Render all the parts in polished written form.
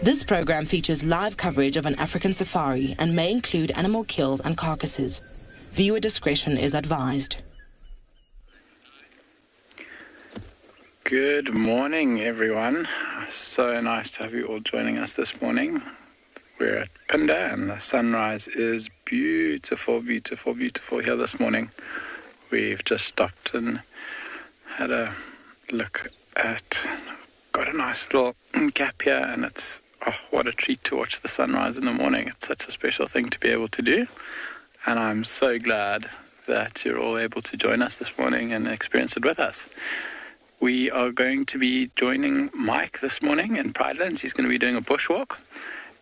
This program features live coverage of an African safari and may include animal kills and carcasses. Viewer discretion is advised. Good morning, everyone. So nice to have you all joining us this morning. We're at Pinda and the sunrise is beautiful, beautiful, beautiful here this morning. We've just stopped and had a look at, got a nice little gap here, and it's, what a treat to watch the sunrise in the morning. It's such a special thing to be able to do. And I'm so glad that you're all able to join us this morning and experience it with us. We are going to be joining Mike this morning in Pridelands. He's going to be doing a bushwalk.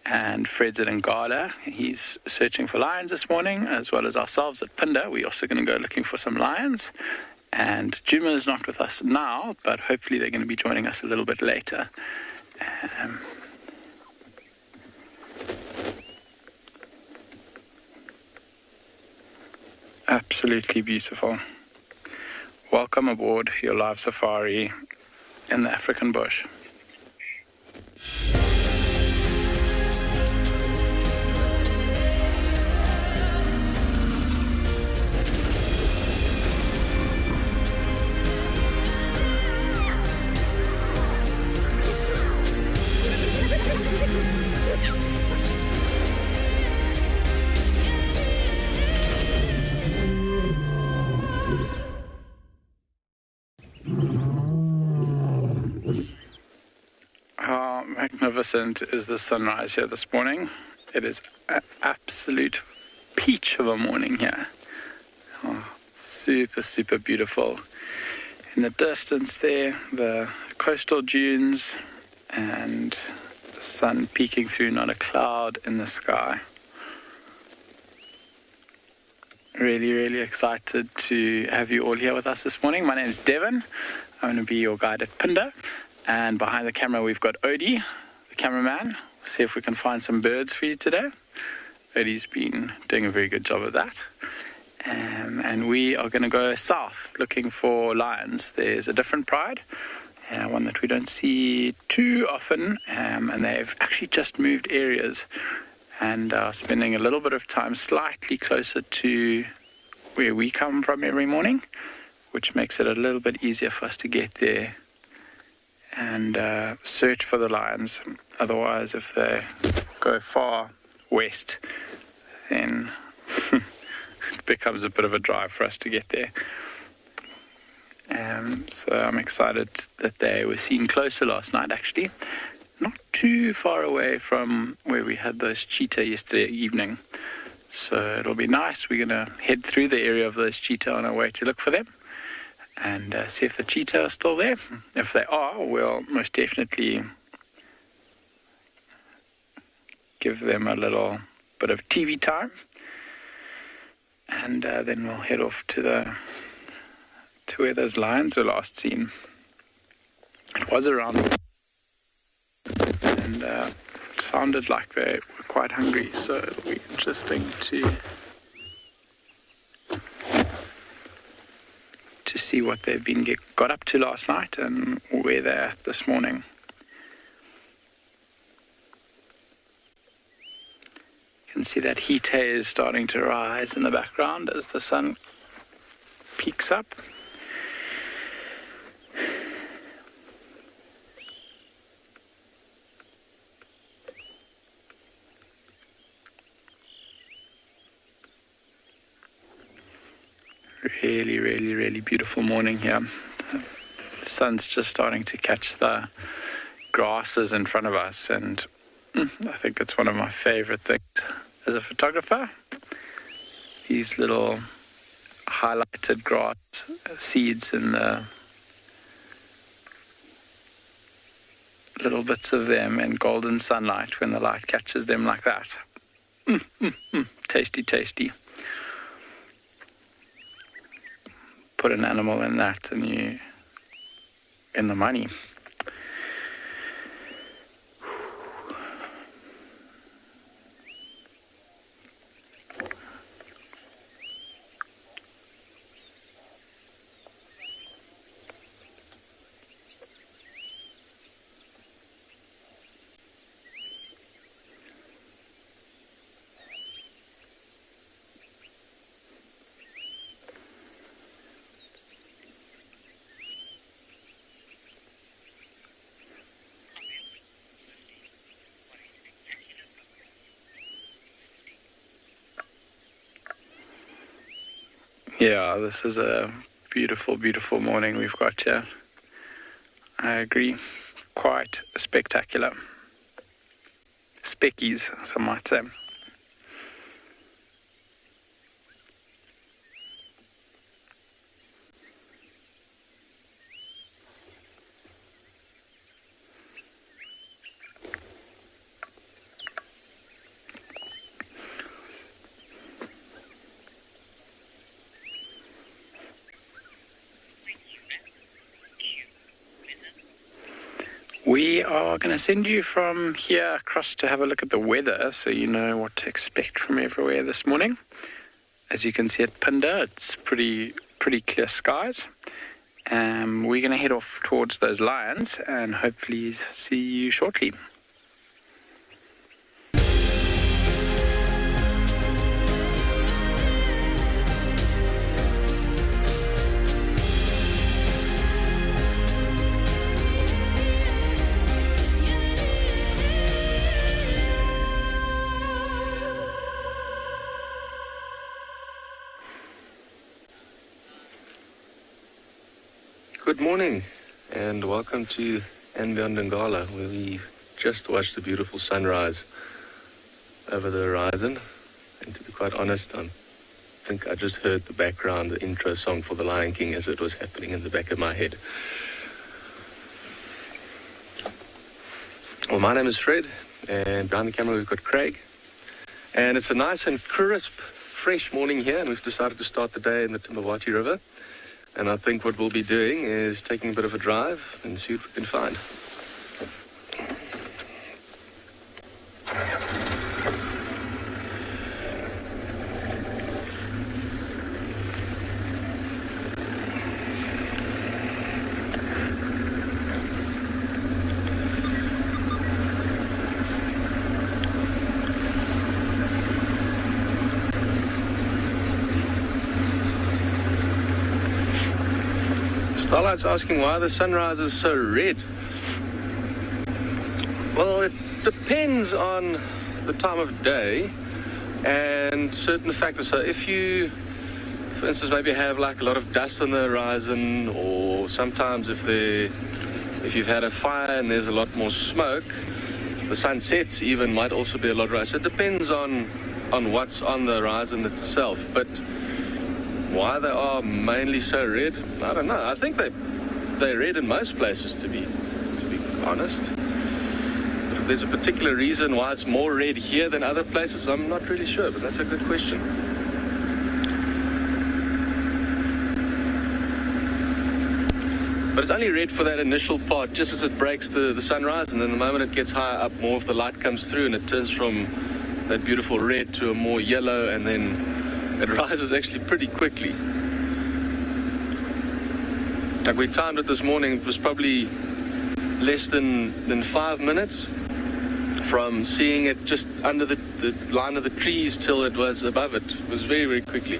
And Fred's at Ngala. He's searching for lions this morning, as well as ourselves at Pinda. We're also going to go looking for some lions. And Juma is not with us now, but hopefully they're going to be joining us a little bit later. Absolutely beautiful. Welcome aboard your live safari in the African bush. How magnificent is the sunrise here this morning. It is an absolute peach of a morning here. Super, super beautiful. In the distance there, the coastal dunes and the sun peeking through, not a cloud in the sky. Really, really excited to have you all here with us this morning. My name is Devon. I'm going to be your guide at Pinda. And behind the camera, we've got Odie, the cameraman. We'll see if we can find some birds for you today. Odie's been doing a very good job of that. And we are going to go south looking for lions. There's a different pride, one that we don't see too often. And they've actually just moved areas and are spending a little bit of time slightly closer to where we come from every morning, which makes it a little bit easier for us to get there and search for the lions. Otherwise, if they go far west, then it becomes a bit of a drive for us to get there. So I'm excited that they were seen closer last night, actually. Not too far away from where we had those cheetah yesterday evening. So it'll be nice. We're going to head through the area of those cheetah on our way to look for them. And see if the cheetah are still there. If they are, we'll most definitely give them a little bit of TV time. And then we'll head off to where those lions were last seen. It was around, and it sounded like they were quite hungry, so it'll be interesting to see what they've got up to last night and where they're at this morning. You can see that heat haze starting to rise in the background as the sun peaks up. Really, really, really beautiful morning here. The sun's just starting to catch the grasses in front of us, and I think it's one of my favorite things as a photographer. These little highlighted grass seeds and the little bits of them in golden sunlight when the light catches them like that. Tasty, tasty. Put an animal in that and you're in the money. Yeah, this is a beautiful, beautiful morning we've got here. I agree. Quite spectacular. Speckies, some might say. We are going to send you from here across to have a look at the weather so you know what to expect from everywhere this morning. As you can see at Pinda, it's pretty clear skies. We're going to head off towards those lions and hopefully see you shortly. Good morning and welcome to and Beyond Ngala, where we just watched the beautiful sunrise over the horizon. And to be quite honest, I think I just heard the background, the intro song for The Lion King as it was happening in the back of my head. Well, my name is Fred, and behind the camera we've got Craig. And it's a nice and crisp, fresh morning here, and we've decided to start the day in the Timbawati River. And I think what we'll be doing is taking a bit of a drive and see what we can find. Starlight's asking why the sunrise is so red. Well, it depends on the time of day and certain factors. So if you, for instance, maybe have like a lot of dust on the horizon, or sometimes if you've had a fire and there's a lot more smoke, the sunsets even might also be a lot brighter. So it depends on what's on the horizon itself. But why they are mainly so red, I don't know. I think they're red in most places, to be honest. But if there's a particular reason why it's more red here than other places, I'm not really sure, but that's a good question. But it's only red for that initial part, just as it breaks the sunrise, and then the moment it gets higher up, more of the light comes through and it turns from that beautiful red to a more yellow, and then it rises actually pretty quickly. Like we timed it this morning, it was probably less than 5 minutes from seeing it just under the line of the trees till it was above it. It was very, very quickly.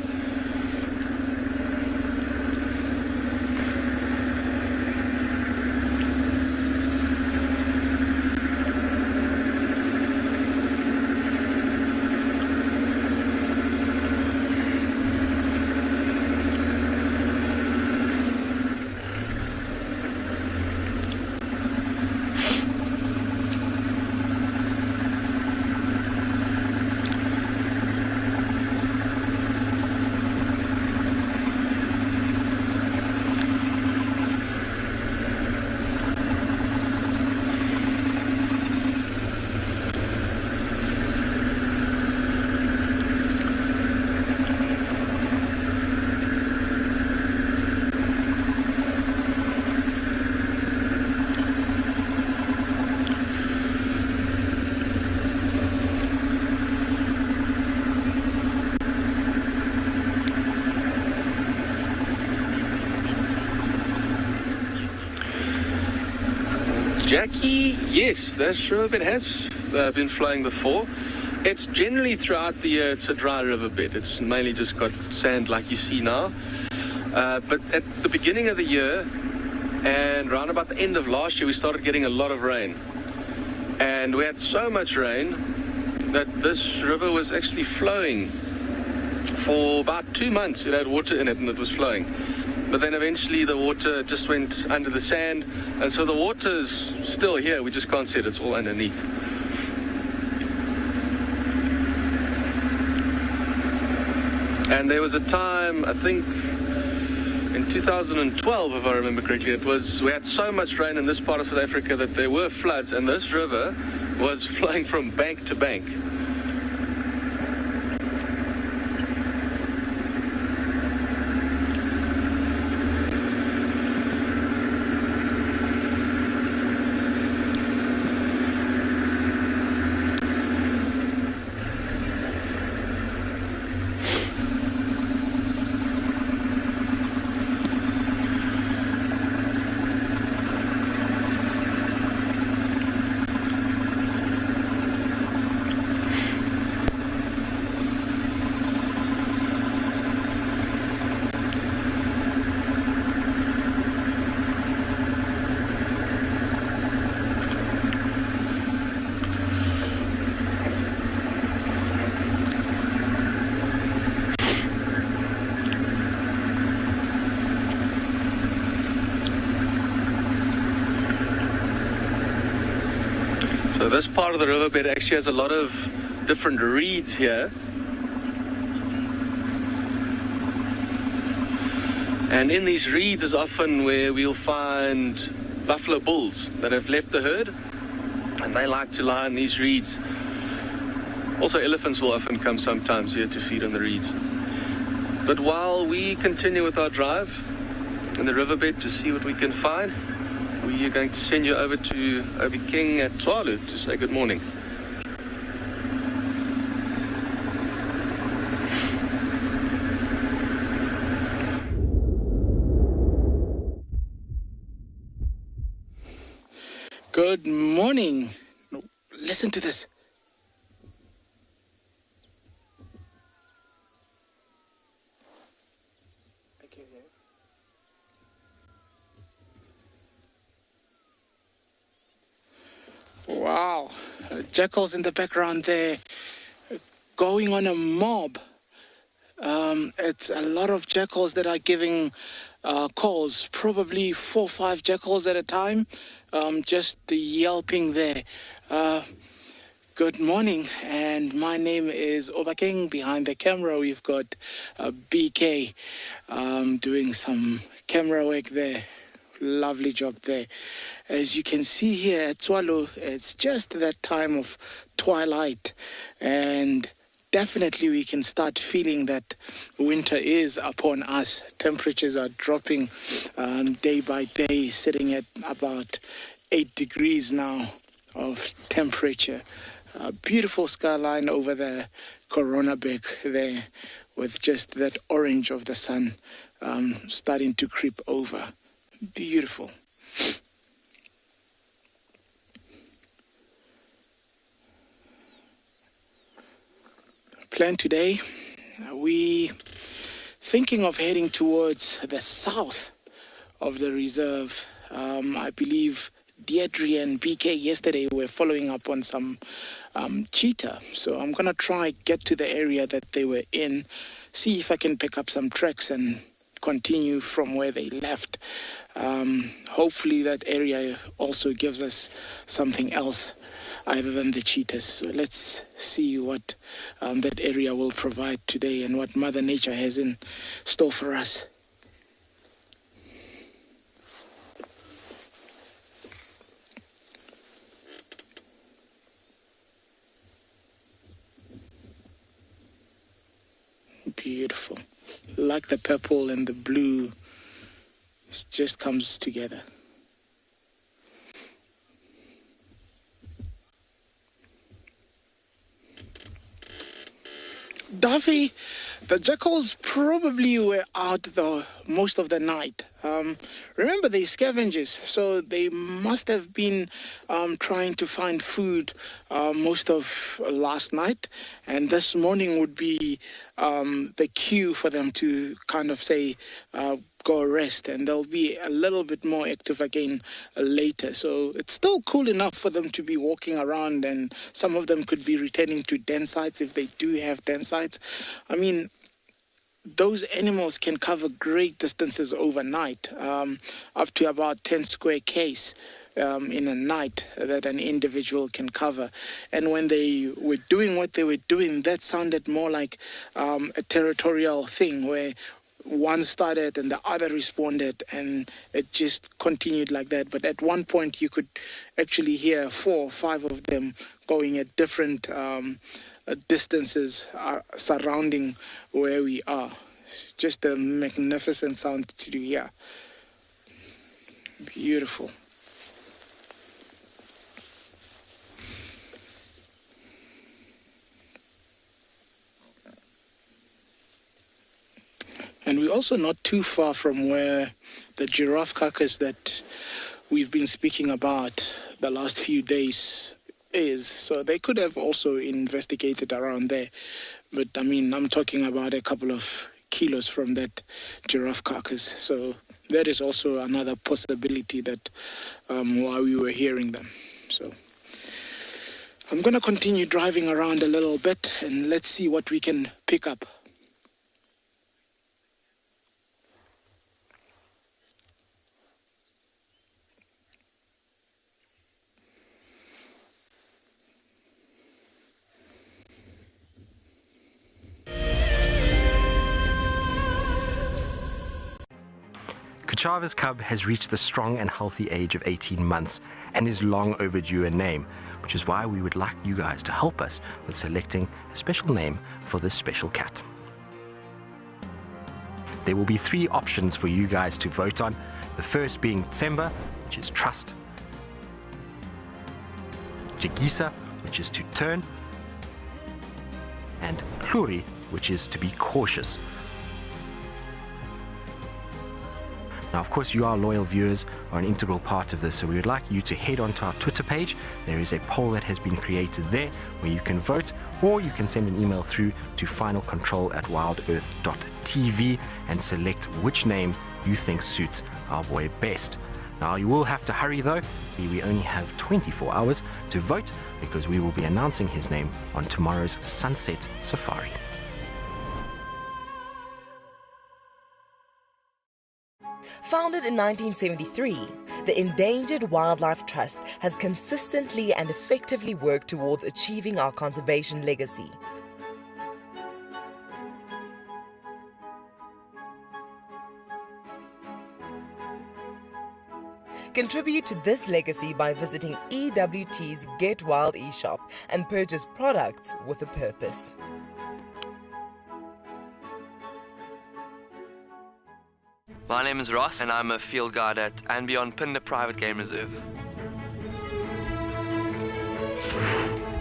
Jackie, yes, that riverbed has been flowing before. It's generally throughout the year, it's a dry riverbed. It's mainly just got sand like you see now. But at the beginning of the year and around about the end of last year, we started getting a lot of rain. And we had so much rain that this river was actually flowing For about 2 months it had water in it and it was flowing. But then eventually the water just went under the sand, and so the water's still here, we just can't see it, it's all underneath. And there was a time, I think in 2012, if I remember correctly, we had so much rain in this part of South Africa that there were floods, and this river was flowing from bank to bank. So this part of the riverbed actually has a lot of different reeds here. And in these reeds is often where we'll find buffalo bulls that have left the herd, and they like to lie in these reeds. Also elephants will often come sometimes here to feed on the reeds. But while we continue with our drive in the riverbed to see what we can find, we are going to send you over to Obi King at Tswalu to say good morning. Good morning. Listen to this. Wow, jackals in the background there, going on a mob. It's a lot of jackals that are giving calls, probably 4 or 5 jackals at a time, just yelping there. Good morning, and my name is Obakeng. Behind the camera we've got BK doing some camera work there. Lovely job there. As you can see here at Tswalu, it's just that time of twilight, and definitely we can start feeling that winter is upon us. Temperatures are dropping day by day, sitting at about 8 degrees now of temperature. A beautiful skyline over the Coronabeck there, with just that orange of the sun starting to creep over. Beautiful. Plan today, we thinking of heading towards the south of the reserve. I believe Deirdre and BK yesterday were following up on some cheetah, so I'm gonna try get to the area that they were in, see if I can pick up some tracks and continue from where they left. Hopefully that area also gives us something else other than the cheetahs. So let's see what that area will provide today and what Mother Nature has in store for us. Beautiful. Like the purple and the blue, it just comes together. Duffy, the jackals probably were out most of the night. Remember, they're scavengers, so they must have been trying to find food most of last night, and this morning would be the cue for them to kind of say, go rest, and they'll be a little bit more active again later. So it's still cool enough for them to be walking around, and some of them could be returning to den sites if they do have den sites. I mean, those animals can cover great distances overnight, up to about 10 square k's in a night that an individual can cover. And when they were doing what they were doing, that sounded more like a territorial thing where one started and the other responded, and it just continued like that. But at one point you could actually hear 4 or 5 of them going at different distances surrounding where we are. It's just a magnificent sound to hear. Beautiful. And we're also not too far from where the giraffe carcass that we've been speaking about the last few days is. So they could have also investigated around there. But I mean, I'm talking about a couple of kilos from that giraffe carcass. So that is also another possibility that while we were hearing them. So I'm going to continue driving around a little bit and let's see what we can pick up. Kuchava's cub has reached the strong and healthy age of 18 months and is long overdue a name, which is why we would like you guys to help us with selecting a special name for this special cat. There will be 3 options for you guys to vote on, the first being Tsemba, which is trust, Jigisa, which is to turn, and Hluri, which is to be cautious. Now, of course, you, our loyal viewers, are an integral part of this, so we would like you to head onto our Twitter page. There is a poll that has been created there where you can vote, or you can send an email through to finalcontrol@wildearth.tv and select which name you think suits our boy best. Now, you will have to hurry though. We only have 24 hours to vote because we will be announcing his name on tomorrow's Sunset Safari. Founded in 1973, the Endangered Wildlife Trust has consistently and effectively worked towards achieving our conservation legacy. Contribute to this legacy by visiting EWT's Get Wild eShop and purchase products with a purpose. My name is Ross and I'm a field guide at and Beyond Punda Private Game Reserve.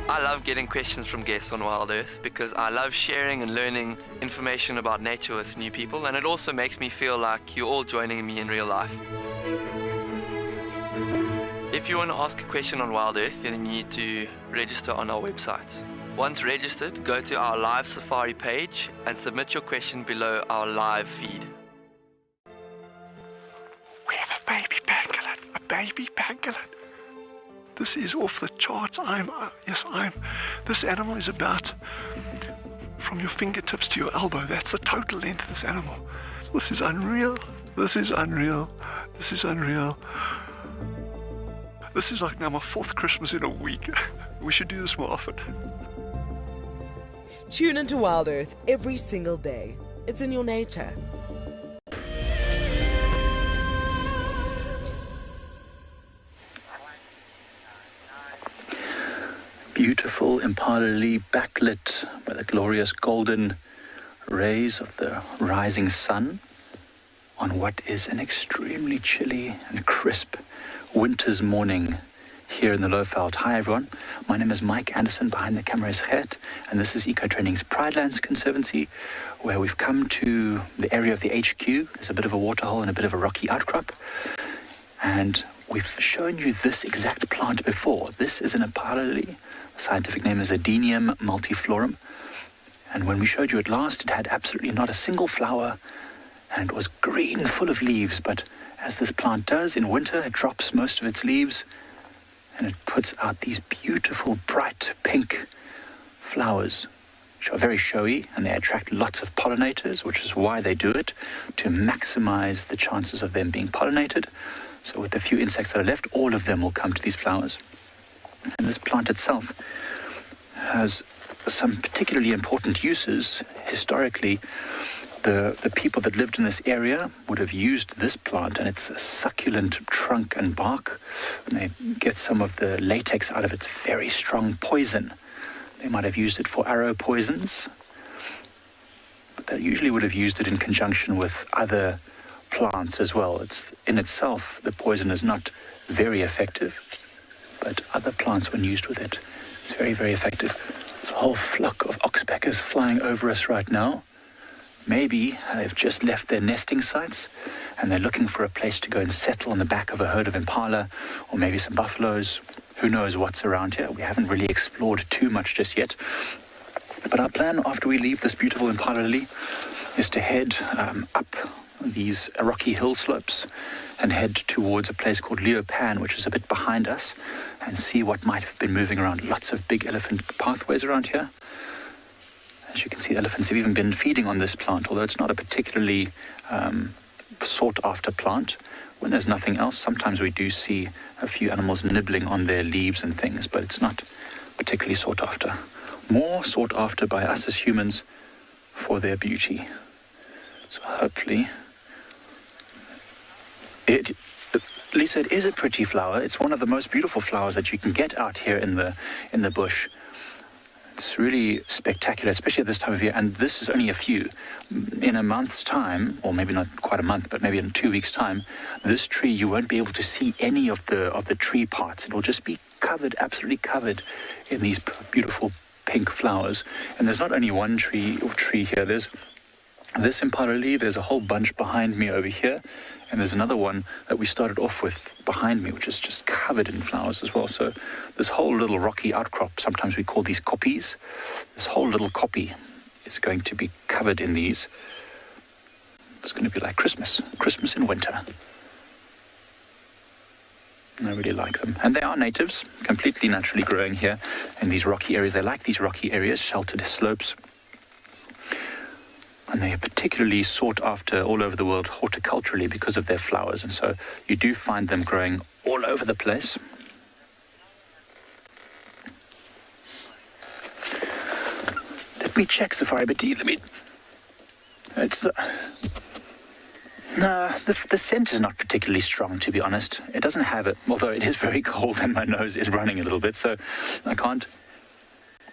I love getting questions from guests on Wild Earth because I love sharing and learning information about nature with new people, and it also makes me feel like you're all joining me in real life. If you want to ask a question on Wild Earth, then you need to register on our website. Once registered, go to our live safari page and submit your question below our live feed. We have a baby pangolin, a baby pangolin. This is off the charts. This animal is about from your fingertips to your elbow. That's the total length of this animal. This is unreal. This is unreal. This is unreal. This is like now my 4th Christmas in a week. We should do this more often. Tune into Wild Earth every single day. It's in your nature. Beautiful, impartially backlit by the glorious golden rays of the rising sun on what is an extremely chilly and crisp winter's morning here in the Lowveld. Hi everyone, my name is Mike Anderson, behind the camera is Gert, and this is Eco Training's Pridelands Conservancy, where we've come to the area of the HQ. There's a bit of a waterhole and a bit of a rocky outcrop, and we've shown you this exact plant before. This is an Impala. The scientific name is Adenium Multi-Florum, and when we showed you it last, it had absolutely not a single flower, and it was green, full of leaves. But as this plant does in winter, it drops most of its leaves, and it puts out these beautiful, bright pink flowers which are very showy, and they attract lots of pollinators, which is why they do it, to maximize the chances of them being pollinated. So with the few insects that are left, all of them will come to these flowers. And this plant itself has some particularly important uses. Historically, the people that lived in this area would have used this plant and its succulent trunk and bark, and they get some of the latex out of its very strong poison. They might have used it for arrow poisons, but they usually would have used it in conjunction with other plants as well. It's in itself, the poison is not very effective, but other plants, when used with it, it's very, very effective. There's a whole flock of oxpeckers flying over us right now. Maybe they've just left their nesting sites and they're looking for a place to go and settle on the back of a herd of impala, or maybe some buffaloes. Who knows what's around here? We haven't really explored too much just yet. But our plan after we leave this beautiful impala lily is to head up these rocky hill slopes and head towards a place called Leopan, which is a bit behind us, and see what might have been moving around. Lots of big elephant pathways around here. As you can see, elephants have even been feeding on this plant, although it's not a particularly sought-after plant. When there's nothing else, sometimes we do see a few animals nibbling on their leaves and things, but it's not particularly sought after. More sought after by us as humans for their beauty. So hopefully, Lisa, it is a pretty flower. It's one of the most beautiful flowers that you can get out here in the bush. It's really spectacular, especially at this time of year, and this is only a few. In a month's time, or maybe not quite a month, but maybe in 2 weeks' time, this tree, you won't be able to see any of the tree parts. It will just be covered, absolutely covered in these beautiful pink flowers. And there's not only one tree here. There's this impala lily, there's a whole bunch behind me over here, and there's another one that we started off with behind me, which is just covered in flowers as well. So this whole little rocky outcrop, sometimes we call these koppies, this whole little koppie is going to be covered in these. It's going to be like Christmas in winter. And I really like them. And they are natives, completely naturally growing here in these rocky areas. They like these rocky areas, sheltered slopes. And they are particularly sought after all over the world horticulturally because of their flowers. And so you do find them growing all over the place. Let me check, Safari Bati. It's... No, the scent is not particularly strong, to be honest. It doesn't have it, although it is very cold and my nose is running a little bit, so I can't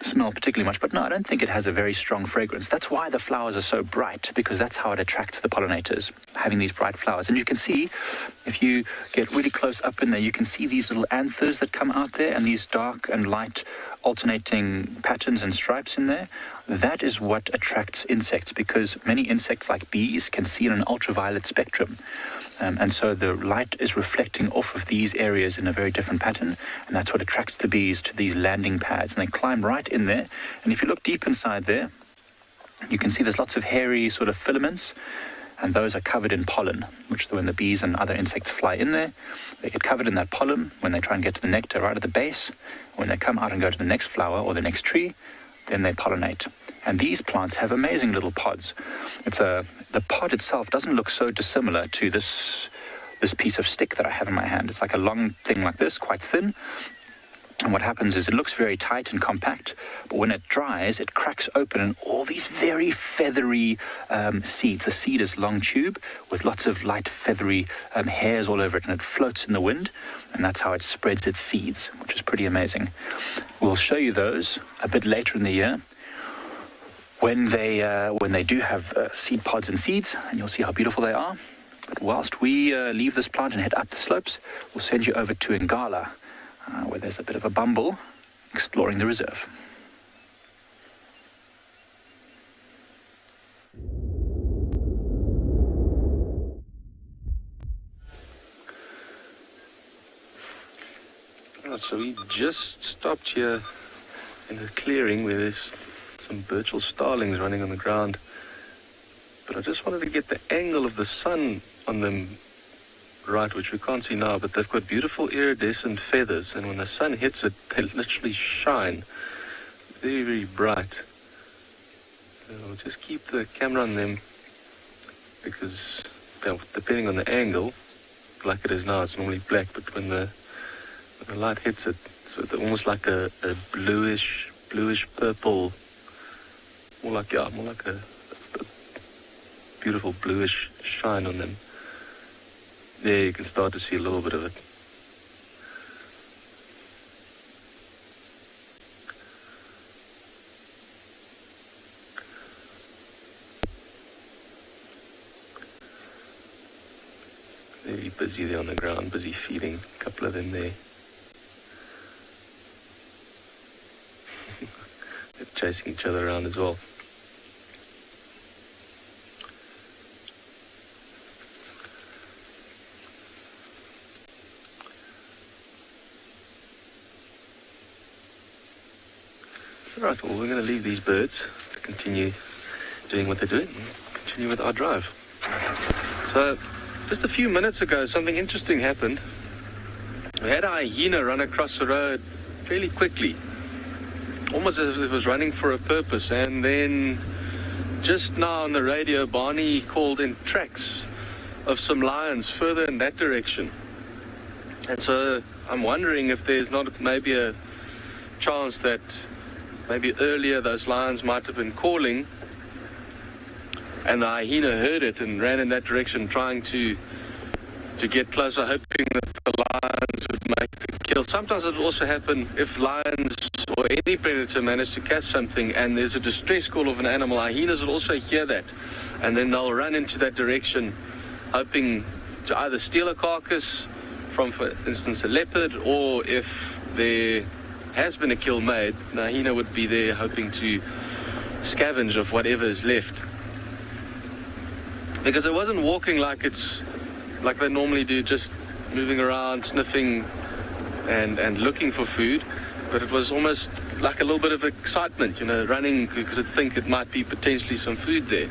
smell particularly much. But no, I don't think it has a very strong fragrance. That's why the flowers are so bright, because that's how it attracts the pollinators, having these bright flowers. And you can see, if you get really close up in there, you can see these little anthers that come out there and these dark and light alternating patterns and stripes in there. That is what attracts insects, because many insects like bees can see in an ultraviolet spectrum. And so the light is reflecting off of these areas in a very different pattern, and that's what attracts the bees to these landing pads. And they climb right in there, and if you look deep inside there, you can see there's lots of hairy sort of filaments, and those are covered in pollen, which when the bees and other insects fly in there, they get covered in that pollen when they try and get to the nectar right at the base. When they come out and go to the next flower or the next tree, then they pollinate. And these plants have amazing little pods. The pod itself doesn't look so dissimilar to this piece of stick that I have in my hand. It's like a long thing like this, quite thin. And what happens is it looks very tight and compact, but when it dries, it cracks open and all these very feathery seeds. The seed is long tube with lots of light feathery hairs all over it, and it floats in the wind, and that's how it spreads its seeds, which is pretty amazing. We'll show you those a bit later in the year when they do have seed pods and seeds, and you'll see how beautiful they are. But whilst we leave this plant and head up the slopes, we'll send you over to Ngala, where there's a bit of a bumble exploring the reserve. Right, so we just stopped here in a clearing where there's some Birchall starlings running on the ground. But I just wanted to get the angle of the sun on them right, which we can't see now, but they've got beautiful iridescent feathers, and when the sun hits it, they literally shine very, very bright. So I'll just keep the camera on them because depending on the angle, like it is now, it's normally black, but when the light hits it, so it's almost like a bluish purple, more like a beautiful bluish shine on them. There you can start to see a little bit of it. Very busy there on the ground, busy feeding, a couple of them there. They're chasing each other around as well. Right, well, we're going to leave these birds to continue doing what they're doing and continue with our drive. So, just a few minutes ago, something interesting happened. We had a hyena run across the road fairly quickly, almost as if it was running for a purpose. And then, just now on the radio, Barney called in tracks of some lions further in that direction. And so, I'm wondering if there's not maybe a chance that maybe earlier those lions might have been calling and the hyena heard it and ran in that direction trying to get closer, hoping that the lions would make the kill. Sometimes it will also happen if lions or any predator manage to catch something and there's a distress call of an animal. Hyenas will also hear that and then they'll run into that direction hoping to either steal a carcass from, for instance, a leopard, or if there has been a kill made, the hyena would be there hoping to scavenge of whatever is left. Because it wasn't walking like they normally do, just moving around, sniffing and looking for food, but it was almost like a little bit of excitement, running because it think it might be potentially some food there.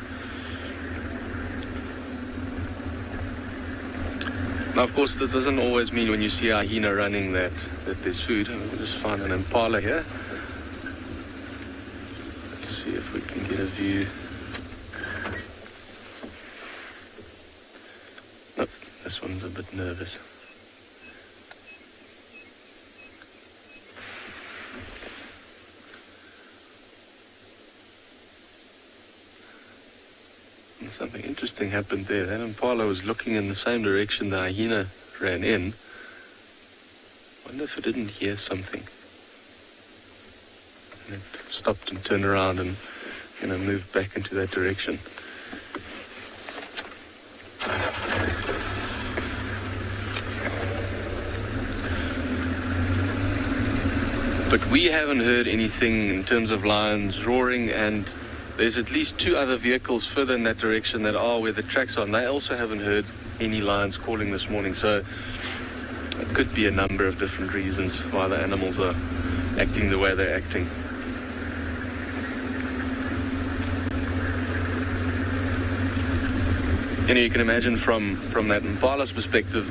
Now, of course, this doesn't always mean when you see a hyena running that there's food. We'll just find an impala here. Let's see if we can get a view. Nope, this one's a bit nervous. And something interesting happened there. That impala was looking in the same direction the hyena ran in. Wonder if it didn't hear something. And it stopped and turned around and, moved back into that direction. But we haven't heard anything in terms of lions roaring, and there's at least 2 other vehicles further in that direction that are where the tracks are, and they also haven't heard any lions calling this morning. So it could be a number of different reasons why the animals are acting the way they're acting. You can imagine from that impala's perspective,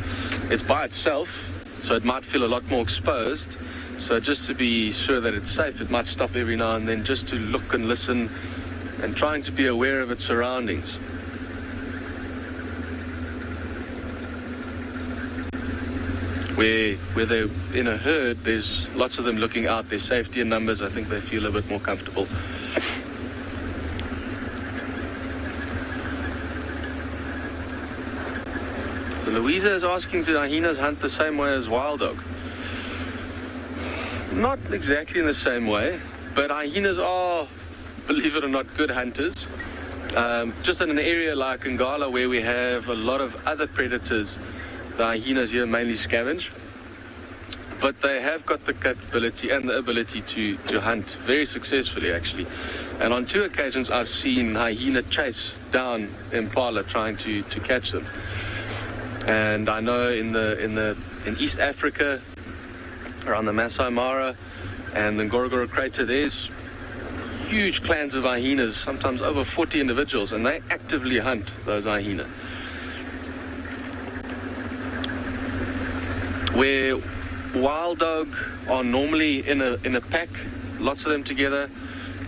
it's by itself, so it might feel a lot more exposed. So just to be sure that it's safe, it might stop every now and then just to look and listen and trying to be aware of its surroundings. Where they're in a herd, there's lots of them looking out. There's safety in numbers. I think they feel a bit more comfortable. So Louisa is asking, do hyenas hunt the same way as wild dog? Not exactly in the same way, but hyenas are, believe it or not, good hunters. Just in an area like Ngala where we have a lot of other predators, the hyenas here mainly scavenge. But they have got the capability and the ability to hunt very successfully, actually. And on 2 occasions I've seen hyena chase down impala trying to catch them. And I know in East Africa, around the Masai Mara and the Ngorongoro Crater, there's huge clans of hyenas, sometimes over 40 individuals, and they actively hunt those hyena. Where wild dog are normally in a pack, lots of them together,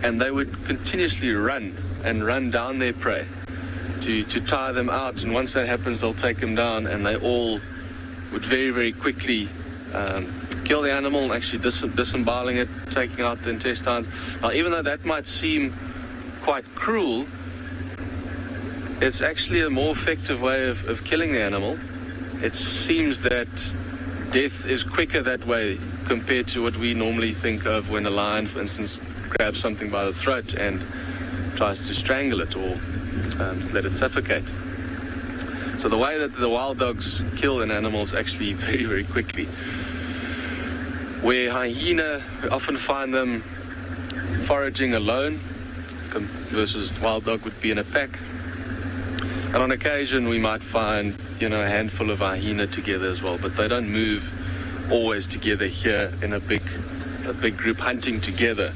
and they would continuously run and run down their prey to tire them out. And once that happens, they'll take them down, and they all would very, very quickly kill the animal and actually disemboweling it, taking out the intestines. Now, even though that might seem quite cruel, it's actually a more effective way of killing the animal. It seems that death is quicker that way compared to what we normally think of when a lion, for instance, grabs something by the throat and tries to strangle it or let it suffocate. So the way that the wild dogs kill an animal is actually very, very quickly. Where hyena, we often find them foraging alone versus wild dog would be in a pack. And on occasion we might find, a handful of hyena together as well, but they don't move always together here in a big group hunting together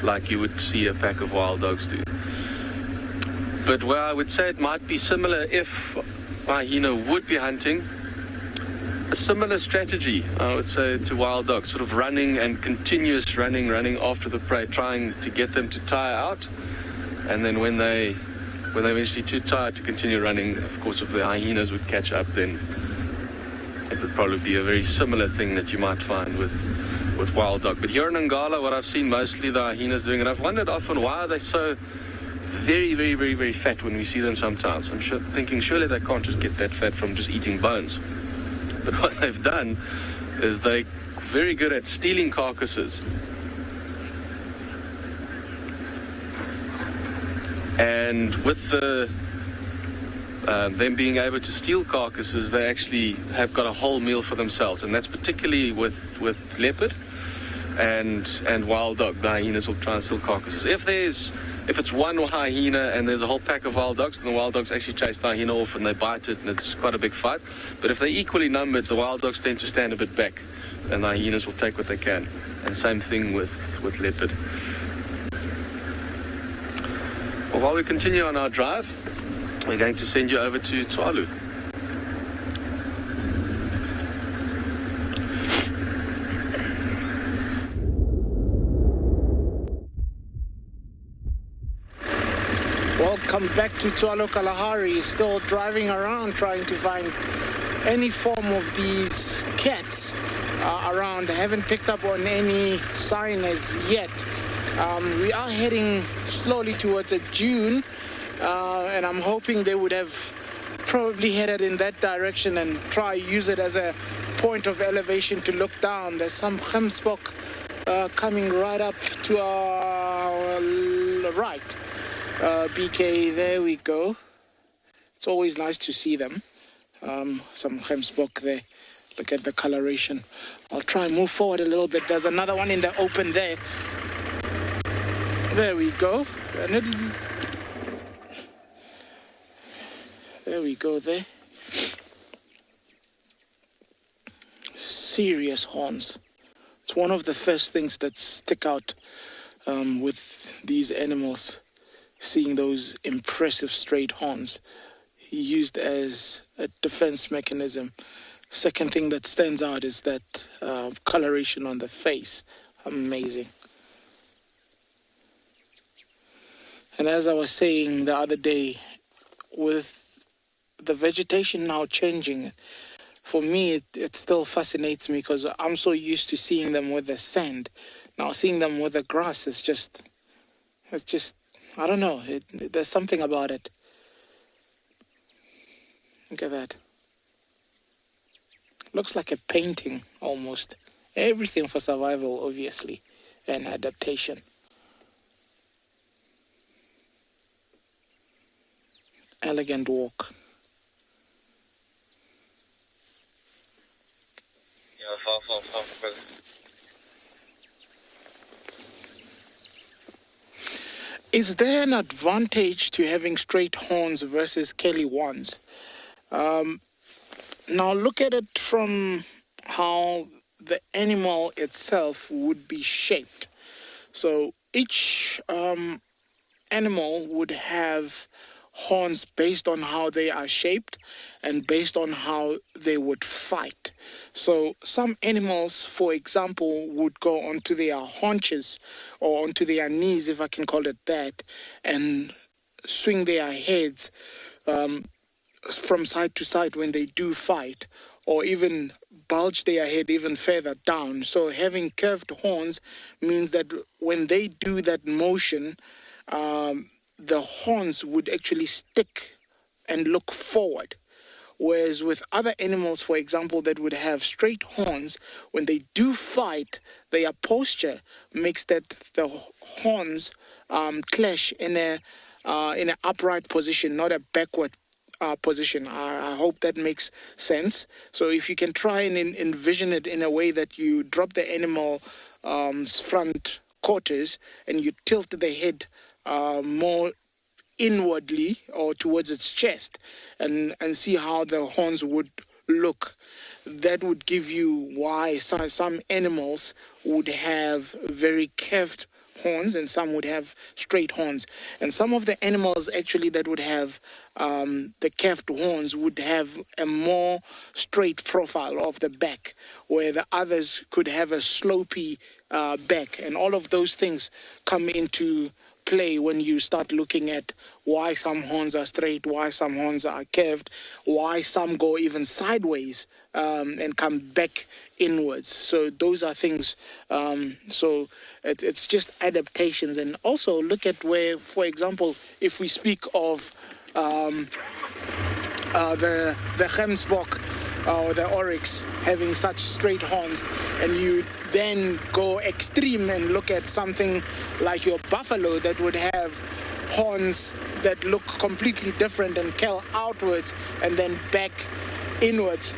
like you would see a pack of wild dogs do. But where I would say it might be similar if hyena would be hunting, a similar strategy, I would say, to wild dogs, sort of running and continuous running after the prey, trying to get them to tire out. And then when they're eventually too tired to continue running, of course, if the hyenas would catch up, then it would probably be a very similar thing that you might find with wild dog. But here in Ngala, what I've seen mostly the hyenas doing, and I've wondered often, why are they so very, very, very, very fat when we see them sometimes? I'm thinking surely they can't just get that fat from just eating bones. But what they've done is they're very good at stealing carcasses. And with them being able to steal carcasses, they actually have got a whole meal for themselves. And that's particularly with leopard and wild dog. The hyenas will try and steal carcasses. If it's one hyena and there's a whole pack of wild dogs, then the wild dogs actually chase the hyena off and they bite it, and it's quite a big fight. But if they're equally numbered, the wild dogs tend to stand a bit back, and the hyenas will take what they can. And same thing with leopard. Well, while we continue on our drive, we're going to send you over to Tswalu. Welcome back to Tswalu Kalahari. Still driving around trying to find any form of these cats around. I haven't picked up on any sign as yet. We are heading slowly towards a dune, and I'm hoping they would have probably headed in that direction and try use it as a point of elevation to look down. There's some gemsbok coming right up to our right. BK, there we go. It's always nice to see them. Some gemsbok there. Look at the coloration. I'll try and move forward a little bit. There's another one in the open there. There we go. There we go there. Serious horns. It's one of the first things that stick out with these animals. Seeing those impressive straight horns used as a defense mechanism. Second thing that stands out is that coloration on the face. Amazing. And as I was saying the other day, with the vegetation now changing, for me it still fascinates me because I'm so used to seeing them with the sand. Now seeing them with the grass is just I don't know, there's something about it. Look at that. Looks like a painting almost. Everything for survival, obviously, and adaptation. Elegant walk. Is there an advantage to having straight horns versus curly ones? Now look at it from how the animal itself would be shaped. So each animal would have horns based on how they are shaped and based on how they would fight. So some animals, for example, would go onto their haunches or onto their knees, if I can call it that, and swing their heads from side to side when they do fight, or even bulge their head even further down. So having curved horns means that when they do that motion, the horns would actually stick and look forward. Whereas with other animals, for example, that would have straight horns, when they do fight, their posture makes that the horns clash in an upright position, not a backward position. I hope that makes sense. So if you can try and envision it in a way that you drop the animal's front quarters and you tilt the head more inwardly or towards its chest, and see how the horns would look, that would give you why some animals would have very curved horns and some would have straight horns. And some of the animals actually that would have the curved horns would have a more straight profile of the back, where the others could have a slopey back. And all of those things come into play when you start looking at why some horns are straight, why some horns are curved, why some go even sideways and come back inwards. So those are things. So it's just adaptations. And also look at where, for example, if we speak of the Gemsbok or the oryx having such straight horns, and you then go extreme and look at something like your buffalo that would have horns that look completely different and curl outwards and then back inwards.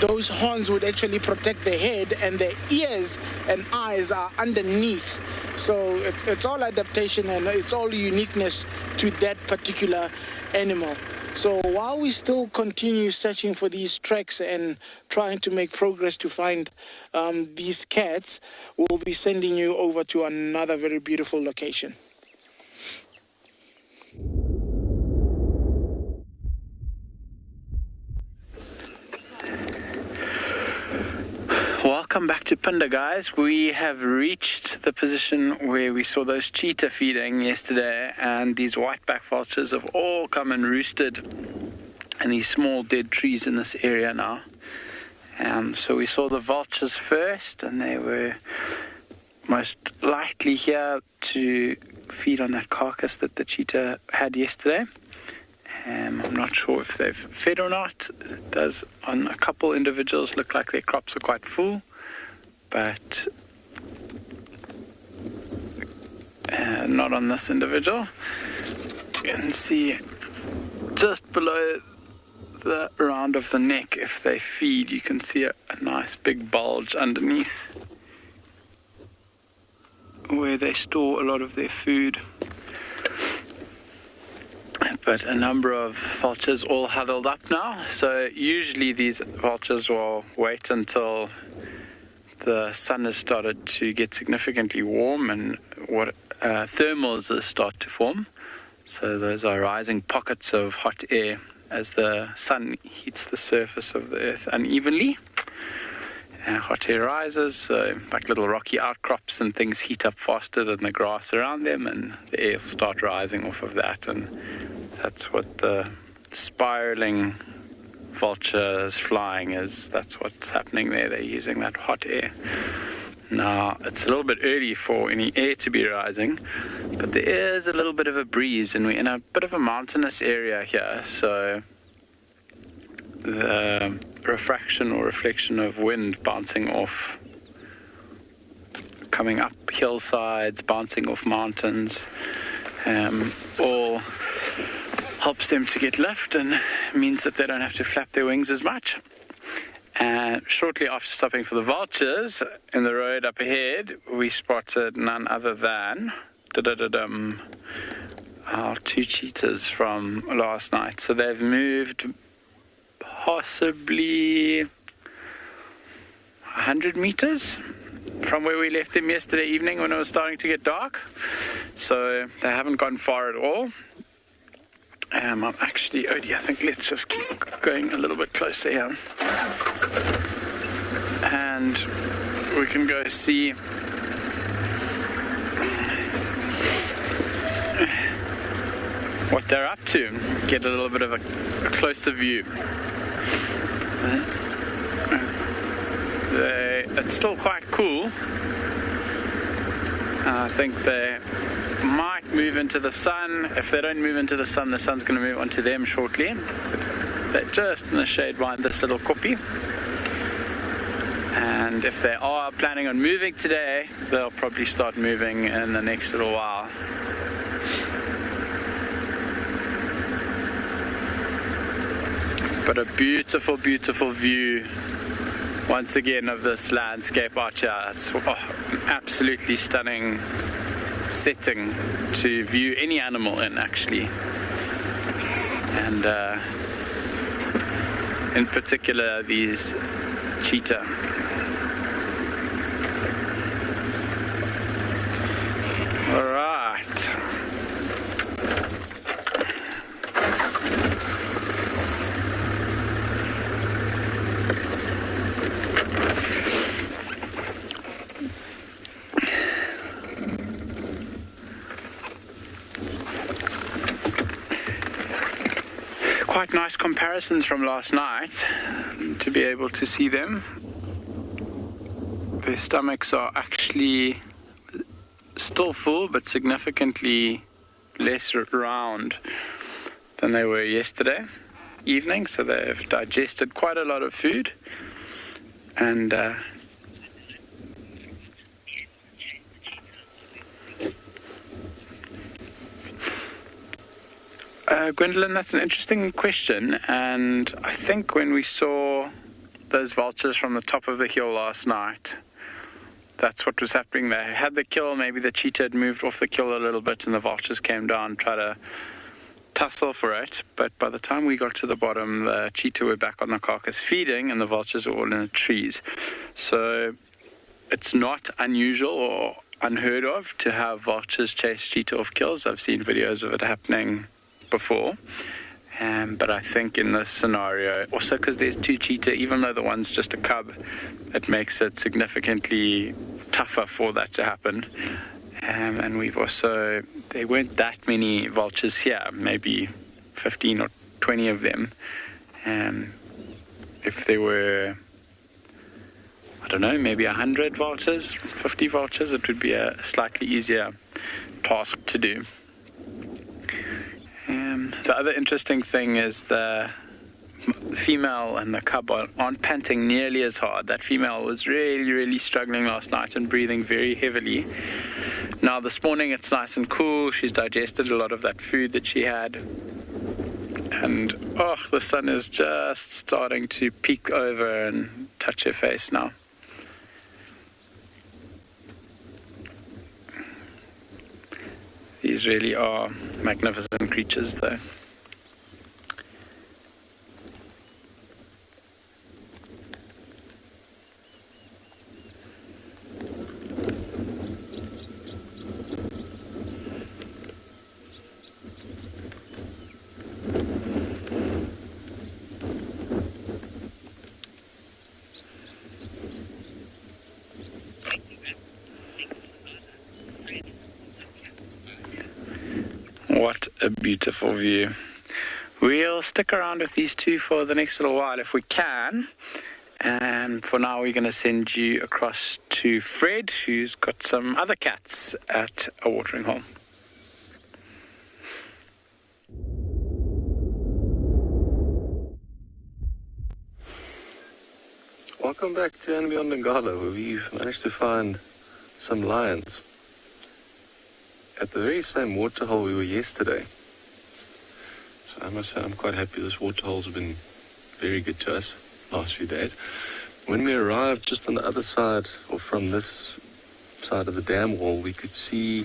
Those horns would actually protect the head, and the ears and eyes are underneath. So it's all adaptation and it's all uniqueness to that particular animal. So while we still continue searching for these tracks and trying to make progress to find these cats, we'll be sending you over to another very beautiful location. Welcome back to Punda, guys. We have reached the position where we saw those cheetah feeding yesterday, and these whiteback vultures have all come and roosted in these small dead trees in this area now. So we saw the vultures first, and they were most likely here to feed on that carcass that the cheetah had yesterday. I'm not sure if they've fed or not. It does, on a couple individuals, look like their crops are quite full, but not on this individual. You can see just below the round of the neck, if they feed, you can see a nice big bulge underneath where they store a lot of their food. But a number of vultures all huddled up now. So usually these vultures will wait until the sun has started to get significantly warm and what thermals start to form. So those are rising pockets of hot air as the sun heats the surface of the earth unevenly. Hot air rises, so like little rocky outcrops and things heat up faster than the grass around them, and the air will start rising off of that, and that's what the spiraling vultures flying is. That's what's happening there. They're using that hot air. Now, it's a little bit early for any air to be rising, but there is a little bit of a breeze, and we're in a bit of a mountainous area here, so the refraction or reflection of wind bouncing off, coming up hillsides, bouncing off mountains, all helps them to get lift and means that they don't have to flap their wings as much. And shortly after stopping for the vultures in the road up ahead, we spotted none other than our two cheetahs from last night. So they've moved possibly 100 meters from where we left them yesterday evening when it was starting to get dark. So they haven't gone far at all. I'm actually, Odie, I think let's just keep going a little bit closer here. And we can go see what they're up to. Get a little bit of a closer view. It's still quite cool. I think they might move into the sun. If they don't move into the sun's going to move onto them shortly. So they're just in the shade behind this little koppie. And if they are planning on moving today, they'll probably start moving in the next little while. But a beautiful, beautiful view once again of this landscape out here. It's an absolutely stunning setting to view any animal in, actually. And in particular these cheetah. All right. Quite nice comparisons from last night to be able to see them. Their stomachs are actually still full, but significantly less round than they were yesterday evening, so they've digested quite a lot of food. And Gwendolyn, that's an interesting question, and I think when we saw those vultures from the top of the hill last night, that's what was happening. They had the kill, maybe the cheetah had moved off the kill a little bit and the vultures came down, tried to tussle for it, but by the time we got to the bottom, the cheetah were back on the carcass feeding and the vultures were all in the trees. So it's not unusual or unheard of to have vultures chase cheetah off kills. I've seen videos of it happening before, but I think in this scenario, also because there's two cheetah, even though the one's just a cub, it makes it significantly tougher for that to happen. And we've also, there weren't that many vultures here, maybe 15 or 20 of them. If there were, I don't know, maybe 100 vultures, 50 vultures, it would be a slightly easier task to do. The other interesting thing is the female and the cub aren't panting nearly as hard. That female was really, really struggling last night and breathing very heavily. Now this morning it's nice and cool. She's digested a lot of that food that she had. And the sun is just starting to peek over and touch her face now. These really are magnificent creatures, though. What a beautiful view. We'll stick around with these two for the next little while if we can. And for now, we're going to send you across to Fred, who's got some other cats at a watering hole. Welcome back to And Beyond Ngala, where we've managed to find some lions at the very same waterhole we were yesterday. So I must say I'm quite happy. This waterhole's been very good to us last few days. When we arrived just on the other side, or from this side of the dam wall, we could see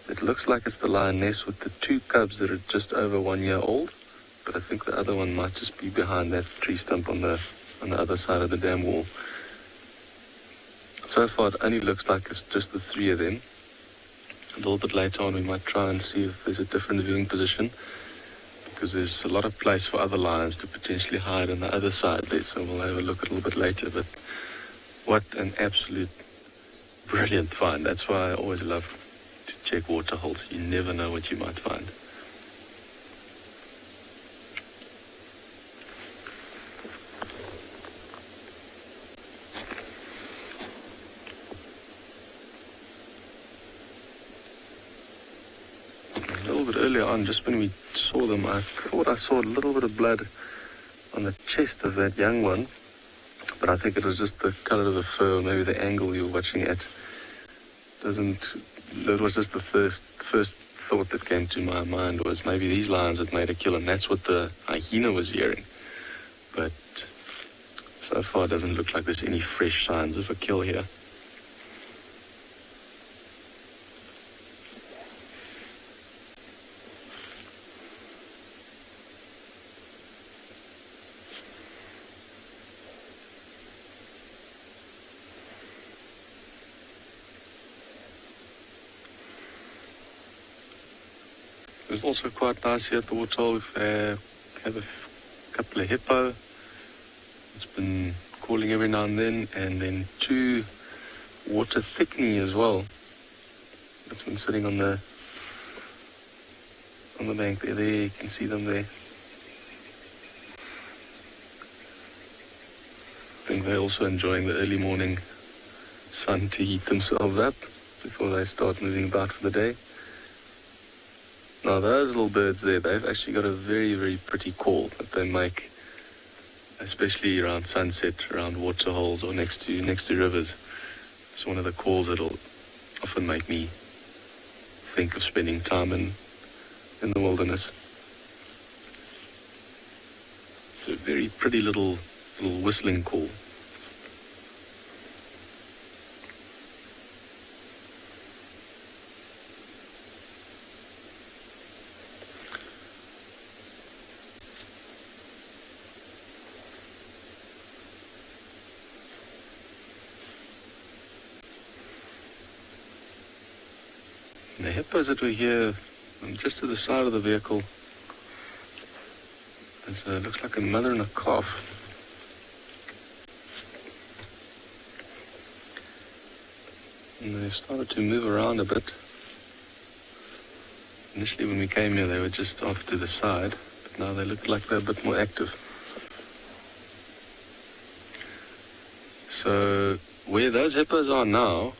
it looks like it's the lioness with the two cubs that are just over 1 year old, but I think the other one might just be behind that tree stump on the other side of the dam wall. So far it only looks like it's just the three of them. A little bit later on we might try and see if there's a different viewing position, because there's a lot of place for other lions to potentially hide on the other side there, so we'll have a look a little bit later. But what an absolute brilliant find. That's why I always love to check waterholes. You never know what you might find. on, just when we saw them, I thought I saw a little bit of blood on the chest of that young one, but I think it was just the color of the fur, or maybe the angle you were watching at. That was just the first thought that came to my mind, was maybe these lions had made a kill, and that's what the hyena was hearing. But so far it doesn't look like there's any fresh signs of a kill here. It's also quite nice here at the waterhole. We have a couple of hippo. It's been calling every now and then 2 water thickney as well. That's been sitting on the bank there. There, you can see them there. I think they're also enjoying the early morning sun to heat themselves up before they start moving about for the day. Now those little birds there, they've actually got a very, very pretty call that they make, especially around sunset, around water holes or next to rivers. It's one of the calls that'll often make me think of spending time in the wilderness. It's a very pretty little whistling call. The hippos that we hear just to the side of the vehicle, it looks like a mother and a calf. And they've started to move around a bit. Initially when we came here they were just off to the side, but now they look like they're a bit more active. So where those hippos are now,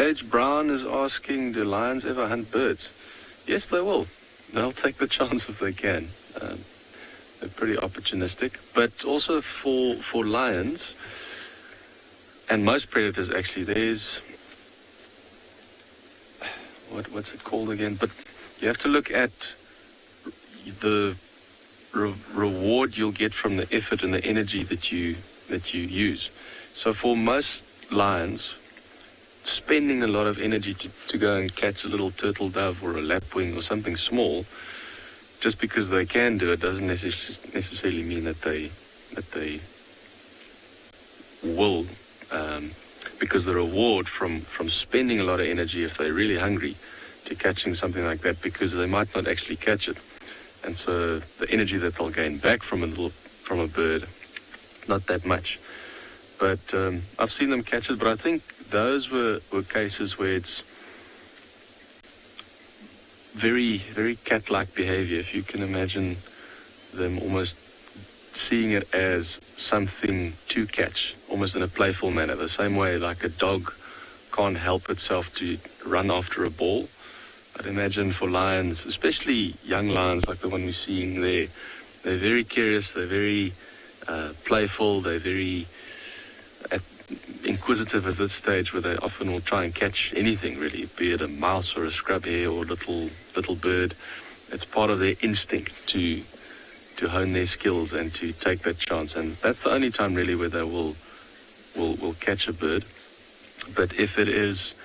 Age Brown is asking, do lions ever hunt birds? Yes, they will. They'll take the chance if they can. They're pretty opportunistic. But also for lions, and most predators actually, there's... What's it called again? But you have to look at the reward you'll get from the effort and the energy that you use. So for most lions, spending a lot of energy to go and catch a little turtle dove or a lapwing or something small, just because they can do it, doesn't necessarily mean that they will. Because the reward from spending a lot of energy, if they're really hungry, to catching something like that, because they might not actually catch it, and so the energy that they'll gain back from a bird, not that much. But I've seen them catch it, but I think those were cases where it's very, very cat-like behavior. If you can imagine them almost seeing it as something to catch, almost in a playful manner, the same way like a dog can't help itself to run after a ball. I'd imagine for lions, especially young lions like the one we're seeing there, they're very curious, they're very playful, they're very inquisitive at this stage, where they often will try and catch anything really, be it a mouse or a scrub hare or a little bird. It's part of their instinct to hone their skills and to take that chance, and that's the only time really where they will catch a bird. But if it is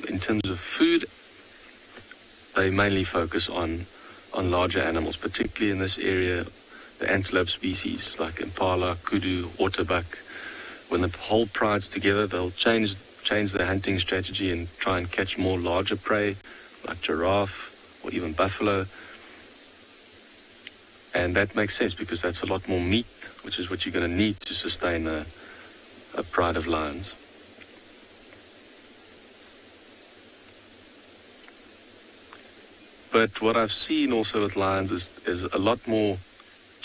in terms of food, they mainly focus on larger animals, particularly in this area, the antelope species like impala, kudu, waterbuck. When the whole pride's together, they'll change their hunting strategy and try and catch more larger prey like giraffe or even buffalo. And that makes sense because that's a lot more meat, which is what you're going to need to sustain a pride of lions. But what I've seen also with lions is a lot more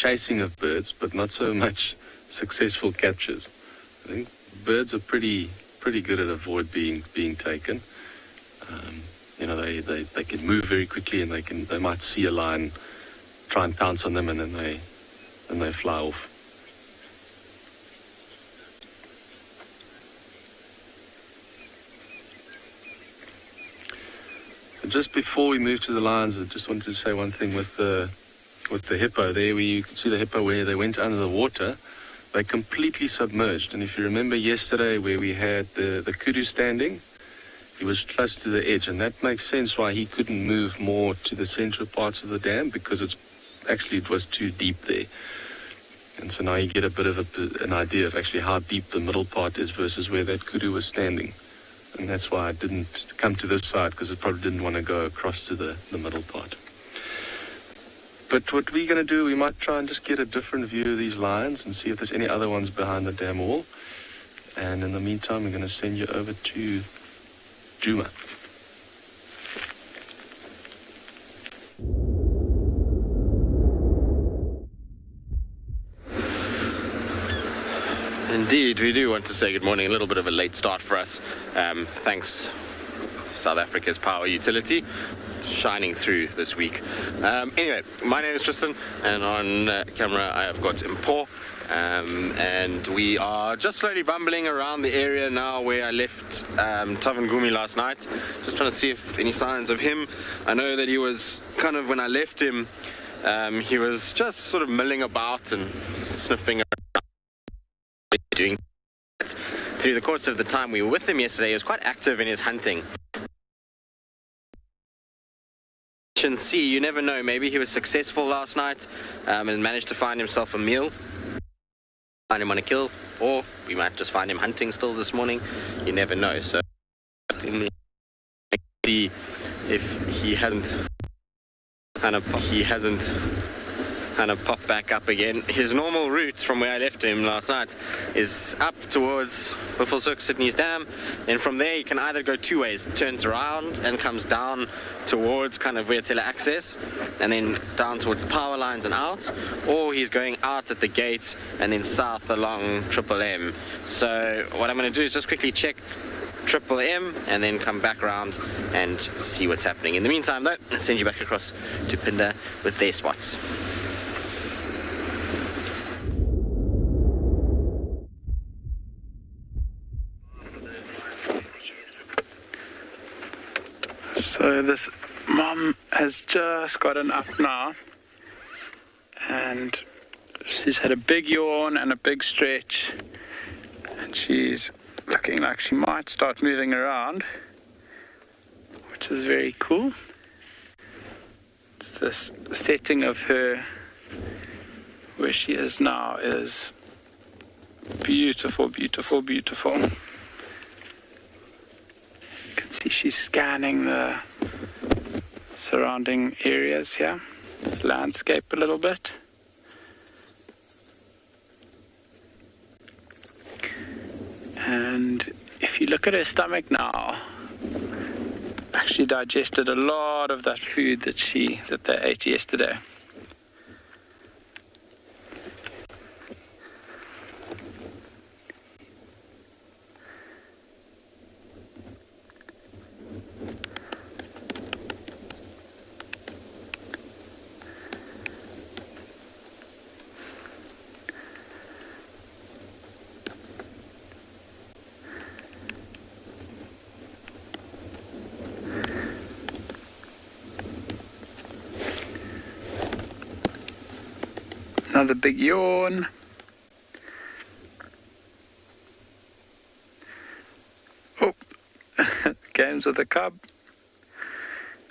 chasing of birds, but not so much successful captures. I think birds are pretty good at avoid being taken. They can move very quickly, and they might see a lion, try and pounce on them, and then they fly off. Just before we move to the lions, I just wanted to say one thing with the hippo there, where you could see the hippo where they went under the water. They completely submerged. And if you remember yesterday where we had the kudu standing, he was close to the edge, and that makes sense why he couldn't move more to the central parts of the dam, because it was too deep there. And so now you get a bit of an idea of actually how deep the middle part is versus where that kudu was standing. And that's why I didn't come to this side, because it probably didn't want to go across to the middle part. But what we're going to do, we might try and just get a different view of these lions and see if there's any other ones behind the dam wall. And in the meantime, we're going to send you over to Juma. Indeed, we do want to say good morning. A little bit of a late start for us. Thanks, South Africa's power utility, shining through this week. Anyway, my name is Tristan, and on camera I have got Mpo. And we are just slowly bumbling around the area now where I left Tavangumi last night, just trying to see if any signs of him. I know that he was kind of, when I left him, he was just sort of milling about and sniffing around, doing that. Through the course of the time we were with him yesterday, he was quite active in his hunting. See, you never know, maybe he was successful last night and managed to find himself a meal. Find him on a kill, or we might just find him hunting still this morning. You never know. So see if he hasn't kind of popped back up again. His normal route from where I left him last night is up towards Buffelshoek Sydney's Dam, and from there he can either go two ways. It turns around and comes down towards kind of where Tele access, and then down towards the power lines and out, or he's going out at the gate and then south along Triple M. So what I'm going to do is just quickly check Triple M and then come back around and see what's happening. In the meantime though, I'll send you back across to Pinda with their spots. So this mom has just gotten up now, and she's had a big yawn and a big stretch, and she's looking like she might start moving around, which is very cool. This setting of her where she is now is beautiful, beautiful, beautiful. See, she's scanning the surrounding areas here, landscape a little bit. And if you look at her stomach now, actually digested a lot of that food that they ate yesterday. Another big yawn. Oh, games with a cub.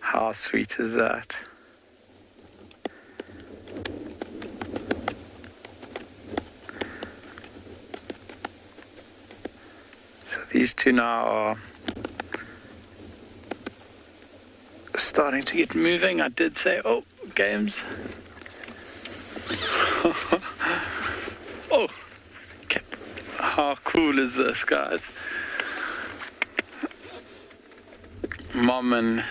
How sweet is that? So these two now are starting to get moving. I did say, oh, games. Oh, okay. How cool is this, guys? Mom and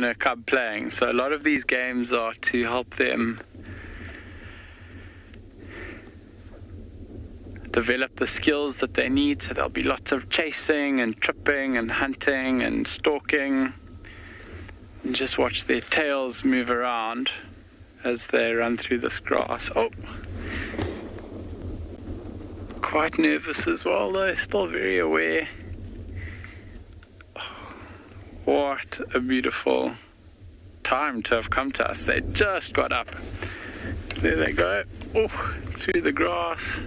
her cub playing. So a lot of these games are to help them develop the skills that they need. So there'll be lots of chasing and tripping and hunting and stalking. And just watch their tails move around as they run through this grass. Oh, quite nervous as well though, still very aware. Oh, what a beautiful time to have come to us. They just got up. There they go. Oh, through the grass.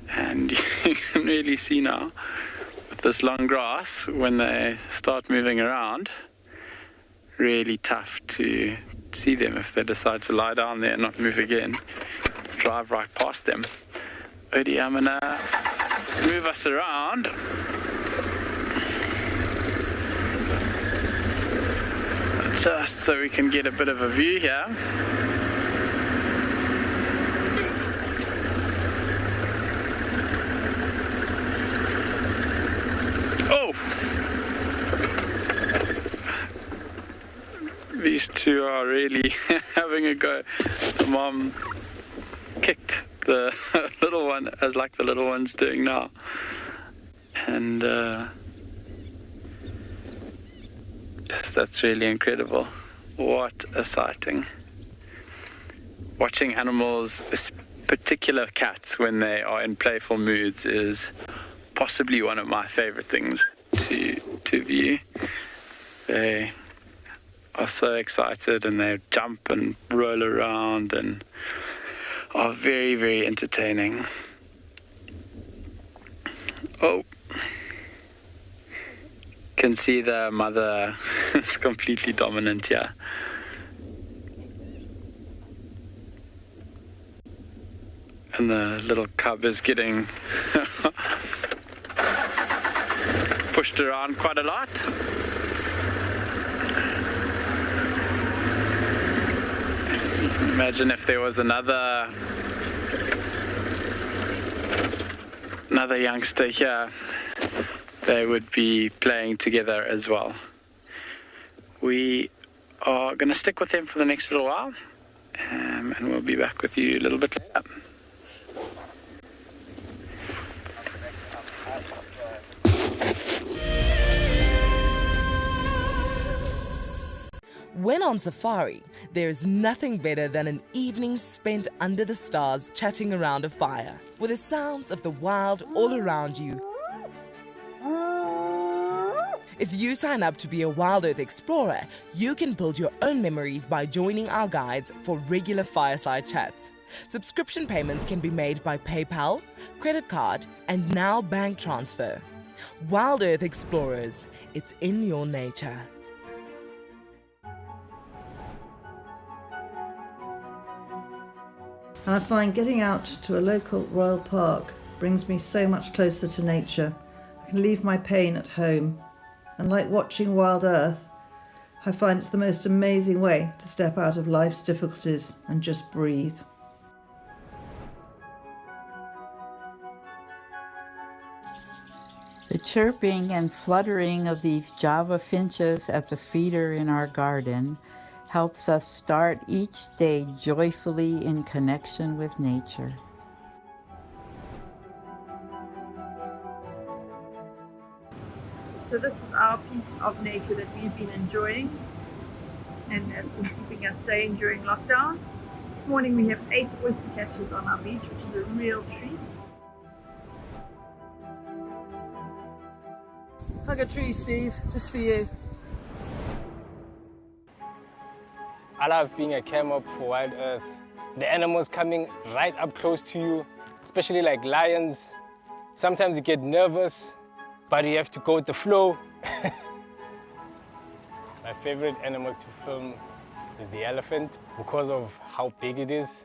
And you can really see now with this long grass, when they start moving around, really tough to see them if they decide to lie down there and not move again. Drive right past them. Odie, I'm gonna move us around. Just so we can get a bit of a view here. Oh! These two are really having a go. The mom kicked the little one, as like the little one's doing now. And yes, that's really incredible. What a sighting. Watching animals, particular cats, when they are in playful moods is possibly one of my favorite things to view. They are so excited and they jump and roll around and are very, very entertaining. Oh, can see the mother is completely dominant here. And the little cub is getting pushed around quite a lot. Imagine if there was another youngster here, they would be playing together as well. We are going to stick with them for the next little while, and we'll be back with you a little bit later. When on safari, there's nothing better than an evening spent under the stars chatting around a fire, with the sounds of the wild all around you. If you sign up to be a Wild Earth Explorer, you can build your own memories by joining our guides for regular fireside chats. Subscription payments can be made by PayPal, credit card, and now bank transfer. Wild Earth Explorers, it's in your nature. And I find getting out to a local royal park brings me so much closer to nature. I can leave my pain at home. And like watching Wild Earth, I find it's the most amazing way to step out of life's difficulties and just breathe. The chirping and fluttering of these Java finches at the feeder in our garden helps us start each day joyfully in connection with nature. So this is our piece of nature that we've been enjoying and has been keeping us sane during lockdown. This morning we have 8 oyster catchers on our beach, which is a real treat. Hug a tree, Steve, just for you. I love being a cam up for Wild Earth. The animals coming right up close to you, especially like lions. Sometimes you get nervous, but you have to go with the flow. My favorite animal to film is the elephant because of how big it is.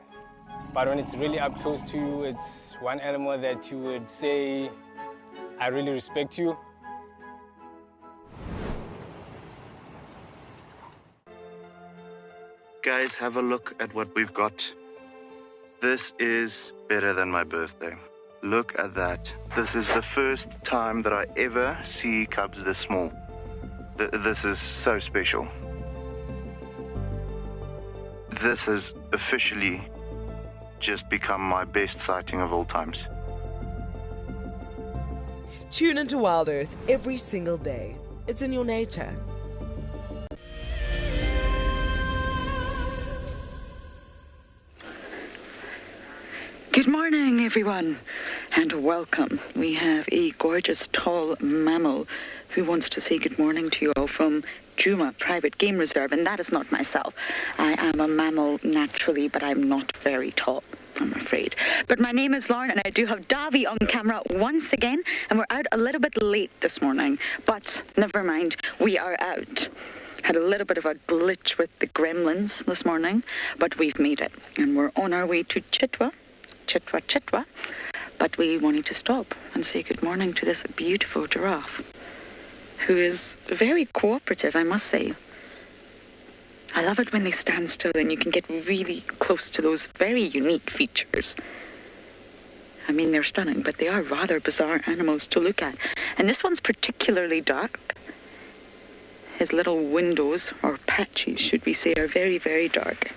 But when it's really up close to you, it's one animal that you would say, I really respect you. Guys, have a look at what we've got. This is better than my birthday. Look at that. This is the first time that I ever see cubs this small. This is so special. This has officially just become my best sighting of all times. Tune into Wild Earth every single day. It's in your nature. Good morning, everyone, and welcome. We have a gorgeous tall mammal who wants to say good morning to you all from Djuma Private Game Reserve, and that is not myself. I am a mammal naturally, but I'm not very tall, I'm afraid. But my name is Lauren, and I do have Davy on camera once again, and we're out a little bit late this morning, but never mind, we are out. Had a little bit of a glitch with the gremlins this morning, but we've made it, and we're on our way to Chitwa, but we wanted to stop and say good morning to this beautiful giraffe, who is very cooperative, I must say. I love it when they stand still and you can get really close to those very unique features. I mean, they're stunning, but they are rather bizarre animals to look at. And this one's particularly dark. His little windows, or patches, should we say, are very, very dark.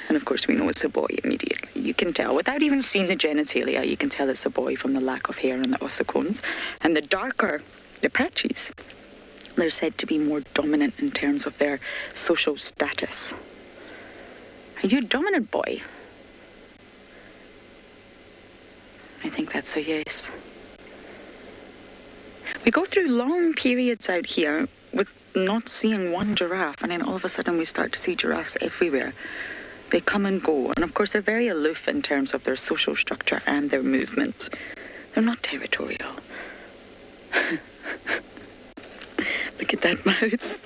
And of course we know it's a boy immediately. You can tell, without even seeing the genitalia, you can tell it's a boy from the lack of hair on the ossicones. And the darker the patches, they're said to be more dominant in terms of their social status. Are you a dominant boy? I think that's a yes. We go through long periods out here with not seeing one giraffe, and then all of a sudden we start to see giraffes everywhere. They come and go, and of course they're very aloof in terms of their social structure and their movements. They're not territorial. Look at that mouth.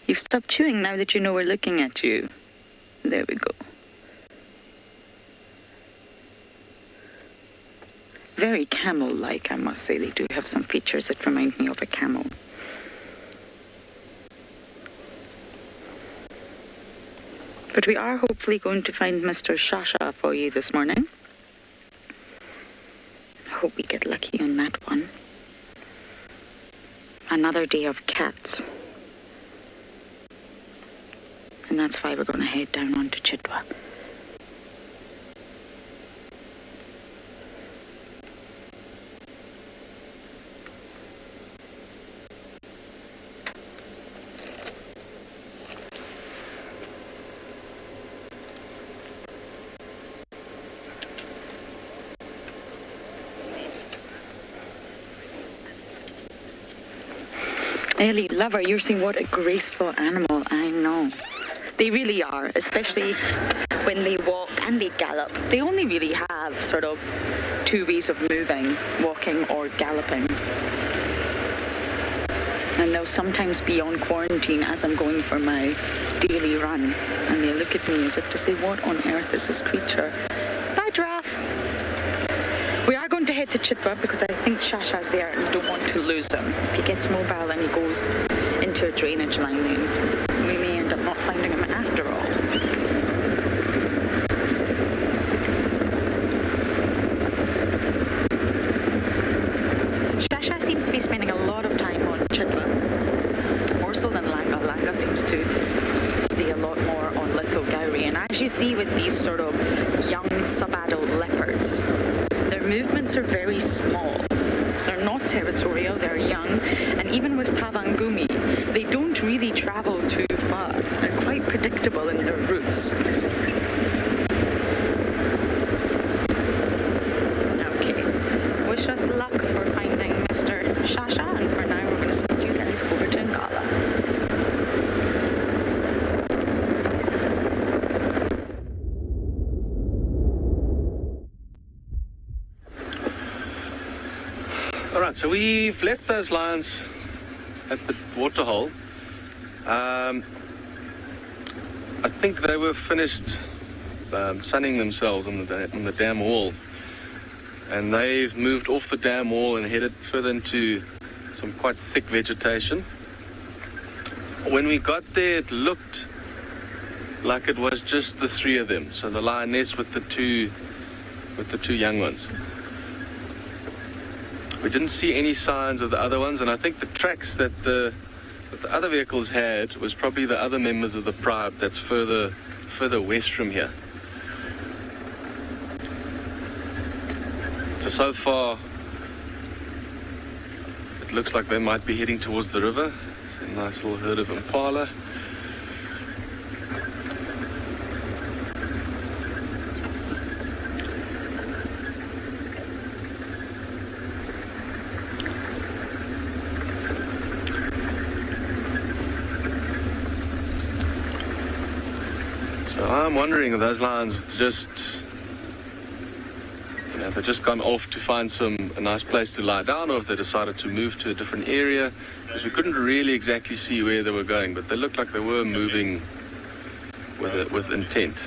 You've stopped chewing now that you know we're looking at you. There we go. Very camel-like, I must say. They do have some features that remind me of a camel. But we are hopefully going to find Mr. Shasha for you this morning. I hope we get lucky on that one. Another day of cats. And that's why we're going to head down onto Chitwa. Ellie, lover, you're seeing what a graceful animal. I know. They really are, especially when they walk and they gallop. They only really have sort of two ways of moving, walking or galloping. And they'll sometimes be on quarantine as I'm going for my daily run. And they look at me as if to say, what on earth is this creature? Bye, giraffe. We are going to head to Chitwa because I think Shasha's there and we don't want to lose him. If he gets mobile and he goes into a drainage line, then we may end up not finding him after all. Shasha seems to be spending a lot of time on Chitwa, more so than Langa. Langa seems to stay a lot more on Little Gowrie. And as you see with these sort of young sub-adult leopards, their movements are very small. They're not territorial, they're young, and even with Tavangumi, they don't really travel too far. They're quite predictable in their routes. Okay, wish us luck for finding Mr. Shasha, and for now we're going to send you guys over to Ngala. All right, so we've left those lions at the waterhole. I think they were finished sunning themselves on the dam wall, and they've moved off the dam wall and headed further into some quite thick vegetation. When we got there, it looked like it was just the three of them, so the lioness with the two young ones. We didn't see any signs of the other ones, and I think the tracks that the other vehicles had was probably the other members of the pride that's further west from here. So far, it looks like they might be heading towards the river. It's a nice little herd of impala. So I'm wondering if those lions have they've just gone off to find a nice place to lie down, or if they decided to move to a different area, because we couldn't really exactly see where they were going, but they looked like they were moving with intent.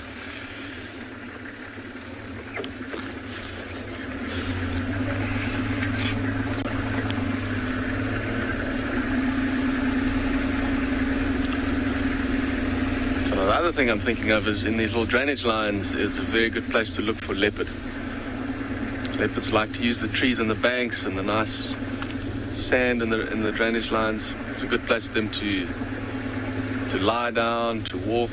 So the other thing I'm thinking of is in these little drainage lines is a very good place to look for leopard. Leopards like to use the trees and the banks and the nice sand in the drainage lines. It's a good place for them to lie down, to walk.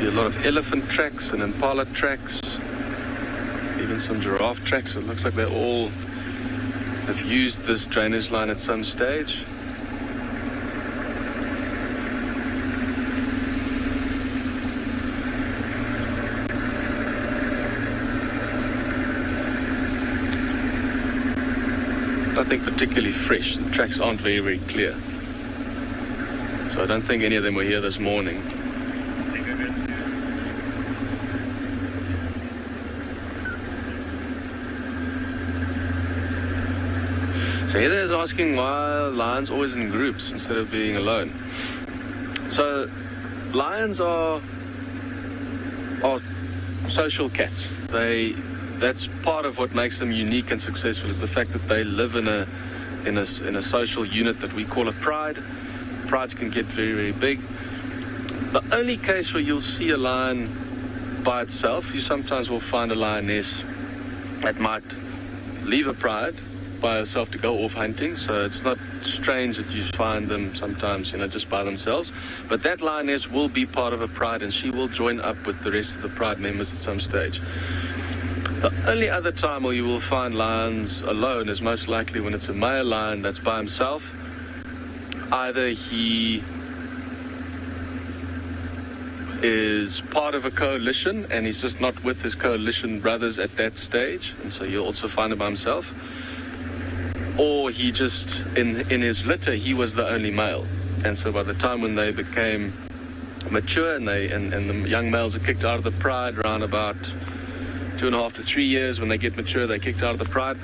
A lot of elephant tracks and impala tracks, even some giraffe tracks. It looks like they all have used this drainage line at some stage. Nothing particularly fresh. The tracks aren't very, very clear. So I don't think any of them were here this morning. So Heather is asking why are lions always in groups instead of being alone. So lions are social cats. That's part of what makes them unique and successful, is the fact that they live in a social unit that we call a pride. Prides can get very, very big. The only case where you'll see a lion by itself, you sometimes will find a lioness that might leave a pride by herself to go off hunting, so it's not strange that you find them sometimes, just by themselves. But that lioness will be part of a pride, and she will join up with the rest of the pride members at some stage. The only other time where you will find lions alone is most likely when it's a male lion that's by himself. Either he is part of a coalition and he's just not with his coalition brothers at that stage, and so you'll also find him by himself. Or he just, in his litter, he was the only male. And so by the time when they became mature and the young males are kicked out of the pride around about 2.5 to 3 years, when they get mature, they're kicked out of the pride.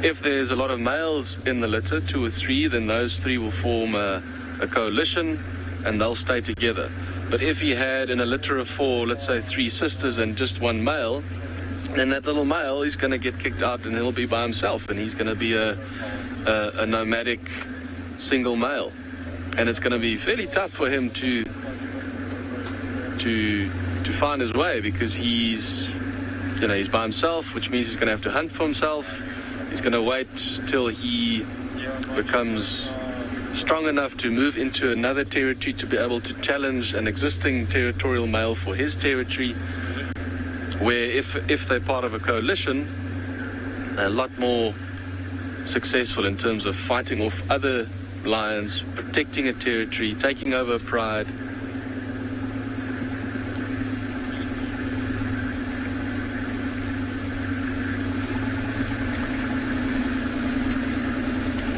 If there's a lot of males in the litter, 2 or 3, then those 3 will form a coalition and they'll stay together. But if he had in a litter of 4, let's say 3 sisters and just 1 male, then that little male is going to get kicked out and he'll be by himself, and he's going to be a nomadic single male, and it's going to be fairly tough for him to find his way, because he's by himself, which means he's going to have to hunt for himself. He's going to wait till he becomes strong enough to move into another territory to be able to challenge an existing territorial male for his territory, where if they're part of a coalition, they're a lot more successful in terms of fighting off other lions, protecting a territory, taking over a pride.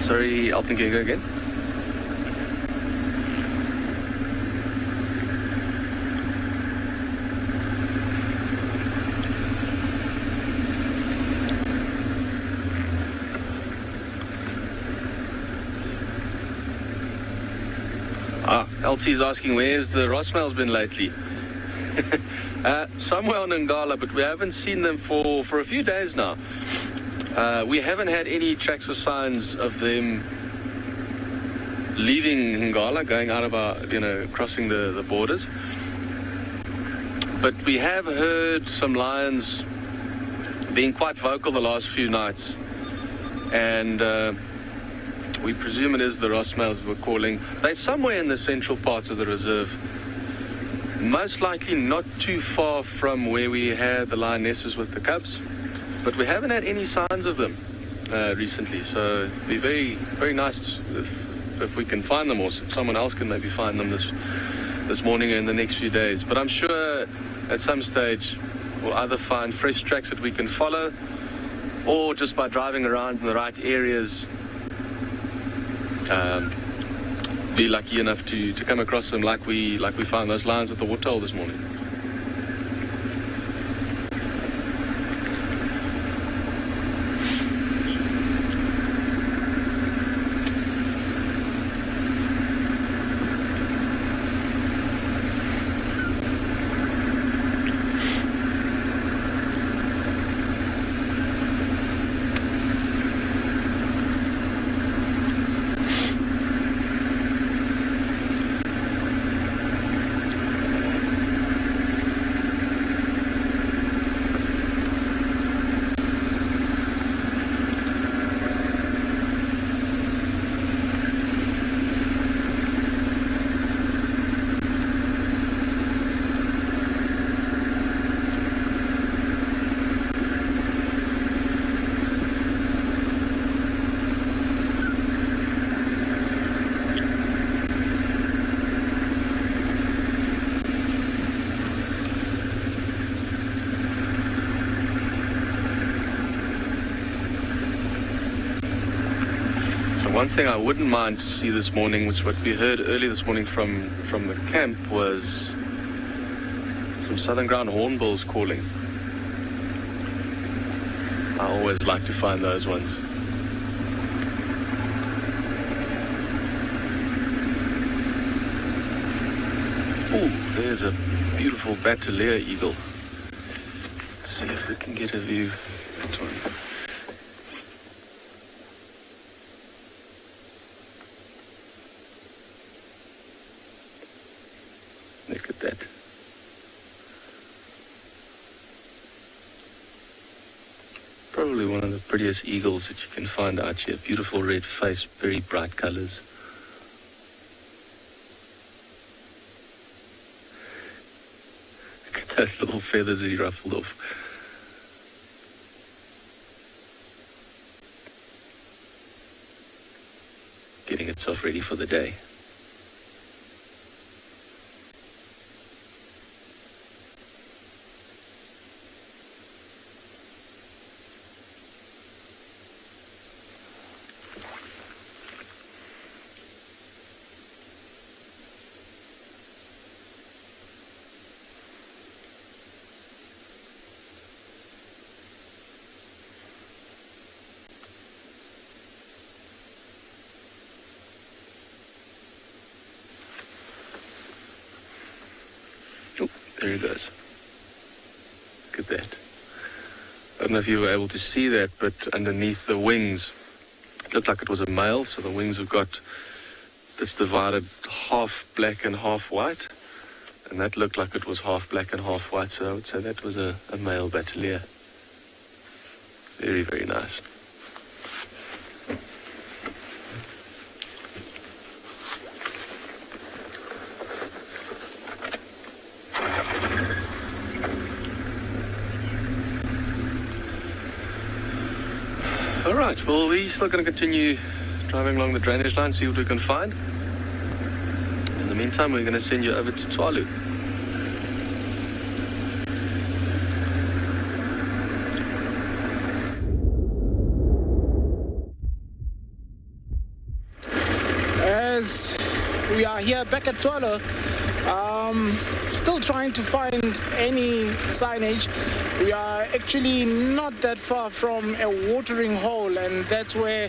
Sorry, Alton, can you go again? LT's asking, where's the Rossmail's been lately? Somewhere on Ngala, but we haven't seen them for a few days now. We haven't had any tracks or signs of them leaving Ngala, going out of our, crossing the borders. But we have heard some lions being quite vocal the last few nights. And we presume it is the Ross males we're calling. They're somewhere in the central parts of the reserve. Most likely not too far from where we had the lionesses with the cubs. But we haven't had any signs of them recently. So it'd be very, very nice if we can find them, or if someone else can maybe find them this morning or in the next few days. But I'm sure at some stage we'll either find fresh tracks that we can follow, or just by driving around in the right areas, be lucky enough to come across them like we found those lions at the waterhole this morning. One thing I wouldn't mind to see this morning, which what we heard early this morning from the camp, was some southern ground hornbills calling. I always like to find those ones. Oh, there's a beautiful Bateleur eagle. Let's see if we can get a view. That one. Look at that. Probably one of the prettiest eagles that you can find out here. Beautiful red face, very bright colors. Look at those little feathers that he ruffled off. Getting itself ready for the day. There he goes. Look at that. I don't know if you were able to see that, but underneath the wings, it looked like it was a male, so the wings have got this divided half black and half white, and that looked like it was half black and half white, so I would say that was a male Bateleur. Very, very nice. All right, well, we're still going to continue driving along the drainage line, see what we can find. In the meantime, we're going to send you over to Tswalu. As we are here back at Tswalu, still trying to find any signage. We are actually not that far from a watering hole, and that's where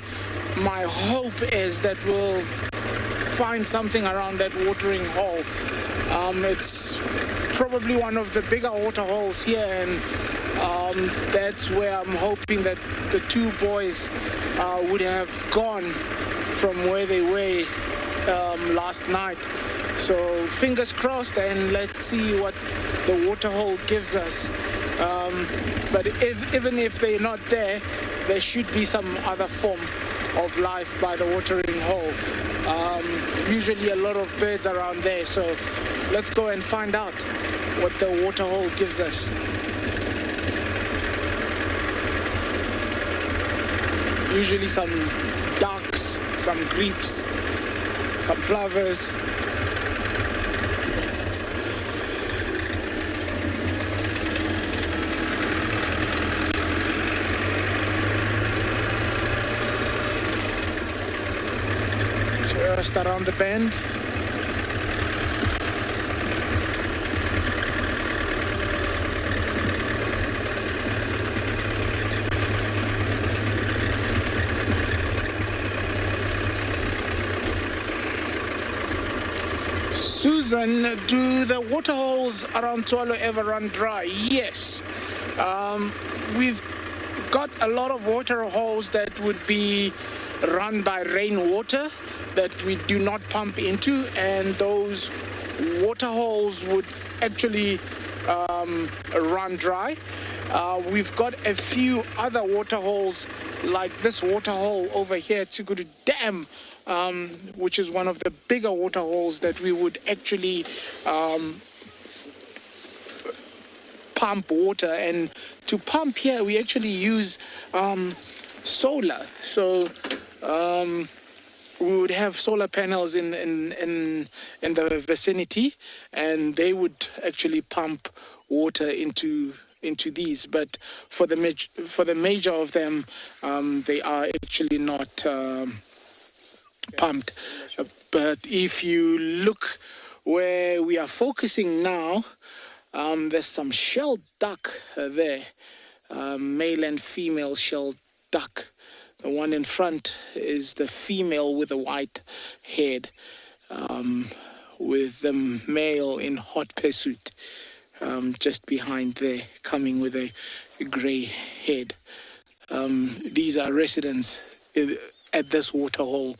my hope is that we'll find something around that watering hole. It's probably one of the bigger water holes here, and that's where I'm hoping that the two boys would have gone from where they were last night. So fingers crossed, and let's see what the water hole gives us. But even if they're not there, there should be some other form of life by the watering hole. Usually a lot of birds around there, so let's go and find out what the water hole gives us. Usually some ducks, some grebes, some plovers. Just around the bend. Susan, do the water holes around Tswalu ever run dry? Yes. We've got a lot of water holes that would be run by rainwater that we do not pump into, and those water holes would actually run dry. We've got a few other water holes like this water hole over here at Tswalu Dam, which is one of the bigger water holes that we would actually pump water. And to pump here, we actually use solar. So we would have solar panels in the vicinity, and they would actually pump water into these. But for the major of them, they are actually not pumped. But if you look where we are focusing now, there's some shell duck there, male and female shell duck. The one in front is the female with a white head, with the male in hot pursuit, just behind there, coming with a grey head. These are residents at this water hole,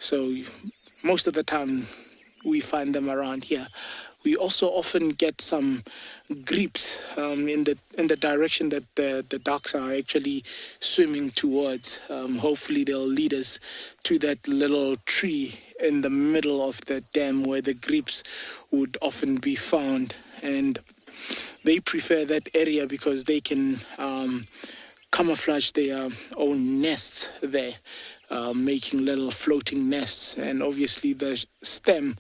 so most of the time we find them around here. We also often get some grebes in the direction that the ducks are actually swimming towards. Hopefully they'll lead us to that little tree in the middle of the dam where the grebes would often be found, and they prefer that area because they can camouflage their own nests there, making little floating nests, and obviously the stem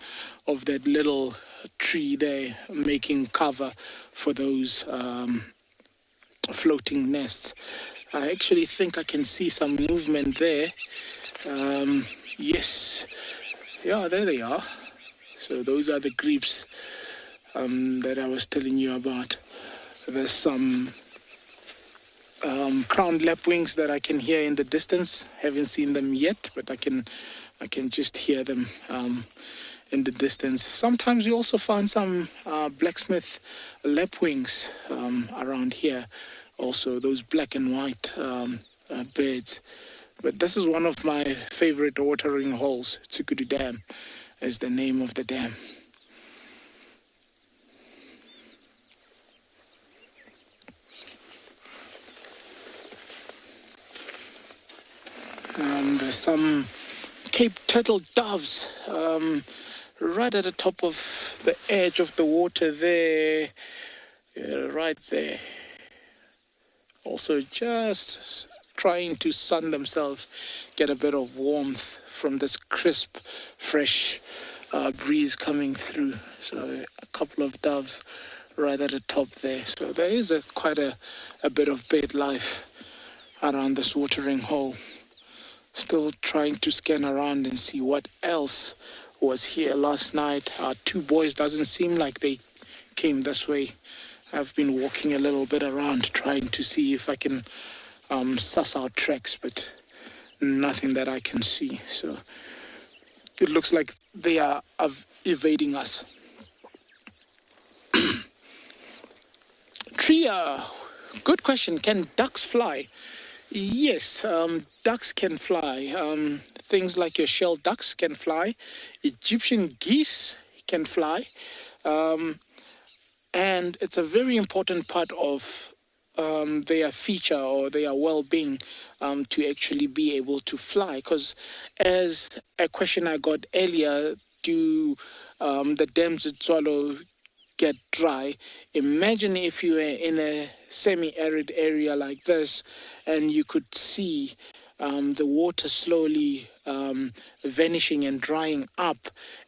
of that little tree there making cover for those floating nests. I actually think I can see some movement there. Yes, yeah, there they are. So those are the grebes that I was telling you about. There's some crowned lapwings that I can hear in the distance. Haven't seen them yet, but I can just hear them in the distance. Sometimes we also find some blacksmith lapwings around here, also those black and white birds. But this is one of my favorite watering holes. Tswalu Dam is the name of the dam. There's some Cape turtle doves right at the top of the edge of the water there, right there. Also just trying to sun themselves, get a bit of warmth from this crisp, fresh breeze coming through. So a couple of doves right at the top there. So there is quite a bit of bird life around this watering hole. Still trying to scan around and see what else was here last night. Our two boys doesn't seem like they came this way. I've been walking a little bit around trying to see if I can suss out tracks, but nothing that I can see. So it looks like they are evading us. Tria, good question. Can ducks fly? Yes, ducks can fly. Things like your shell ducks can fly. Egyptian geese can fly. And it's a very important part of their feature or their well-being to actually be able to fly. Because as a question I got earlier, do the dams at Tswalu get dry? Imagine if you were in a semi-arid area like this and you could see the water slowly vanishing and drying up,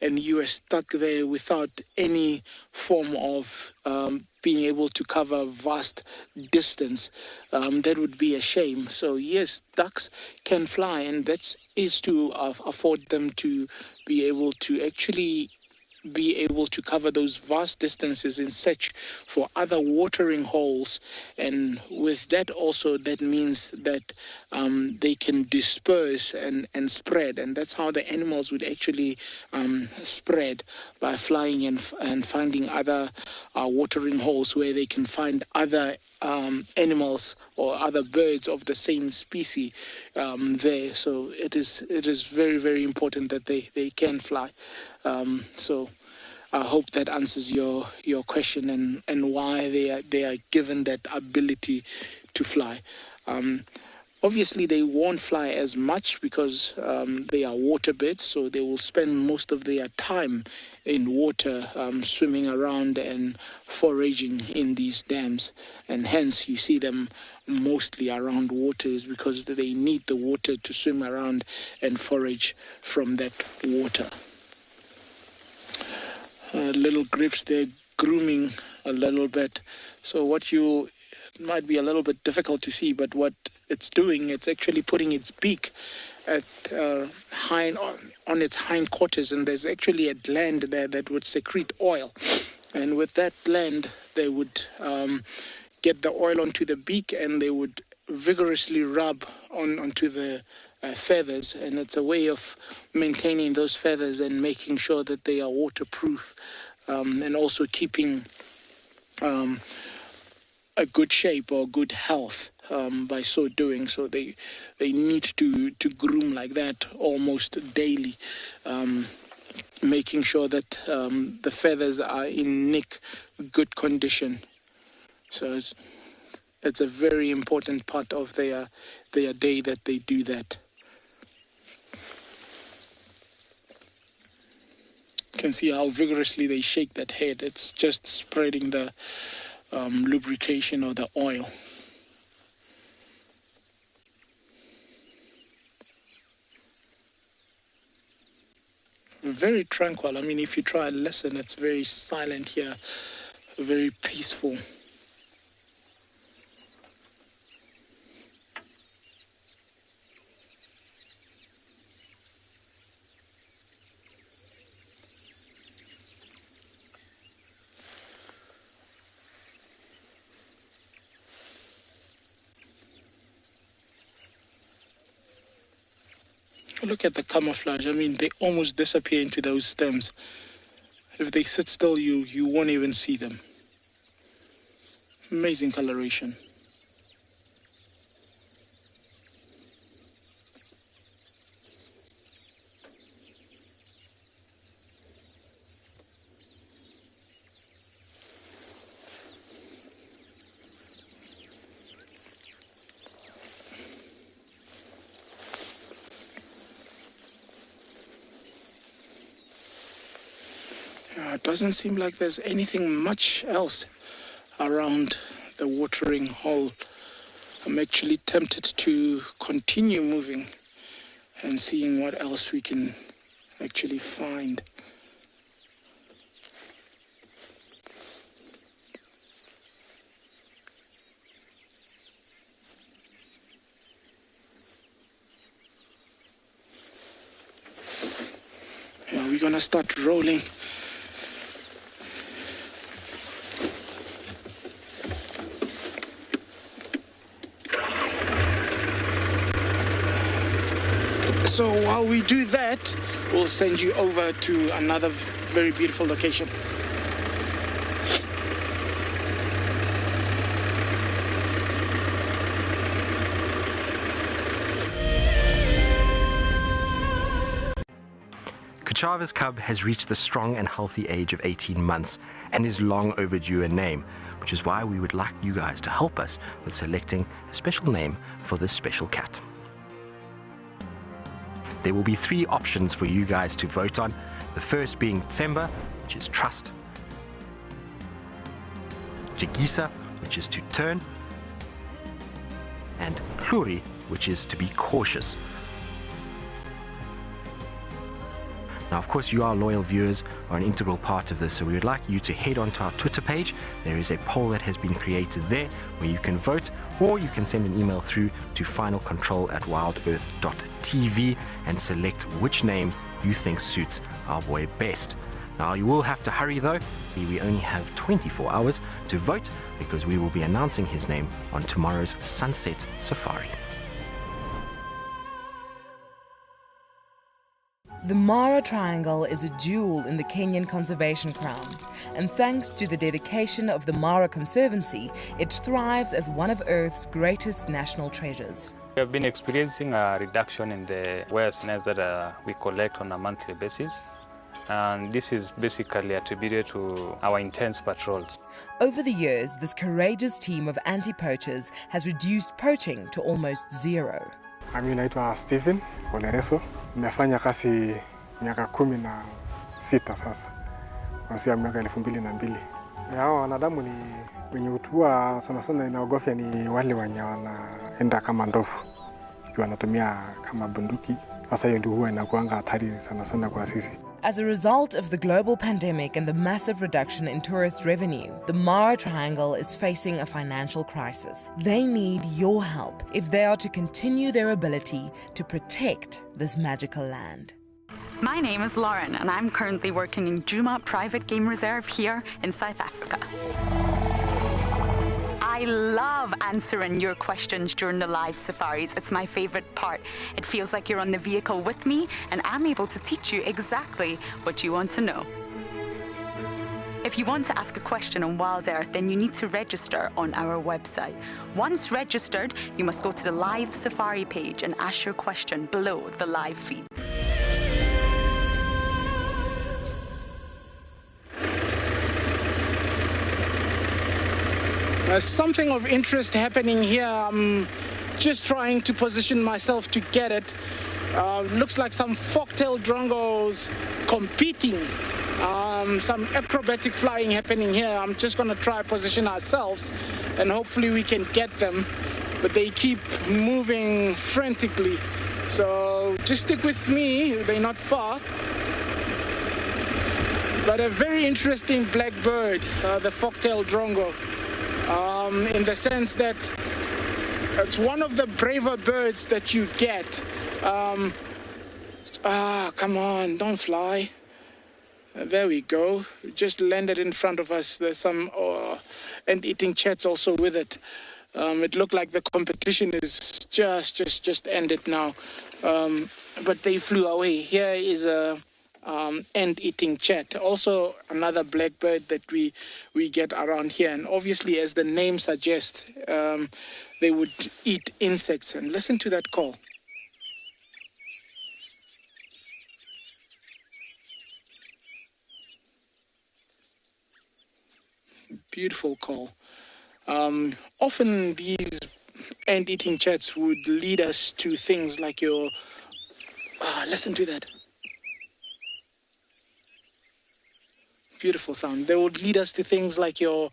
and you were stuck there without any form of being able to cover a vast distance. That would be a shame. So yes, ducks can fly, and that is to afford them to be able to actually cover those vast distances in search for other watering holes. And with that also, that means that they can disperse and spread, and that's how the animals would actually spread, by flying and finding other watering holes where they can find other animals or other birds of the same species there. So it is very, very important that they can fly. So I hope that answers your question and why they are given that ability to fly. Obviously, they won't fly as much because they are waterbirds, so they will spend most of their time in water, swimming around and foraging in these dams. And hence, you see them mostly around water, is because they need the water to swim around and forage from that water. Little grips, they're grooming a little bit. So it might be a little bit difficult to see, but what it's doing, it's actually putting its beak at on its hind quarters, and there's actually a gland there that would secrete oil. And with that gland, they would get the oil onto the beak, and they would vigorously rub onto the feathers, and it's a way of maintaining those feathers and making sure that they are waterproof, and also keeping a good shape or good health by so doing. So they need to groom like that almost daily, making sure that the feathers are in good condition. So it's a very important part of their day that they do that. You can see how vigorously they shake that head. It's just spreading the lubrication or the oil. Very tranquil. I mean, if you try and listen, it's very silent here, very peaceful. Look at the camouflage. I mean, they almost disappear into those stems. If they sit still, you won't even see them. Amazing coloration. It doesn't seem like there's anything much else around the watering hole. I'm actually tempted to continue moving and seeing what else we can actually find. Yeah, we're gonna start rolling. So while we do that, we'll send you over to another very beautiful location. Kuchava's cub has reached the strong and healthy age of 18 months and is long overdue a name, which is why we would like you guys to help us with selecting a special name for this special cat. There will be 3 options for you guys to vote on, the first being Tsemba, which is trust, Jigisa, which is to turn, and Kluri, which is to be cautious. Now, of course, you, our loyal viewers, are an integral part of this, so we would like you to head onto our Twitter page. There is a poll that has been created there where you can vote, or you can send an email through to finalcontrol@wildearth.tv and select which name you think suits our boy best. Now, you will have to hurry though. We only have 24 hours to vote because we will be announcing his name on tomorrow's Sunset Safari. The Mara Triangle is a jewel in the Kenyan conservation crown, and thanks to the dedication of the Mara Conservancy, it thrives as one of Earth's greatest national treasures. We have been experiencing a reduction in the whales nests that we collect on a monthly basis, and this is basically attributed to our intense patrols. Over the years, this courageous team of anti-poachers has reduced poaching to almost zero. Mimi naitwa Stephen Olereso. Nimefanya kazi miaka 16 sasa. Kuanzia miaka 2002. Hao wanadamu ni wenye utua sana inaogofya ni wale wenye wanaenda kama ndovu. Wanatumia kama bunduki. Sasa hiyo ndio huwa inakuanga hatari sana kwa sisi. As a result of the global pandemic and the massive reduction in tourist revenue, the Mara Triangle is facing a financial crisis. They need your help if they are to continue their ability to protect this magical land. My name is Lauren, and I'm currently working in Djuma Private Game Reserve here in South Africa. I love answering your questions during the live safaris. It's my favorite part. It feels like you're on the vehicle with me, and I'm able to teach you exactly what you want to know. If you want to ask a question on Wild Earth, then you need to register on our website. Once registered, you must go to the live safari page and ask your question below the live feed. Something of interest happening here. I'm just trying to position myself to get it. Looks like some fork-tailed drongos competing. Some acrobatic flying happening here. I'm just going to try position ourselves and hopefully we can get them. But they keep moving frantically. So just stick with me. They're not far. But a very interesting black bird, the fork-tailed drongo. In the sense that it's one of the braver birds that you get. Come on, don't fly. There we go. Just landed in front of us. There's some ant-eating chats also with it. It looked like the competition is just ended now. But they flew away. Here is a ant-eating chat. Also another black bird that we get around here. And obviously, as the name suggests, they would eat insects. And listen to that call. Beautiful call. Often these ant-eating chats would lead us to things like your... listen to that. Beautiful sound. They would lead us to things like your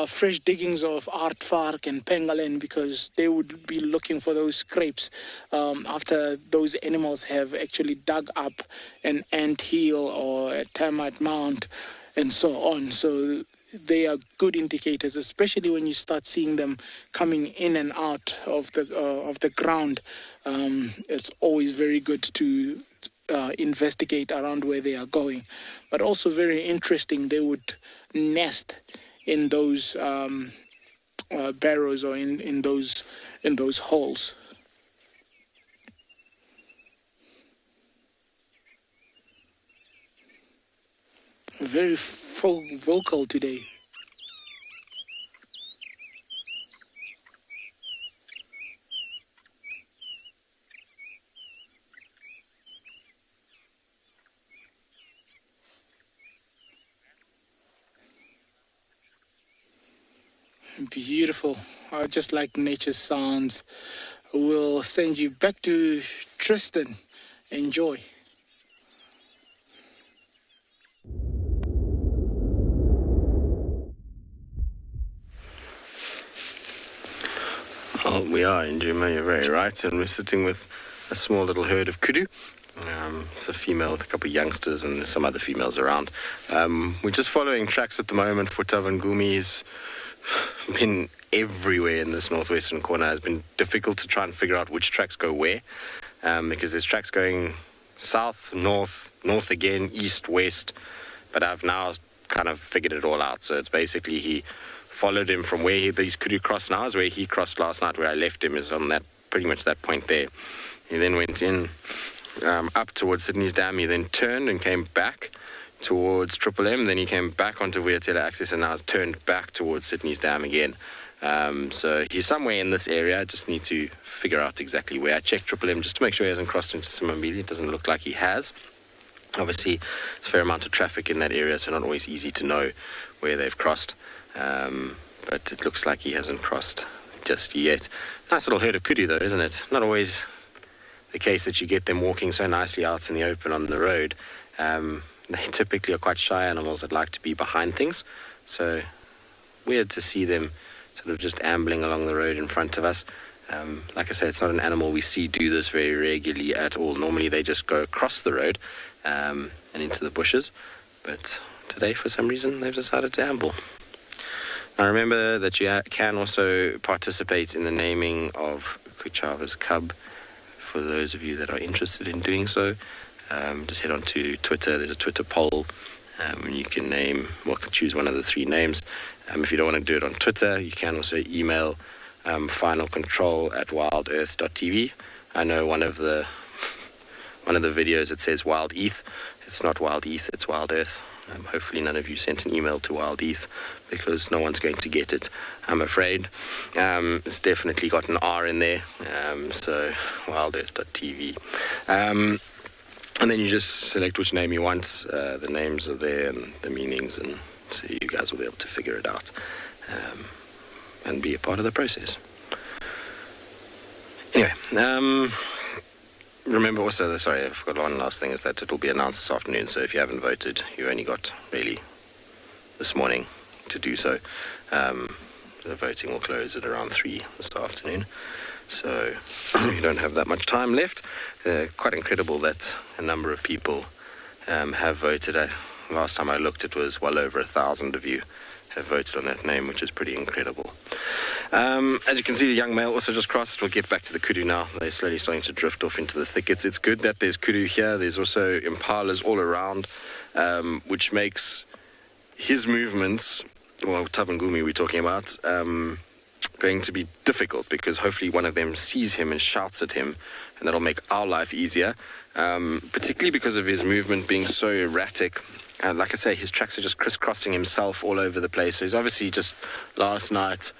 fresh diggings of aardvark and pangolin, because they would be looking for those scrapes after those animals have actually dug up an ant hill or a termite mound and so on. So they are good indicators, especially when you start seeing them coming in and out of the ground. It's always very good to investigate around where they are going. But also very interesting, they would nest in those barrows or in those holes. Very vocal today. Beautiful. I just like nature's sounds. We'll send you back to Tristan. Enjoy. Well, we are in Djuma, you're very right, and we're sitting with a small little herd of kudu. It's a female with a couple of youngsters and there's some other females around. We're just following tracks at the moment for Tavangumi. He's been everywhere in this northwestern corner. It's been difficult to try and figure out which tracks go where, because there's tracks going south, north again, east, west, but I've now kind of figured it all out. So it's basically he followed him from where these kudu cross now is where he crossed last night, where I left him is on that pretty much that point there. He then went in up towards Sydney's Dam. He then turned and came back towards Triple M. Then he came back onto Vuyatela Access and now has turned back towards Sydney's Dam again. So he's somewhere in this area. I just need to figure out exactly where. I checked Triple M just to make sure he hasn't crossed into Simambili. It doesn't look like he has. Obviously, there's a fair amount of traffic in that area, so not always easy to know where they've crossed. But it looks like he hasn't crossed just yet. Nice little herd of kudu though, isn't it? Not always the case that you get them walking so nicely out in the open on the road. They typically are quite shy animals that like to be behind things. So weird to see them sort of just ambling along the road in front of us. Like I say, it's not an animal we see do this very regularly at all. Normally they just go across the road and into the bushes. But today, for some reason, they've decided to amble. Now remember that you can also participate in the naming of Kuchava's cub. For those of you that are interested in doing so, just head on to Twitter. There's a Twitter poll. You can choose one of the three names. If you don't want to do it on Twitter, you can also email finalcontrol@wildearth.tv. I know one of the videos it says Wild ETH. It's not Wild ETH, it's Wild Earth. Hopefully none of you sent an email to Wild ETH because no one's going to get it, I'm afraid. It's definitely got an R in there, so wildearth.tv. And then you just select which name you want. The names are there and the meanings, and so you guys will be able to figure it out and be a part of the process. Anyway, remember also, sorry, I forgot one last thing, is that it will be announced this afternoon. So if you haven't voted, you only got really this morning to do so. The voting will close at around 3 this afternoon. So you don't have that much time left. Quite incredible that a number of people have voted. Last time I looked, it was well over 1,000 of you have voted on that name, which is pretty incredible. As you can see, the young male also just crossed. We'll get back to the kudu now. They're slowly starting to drift off into the thickets. It's good that there's kudu here. There's also impalas all around, which makes his movements, well, Tavangumi we're talking about, going to be difficult because hopefully one of them sees him and shouts at him, and that'll make our life easier, particularly because of his movement being so erratic. Like I say, his tracks are just crisscrossing himself all over the place. So he's obviously just last night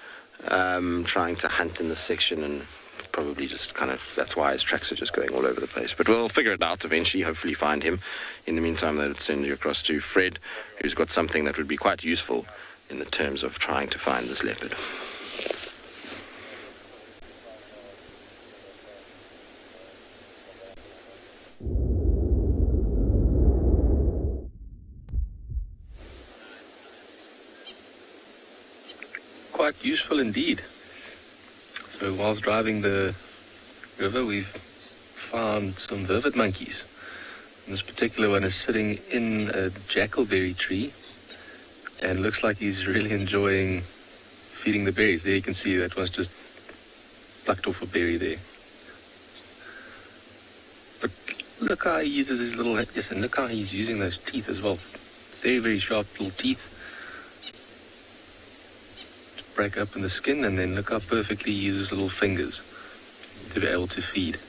trying to hunt in this section, and probably just that's why his tracks are just going all over the place. But we'll figure it out eventually, hopefully find him. In the meantime, they'll send you across to Fred, who's got something that would be quite useful in the terms of trying to find this leopard. Quite useful indeed. So whilst driving the river, we've found some vervet monkeys. And this particular one is sitting in a jackalberry tree and looks like he's really enjoying feeding the berries. There you can see that one's just plucked off a berry there. But look how he uses his little, yes, and look how he's using those teeth as well. Very, very sharp little teeth. Break open the skin, and then look how perfectly he uses little fingers to be able to feed.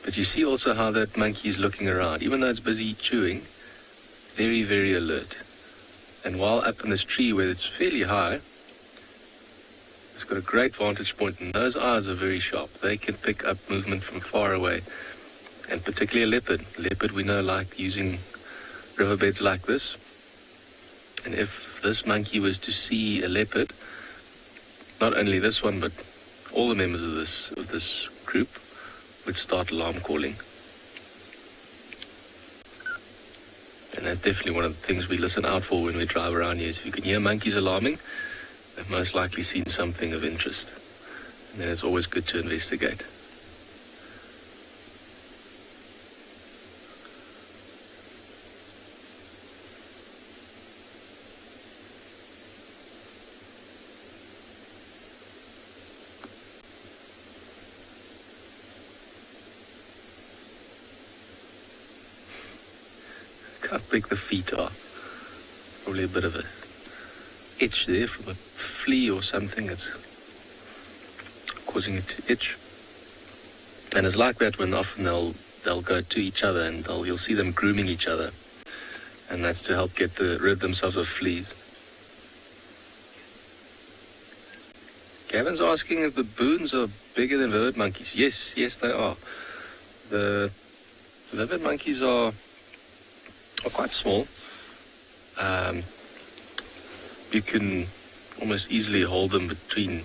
But you see also how that monkey is looking around. Even though it's busy chewing, very, very alert. And while up in this tree where it's fairly high, it's got a great vantage point, and those eyes are very sharp. They can pick up movement from far away. And particularly a leopard. Leopard we know like using riverbeds like this. And if this monkey was to see a leopard, not only this one, but all the members of this group would start alarm calling. And that's definitely one of the things we listen out for when we drive around here. Is if you can hear monkeys alarming, they've most likely seen something of interest. And then it's always good to investigate. How big the feet are. Probably a bit of a itch there from a flea or something that's causing it to itch. And it's like that when often they'll go to each other and you'll see them grooming each other. And that's to help rid themselves of fleas. Gavin's asking if baboons are bigger than vivid monkeys. Yes, they are. The vivid monkeys are quite small. You can almost easily hold them between,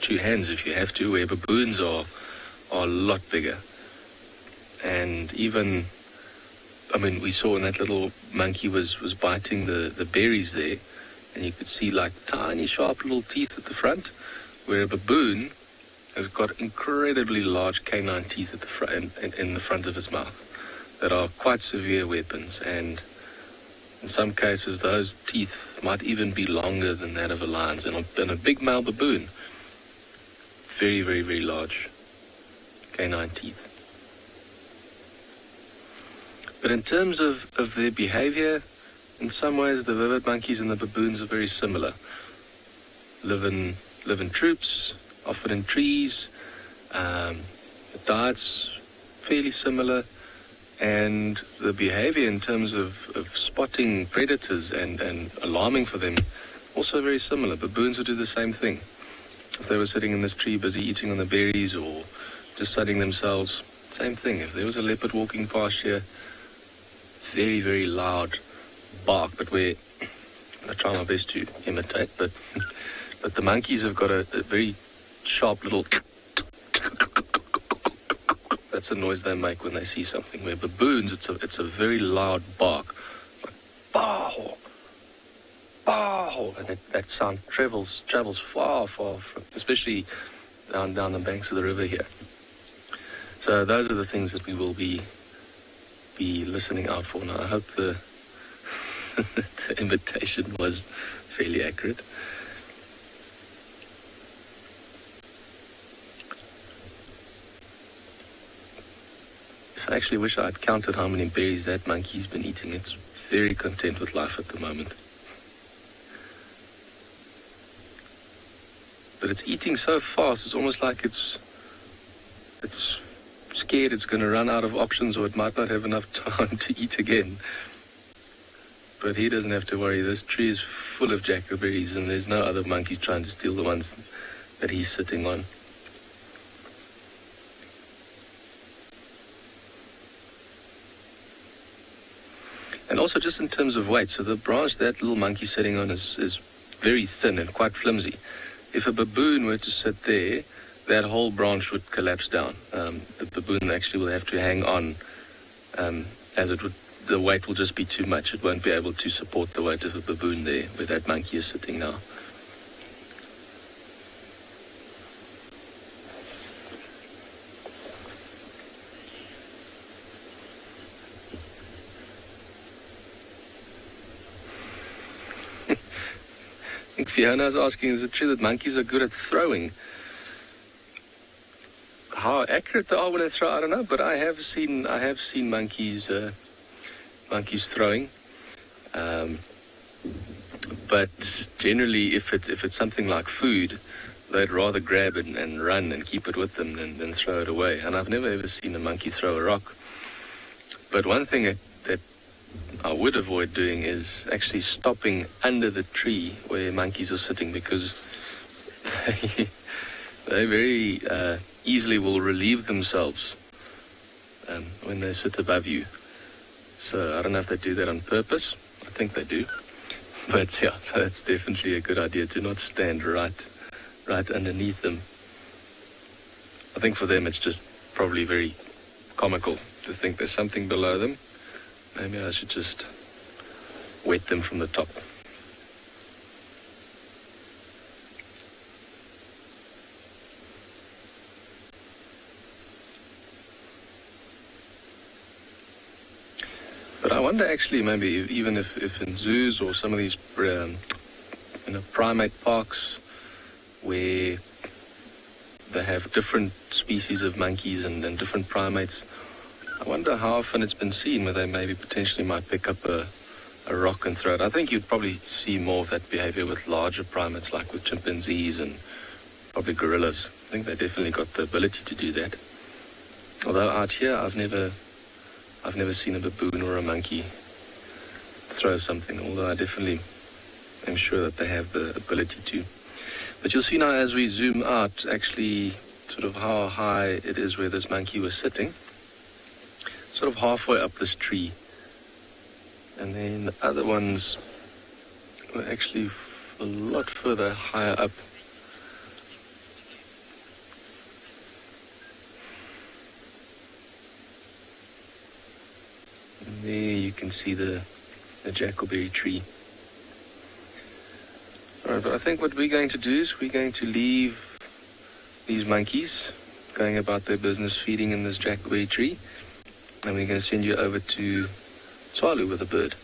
two hands if you have to, where baboons are a lot bigger. And even, we saw when that little monkey was biting the berries there, and you could see like tiny sharp little teeth at the front, where a baboon has got incredibly large canine teeth at the front, in the front of his mouth, that are quite severe weapons, and in some cases those teeth might even be longer than that of a lion's. And a big male baboon, very, very, very large canine teeth. But in terms of their behavior, in some ways the vivid monkeys and the baboons are very similar. Live in troops, often in trees. The diet's fairly similar. And the behavior in terms of spotting predators and alarming for them, also very similar. Baboons would do the same thing. If they were sitting in this tree busy eating on the berries or just sunning themselves, same thing. If there was a leopard walking past here, very, very loud bark, but I try my best to imitate, but the monkeys have got a very sharp little... That's the noise they make when they see something. Where baboons, it's a very loud bark, like bah, bah, and that sound travels far, from, especially down the banks of the river here. So those are the things that we will be listening out for. Now I hope the invitation was fairly accurate. I actually wish I had counted how many berries that monkey's been eating. It's very content with life at the moment. But it's eating so fast, it's almost like it's scared it's going to run out of options, or it might not have enough time to eat again. But he doesn't have to worry. This tree is full of jackalberries, and there's no other monkeys trying to steal the ones that he's sitting on. And also just in terms of weight, so the branch that little monkey's sitting on is very thin and quite flimsy. If a baboon were to sit there, that whole branch would collapse down. The baboon actually will have to hang on, as the weight will just be too much. It won't be able to support the weight of a baboon there, where that monkey is sitting now. Fiona's asking, is it true that monkeys are good at throwing? How accurate they are when they throw, I don't know, but I have seen monkeys throwing. But generally, if it's something like food, they'd rather grab it and run and keep it with them than throw it away. And I've never ever seen a monkey throw a rock. But one thing that I would avoid doing is actually stopping under the tree where monkeys are sitting, because they very easily will relieve themselves when they sit above you. So I don't know if they do that on purpose. I think they do. But yeah, so that's definitely a good idea to not stand right underneath them. I think for them it's just probably very comical to think there's something below them. Maybe I should just wet them from the top. But I wonder actually maybe even if in zoos or some of these primate parks where they have different species of monkeys and different primates, I wonder how often it's been seen where they maybe potentially might pick up a rock and throw it. I think you'd probably see more of that behavior with larger primates like with chimpanzees and probably gorillas. I think they definitely got the ability to do that. Although out here I've never seen a baboon or a monkey throw something, although I definitely am sure that they have the ability to. But you'll see now as we zoom out actually sort of how high it is where this monkey was sitting. Sort of halfway up this tree. And then the other ones were actually a lot further higher up. And there you can see the jackalberry tree. Alright, but I think what we're going to do is we're going to leave these monkeys going about their business feeding in this jackalberry tree, and we're going to send you over to Tswalu with a bird.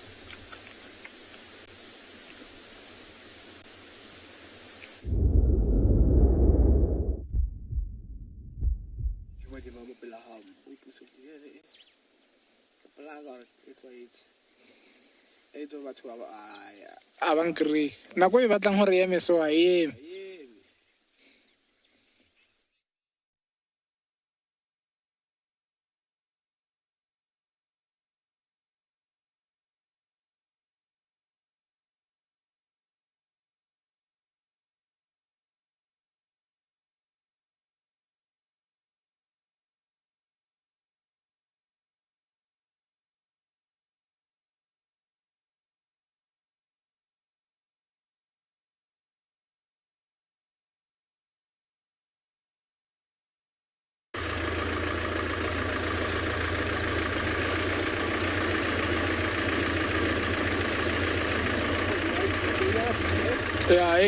Abang kri. Nako e batlang hore eme so a eme. Ja,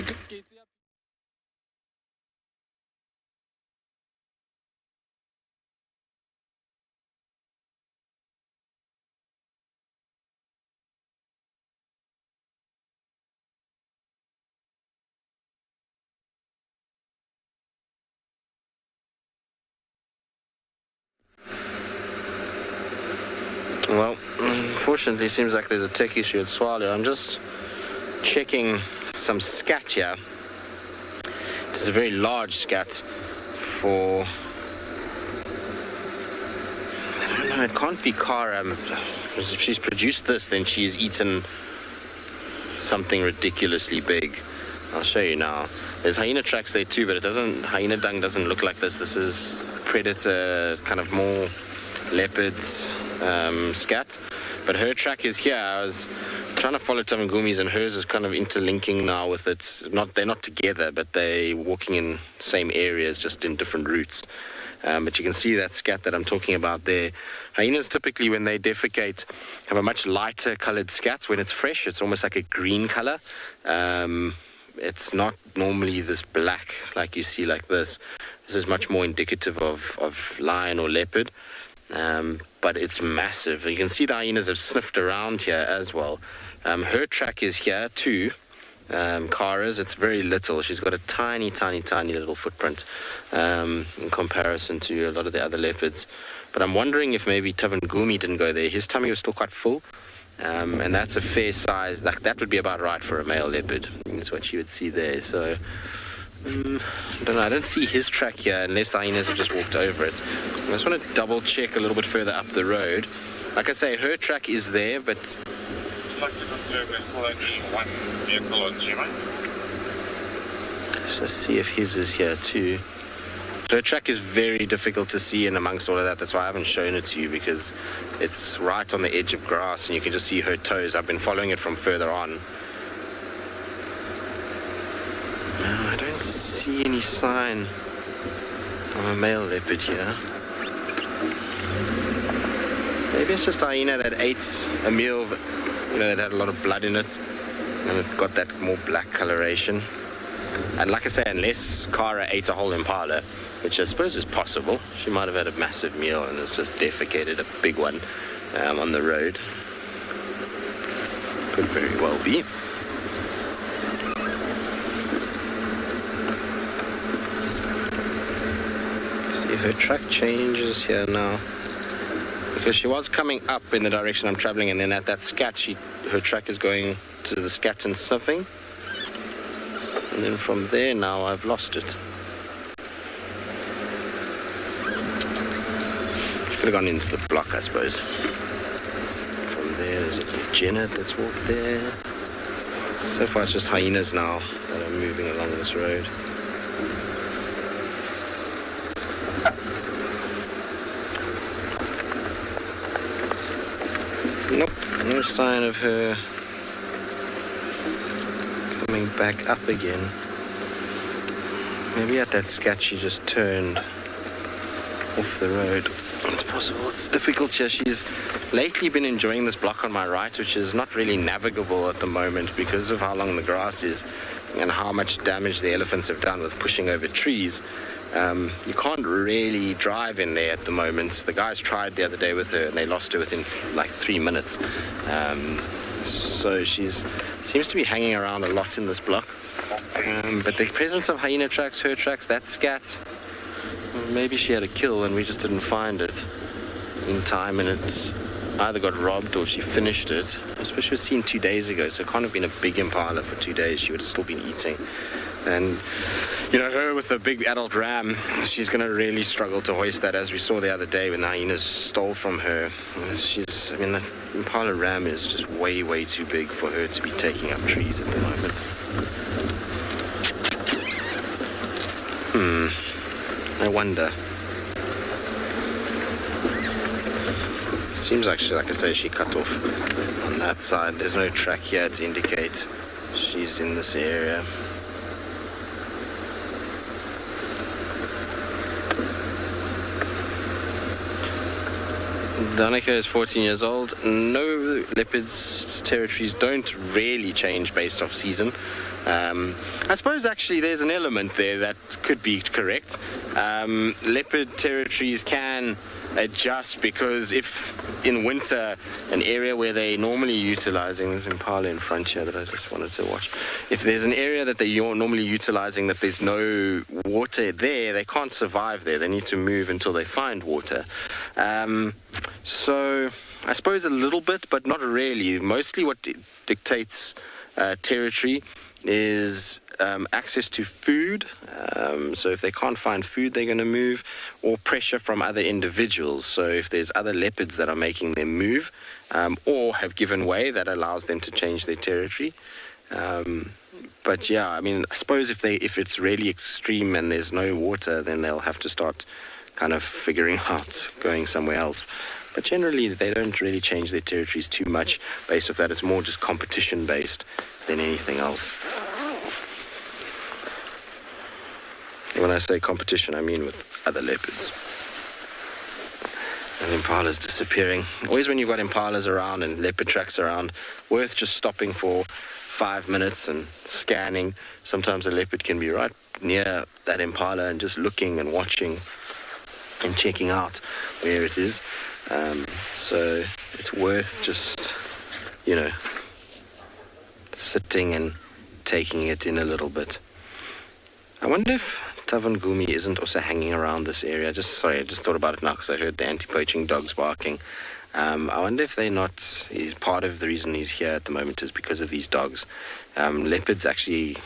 Well, unfortunately, it seems like there's a tech issue at Tswalu. I'm just checking some scat here. It's a very large scat for... I don't know, it can't be Cara. If she's produced this, then she's eaten something ridiculously big. I'll show you now. There's hyena tracks there too, but it doesn't, hyena dung doesn't look like this. This is predator, kind of more leopards, scat. But her track is here. I was trying to follow Tavangumi's, and hers is kind of interlinking now with it. They're not together, but they're walking in same areas, just in different routes. But you can see that scat that I'm talking about there. Hyenas typically, when they defecate, have a much lighter colored scat. When it's fresh, it's almost like a green color. It's not normally this black like you see like this. This is much more indicative of lion or leopard. But it's massive. You can see the hyenas have sniffed around here as well. Her track is here too. Cara's, it's very little. She's got a tiny little footprint in comparison to a lot of the other leopards. But I'm wondering if maybe Tavangumi didn't go there. His tummy was still quite full. And that's a fair size. That would be about right for a male leopard. That's what you would see there. So, I don't know. I don't see his track here unless the hyenas have just walked over it. I just want to double check a little bit further up the road. Like I say, her track is there, but... Let's just see if his is here too. Her track is very difficult to see in amongst all of that. That's why I haven't shown it to you, because it's right on the edge of grass and you can just see her toes. I've been following it from further on. any sign of a male leopard here. Maybe it's just a hyena that ate a meal, that had a lot of blood in it, and it got that more black coloration. And like I say, unless Kara ate a whole impala, which I suppose is possible, she might have had a massive meal and has just defecated a big one on the road. Could very well be. See, her track changes here now. Because she was coming up in the direction I'm traveling, and then at that scat, her track is going to the scat and sniffing. And then from there now, I've lost it. She could have gone into the block, I suppose. From there, there's a Janet that's walked there. So far, it's just hyenas now that are moving along this road. Nope, no sign of her coming back up again. Maybe at that scat she just turned off the road. It's possible. It's difficult here. She's lately been enjoying this block on my right, which is not really navigable at the moment because of how long the grass is and how much damage the elephants have done with pushing over trees. You can't really drive in there at the moment. The guys tried the other day with her and they lost her within like 3 minutes. So she seems to be hanging around a lot in this block. But the presence of hyena tracks, her tracks, that scat, maybe she had a kill and we just didn't find it in time, and it either got robbed or she finished it. I suppose she was seen 2 days ago, so it can't have been a big impala for 2 days. She would have still been eating. And, her with a big adult ram, she's going to really struggle to hoist that, as we saw the other day when the hyenas stole from her. The impala ram is just way, way too big for her to be taking up trees at the moment. I wonder. Seems like I say, she cut off on that side. There's no track here to indicate she's in this area. Danica is 14 years old. No, leopards' territories don't really change based off season. I suppose actually there's an element there that could be correct. Leopard territories can adjust because if in winter an area where they're normally utilizing, there's impala in front here that I just wanted to watch. If there's an area that they're normally utilizing that there's no water there, they can't survive there. They need to move until they find water. So I suppose a little bit, but not really. Mostly what dictates territory is access to food. So if they can't find food, they're going to move, or pressure from other individuals. So if there's other leopards that are making them move, or have given way, that allows them to change their territory. But yeah, I suppose if it's really extreme and there's no water, then they'll have to start kind of figuring out going somewhere else. But generally, they don't really change their territories too much based off that. It's more just competition-based than anything else. When I say competition, I mean with other leopards. And impalas disappearing. Always when you've got impalas around and leopard tracks around, worth just stopping for 5 minutes and scanning. Sometimes a leopard can be right near that impala and just looking and watching and checking out where it is. So it's worth just, sitting and taking it in a little bit. I wonder if Tavangumi isn't also hanging around this area. I just thought about it now because I heard the anti-poaching dogs barking. I wonder if he's part of the reason he's here at the moment is because of these dogs. Leopards actually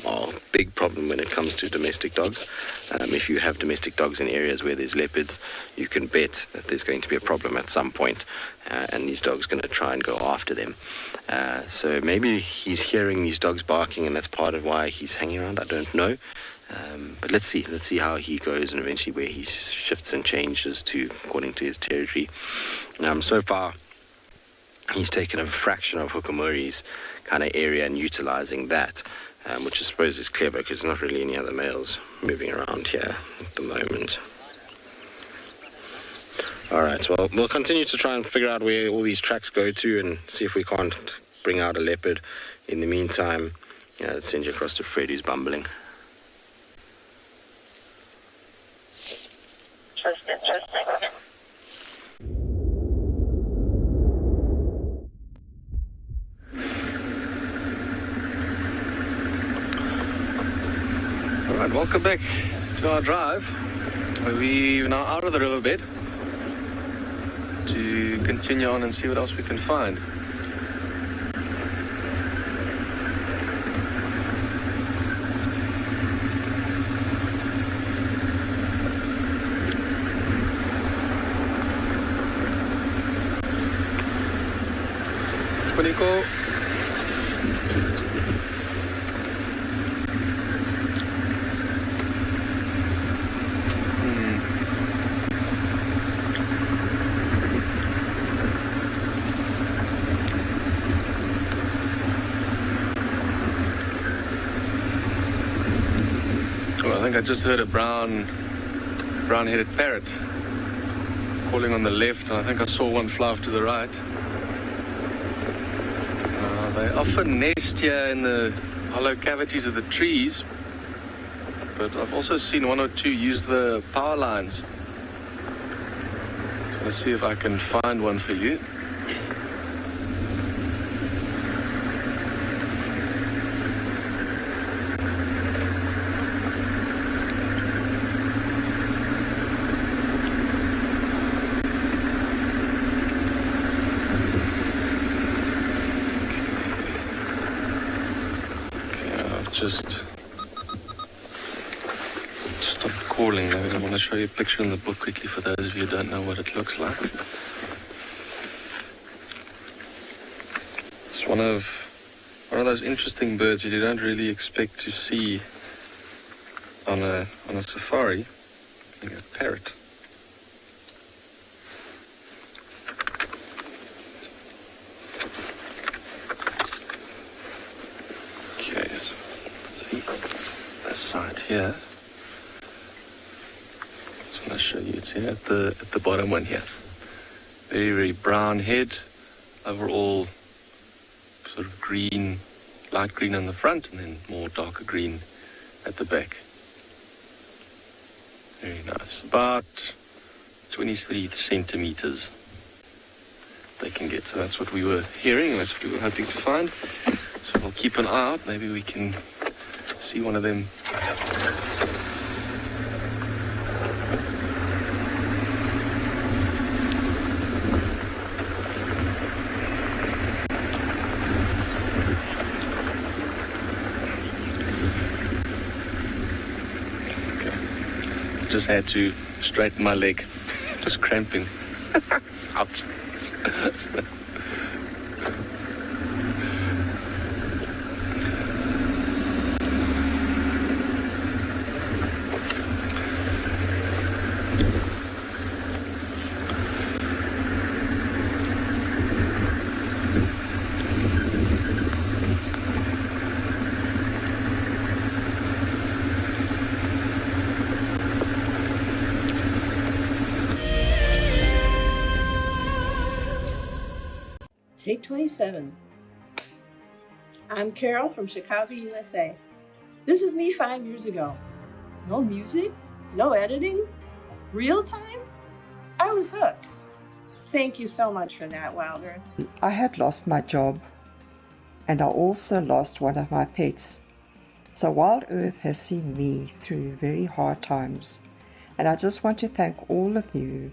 are a big problem when it comes to domestic dogs. If you have domestic dogs in areas where there's leopards, you can bet that there's going to be a problem at some point, and these dogs are going to try and go after them. So maybe he's hearing these dogs barking, and that's part of why he's hanging around. I don't know. But let's see how he goes and eventually where he shifts and changes to according to his territory. So far, he's taken a fraction of Hukamuri's kind of area and utilizing that. which I suppose is clever because there's not really any other males moving around here at the moment. All right, well, we'll continue to try and figure out where all these tracks go to and see if we can't bring out a leopard. In the meantime, let's send you across to Fred, who's bumbling. All right, welcome back to our drive. We're now out of the riverbed to continue on and see what else we can find. Nico. Well, I think I just heard a brown-headed parrot calling on the left, and I think I saw one fly off to the right. They often nest here in the hollow cavities of the trees, but I've also seen one or two use the power lines. So let's see if I can find one for you. Just stop calling. I want to show you a picture in the book quickly for those of you who don't know what it looks like. It's one of those interesting birds that you don't really expect to see on a safari, like a parrot. Side here. Just want to show you. It's here at the bottom one here. Very, very brown head. Overall, sort of green, light green on the front, and then more darker green at the back. Very nice. About 23 centimeters they can get. So that's what we were hearing. That's what we were hoping to find. So we'll keep an eye out. Maybe we can see one of them. Okay. Just had to straighten my leg. Just cramping. Ouch. Take 27. I'm Carol from Chicago, USA. This is me 5 years ago. No music, no editing, real time. I was hooked. Thank you so much for that, Wild Earth. I had lost my job, and I also lost one of my pets. So Wild Earth has seen me through very hard times, and I just want to thank all of you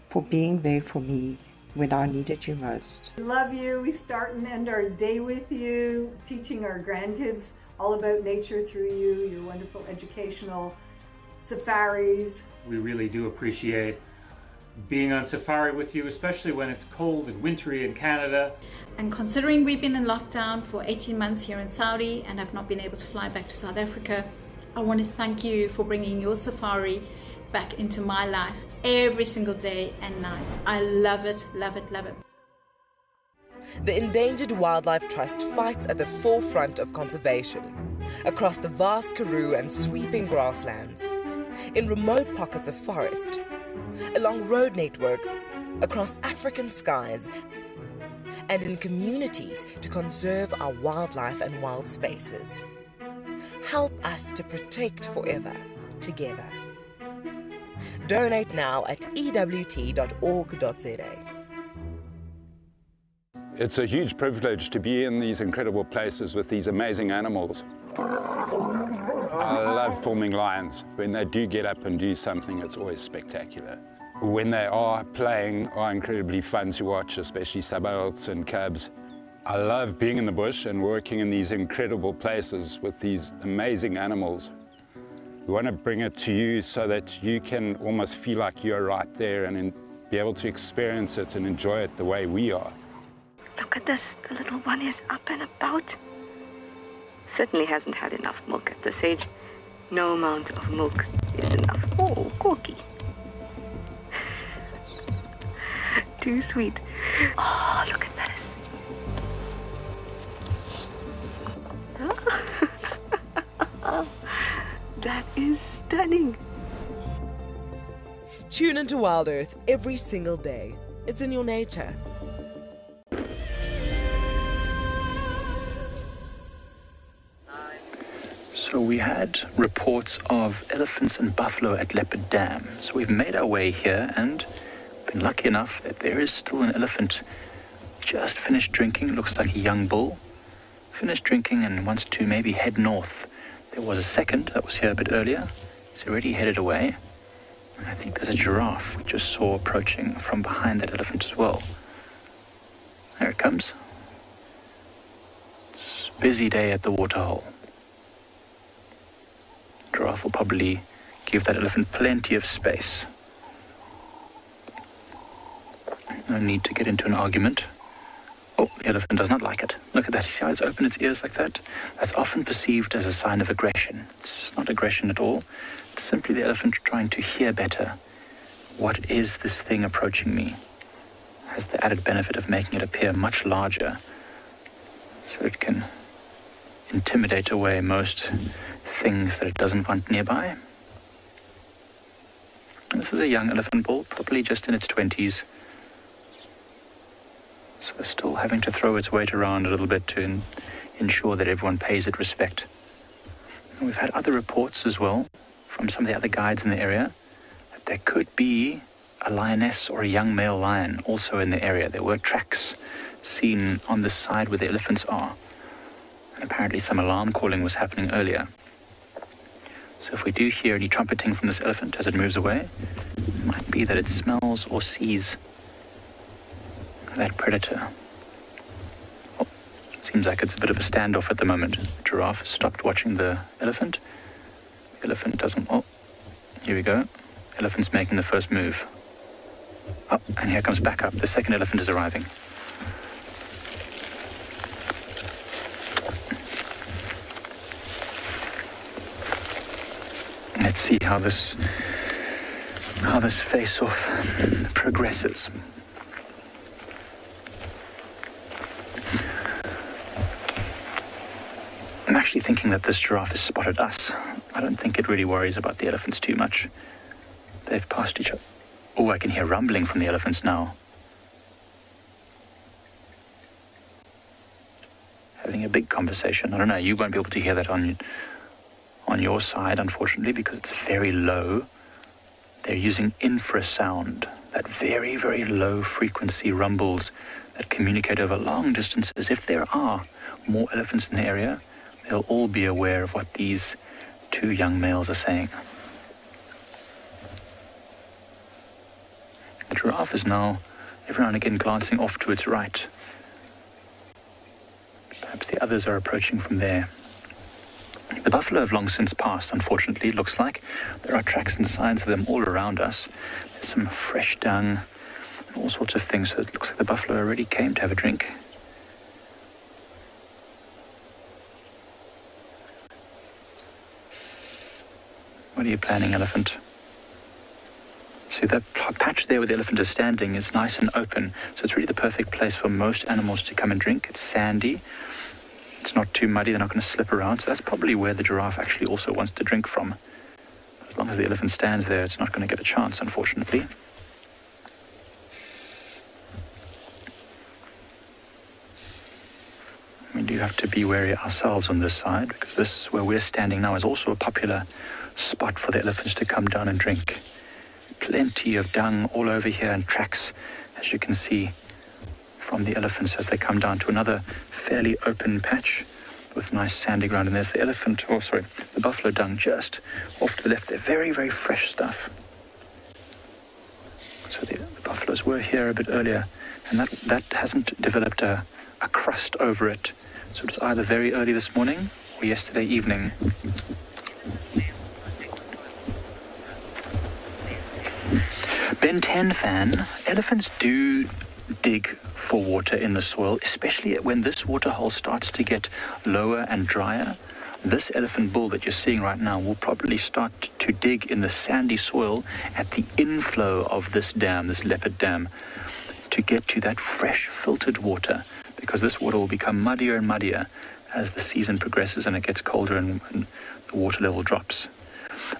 for being there for me when I needed you most. We love you. We start and end our day with you, teaching our grandkids all about nature through you, your wonderful educational safaris. We really do appreciate being on safari with you, especially when it's cold and wintry in Canada. And considering we've been in lockdown for 18 months here in Saudi and I've not been able to fly back to South Africa, I want to thank you for bringing your safari back into my life every single day and night. I love it, love it, love it. The Endangered Wildlife Trust fights at the forefront of conservation. across the vast Karoo and sweeping grasslands, in remote pockets of forest, along road networks, across African skies, and in communities to conserve our wildlife and wild spaces. Help us to protect forever together. Donate now at ewt.org.za. It's a huge privilege to be in these incredible places with these amazing animals. I love filming lions. When they do get up and do something, it's always spectacular. When they are playing, are incredibly fun to watch, especially sub-adults and cubs. I love being in the bush and working in these incredible places with these amazing animals. We want to bring it to you so that you can almost feel like you're right there and be able to experience it and enjoy it the way we are. Look at this, the little one is up and about. Certainly hasn't had enough milk at this age. No amount of milk is enough. Oh, Corky. Too sweet. Oh, look at this. That is stunning. Tune into Wild Earth every single day. It's in your nature. So we had reports of elephants and buffalo at Leopard Dam. So we've made our way here and been lucky enough that there is still an elephant just finished drinking. Looks like a young bull. Finished drinking and wants to maybe head north. There was a second that was here a bit earlier. It's already headed away. And I think there's a giraffe we just saw approaching from behind that elephant as well. There it comes. It's a busy day at the waterhole. Giraffe will probably give that elephant plenty of space. No need to get into an argument. Oh, the elephant does not like it. Look at that. You see how it's opened its ears like that? That's often perceived as a sign of aggression. It's not aggression at all. It's simply the elephant trying to hear better. What is this thing approaching me? Has the added benefit of making it appear much larger so it can intimidate away most things that it doesn't want nearby. And this is a young elephant bull, probably just in its 20s. So still having to throw its weight around a little bit to ensure that everyone pays it respect. And we've had other reports as well from some of the other guides in the area that there could be a lioness or a young male lion also in the area. There were tracks seen on the side where the elephants are. And apparently some alarm calling was happening earlier. So if we do hear any trumpeting from this elephant as it moves away, it might be that it smells or sees that predator. Oh, seems like it's a bit of a standoff at the moment. The giraffe stopped watching the elephant. The elephant doesn't... Oh, here we go. Elephant's making the first move. Oh, and here comes back up. The second elephant is arriving. Let's see how this face-off progresses. I'm actually thinking that this giraffe has spotted us. I don't think it really worries about the elephants too much. They've passed each other. Oh, I can hear rumbling from the elephants now. Having a big conversation. I don't know, you won't be able to hear that on your side, unfortunately, because it's very low. They're using infrasound, that very, very low frequency rumbles that communicate over long distances. If there are more elephants in the area, they'll all be aware of what these two young males are saying. The giraffe is now, every now and again, glancing off to its right. Perhaps the others are approaching from there. The buffalo have long since passed, unfortunately, it looks like. There are tracks and signs of them all around us. There's some fresh dung and all sorts of things, so it looks like the buffalo already came to have a drink. What are you planning, elephant? See, that patch there where the elephant is standing is nice and open, so it's really the perfect place for most animals to come and drink. It's sandy. It's not too muddy, they're not going to slip around, so that's probably where the giraffe actually also wants to drink from. As long as the elephant stands there, it's not going to get a chance, unfortunately. We do have to be wary ourselves on this side, because this, where we're standing now, is also a popular spot for the elephants to come down and drink. Plenty of dung all over here and tracks, as you can see, from the elephants as they come down to another fairly open patch with nice sandy ground. And there's the the buffalo dung just off to the left. They're very, very fresh stuff. So the buffaloes were here a bit earlier, and that hasn't developed a crust over it. So it was either very early this morning or yesterday evening. Ben 10 fan, elephants do dig for water in the soil, especially when this waterhole starts to get lower and drier. This elephant bull that you're seeing right now will probably start to dig in the sandy soil at the inflow of this dam, this leopard dam, to get to that fresh filtered water, because this water will become muddier and muddier as the season progresses and it gets colder and the water level drops.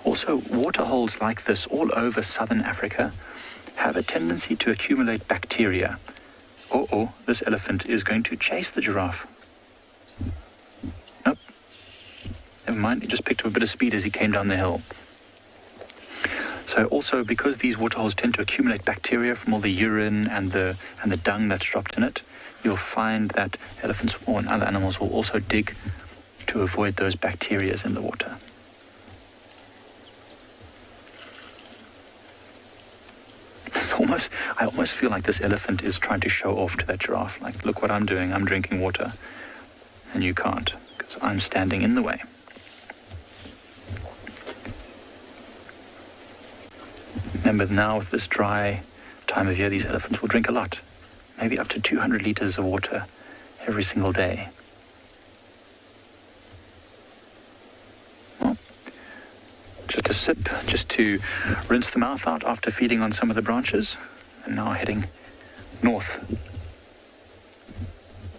Also, waterholes like this all over southern Africa have a tendency to accumulate bacteria. This elephant is going to chase the giraffe. Nope. Never mind, he just picked up a bit of speed as he came down the hill. So also, because these waterholes tend to accumulate bacteria from all the urine and the dung that's dropped in it, you'll find that elephants or other animals will also dig to avoid those bacteria in the water. I almost feel like this elephant is trying to show off to that giraffe. Like, look what I'm doing. I'm drinking water. And you can't, because I'm standing in the way. Remember, now with this dry time of year, these elephants will drink a lot. Maybe up to 200 liters of water every single day. Just a sip, just to rinse the mouth out after feeding on some of the branches. And now heading north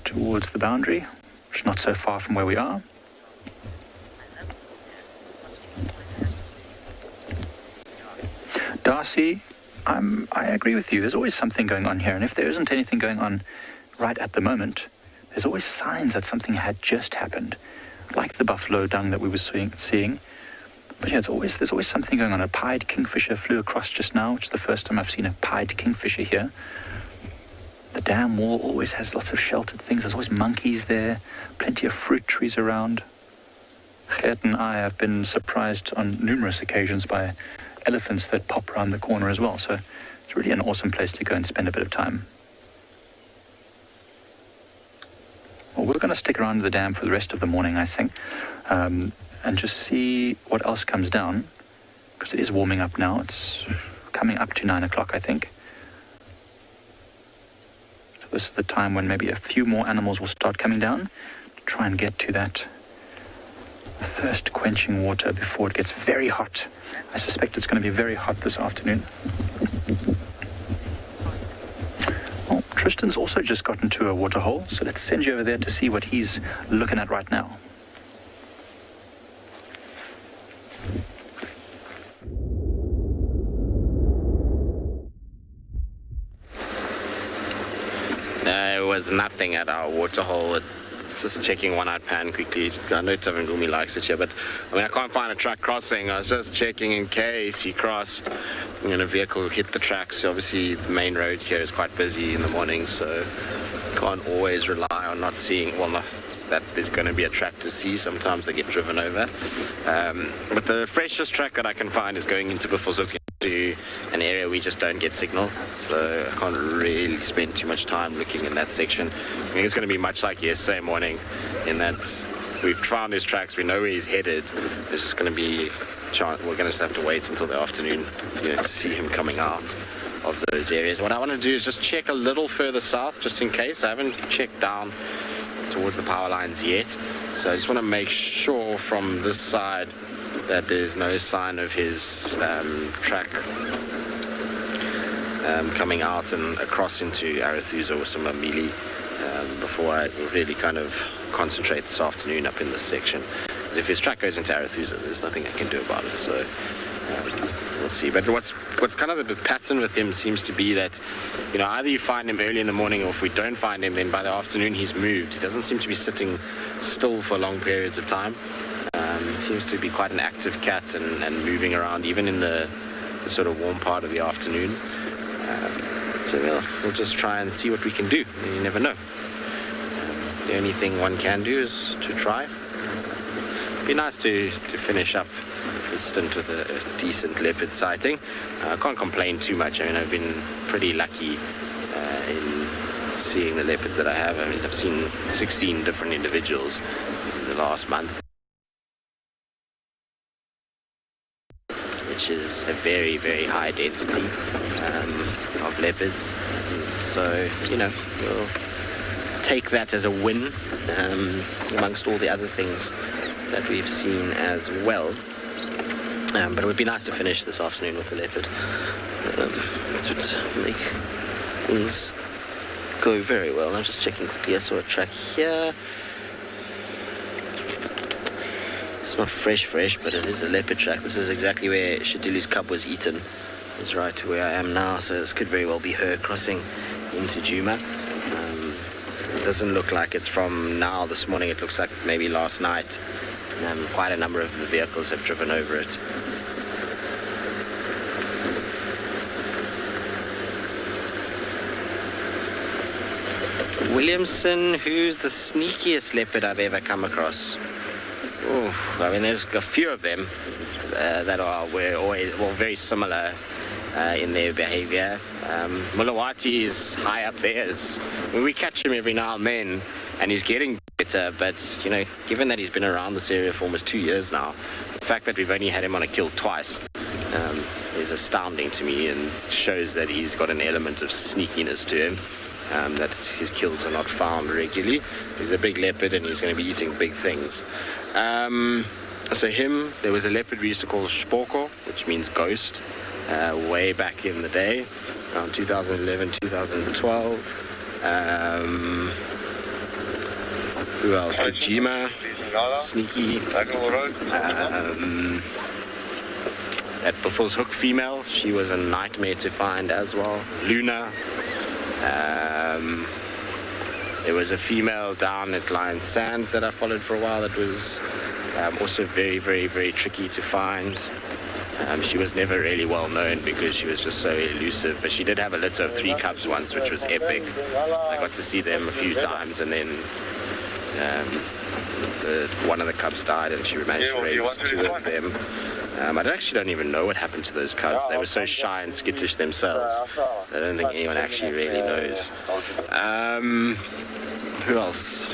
towards the boundary, which is not so far from where we are. Darcy, I agree with you. There's always something going on here. And if there isn't anything going on right at the moment, there's always signs that something had just happened. Like the buffalo dung that we were seeing. But yeah, there's always something going on. A pied kingfisher flew across just now, which is the first time I've seen a pied kingfisher here. The dam wall always has lots of sheltered things. There's always monkeys there, plenty of fruit trees around. Gert and I have been surprised on numerous occasions by elephants that pop around the corner as well. So it's really an awesome place to go and spend a bit of time. Well, we're going to stick around the dam for the rest of the morning, I think. And just see what else comes down, because it is warming up now. It's coming up to 9 o'clock, I think. So this is the time when maybe a few more animals will start coming down to try and get to that thirst-quenching water before it gets very hot. I suspect it's going to be very hot this afternoon. Well, Tristan's also just got into a waterhole, so let's send you over there to see what he's looking at right now. There was nothing at our waterhole. Just checking one-eyed pan quickly. I know Tswalu likes it here, but I can't find a truck crossing. I was just checking in case he crossed and a vehicle hit the tracks. Obviously, the main road here is quite busy in the morning, so can't always rely on not seeing, not that there's going to be a track to see. Sometimes they get driven over. But the freshest track that I can find is going into Buffelshoek, to an area we just don't get signal, so I can't really spend too much time looking in that section. I think it's going to be much like yesterday morning, in that we've found his tracks, we know where he's headed. There's just going to be we're going to have to wait until the afternoon, to see him coming out of those areas. What I want to do is just check a little further south, just in case. I haven't checked down towards the power lines yet, so I just want to make sure from this side that there's no sign of his track coming out and across into Arathusa or Simbambili before I really kind of concentrate this afternoon up in this section. Because if his track goes into Arethusa, there's nothing I can do about it. So we'll see. But what's kind of the pattern with him seems to be that, either you find him early in the morning, or if we don't find him, then by the afternoon he's moved. He doesn't seem to be sitting still for long periods of time. He seems to be quite an active cat and moving around even in the sort of warm part of the afternoon. So we'll just try and see what we can do. You never know. The only thing one can do is to try. It'd be nice to finish up the stint with a decent leopard sighting. I can't complain too much. I mean, I've been pretty lucky in seeing the leopards that I have. I mean, I've seen 16 different individuals in the last month, which is a very, very high density of leopards. So, we'll take that as a win amongst all the other things that we've seen as well. But it would be nice to finish this afternoon with the leopard. It would make things go very well. I'm just checking quickly. I saw a track here. It's not fresh, but it is a leopard track. This is exactly where Shadilu's cub was eaten. It's right to where I am now, so this could very well be her crossing into Djuma. It doesn't look like it's from now this morning. It looks like maybe last night. Quite a number of the vehicles have driven over it. Williamson, who's the sneakiest leopard I've ever come across? Oof, I mean, there's a few of them that were always very similar in their behavior. Mulawati is high up there. We catch him every now and then, and he's getting better, but given that he's been around this area for almost 2 years now, the fact that we've only had him on a kill twice is astounding to me, and shows that he's got an element of sneakiness to him, that his kills are not found regularly. He's a big leopard and he's going to be eating big things. So there was a leopard we used to call Spoko, which means ghost, way back in the day, around 2011, 2012. Who else? Kojima, sneaky. At Buffalo's Hook female, she was a nightmare to find as well. Luna. There was a female down at Lion Sands that I followed for a while that was also very, very, very tricky to find. She was never really well known because she was just so elusive, but she did have a litter of 3 cubs once, which was epic. I got to see them a few times, and then one of the cubs died and she managed to raise 2 of them. I actually don't even know what happened to those cubs. They were so shy and skittish themselves. I don't think anyone actually really knows. Who else?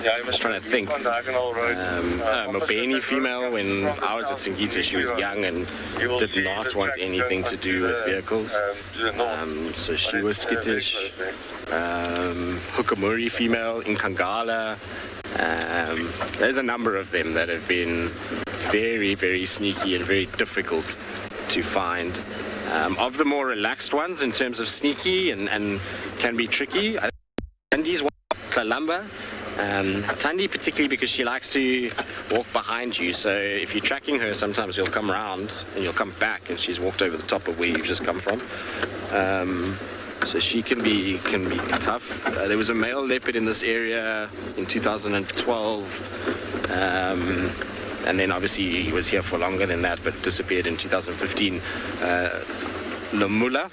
I was trying to think. Mobeni female, when I was at Singita, she was young and did not want anything to do with vehicles. So she was skittish. Hukamuri female in Kangala. There's a number of them that have been very, very sneaky and very difficult to find. Of the more relaxed ones in terms of sneaky and can be tricky, Tandi's one, Tlalamba. Tandi particularly because she likes to walk behind you, so if you're tracking her, sometimes you'll come around and you'll come back and she's walked over the top of where you've just come from. So she can be tough. There was a male leopard in this area in 2012, and then obviously he was here for longer than that, but disappeared in 2015. Lamula,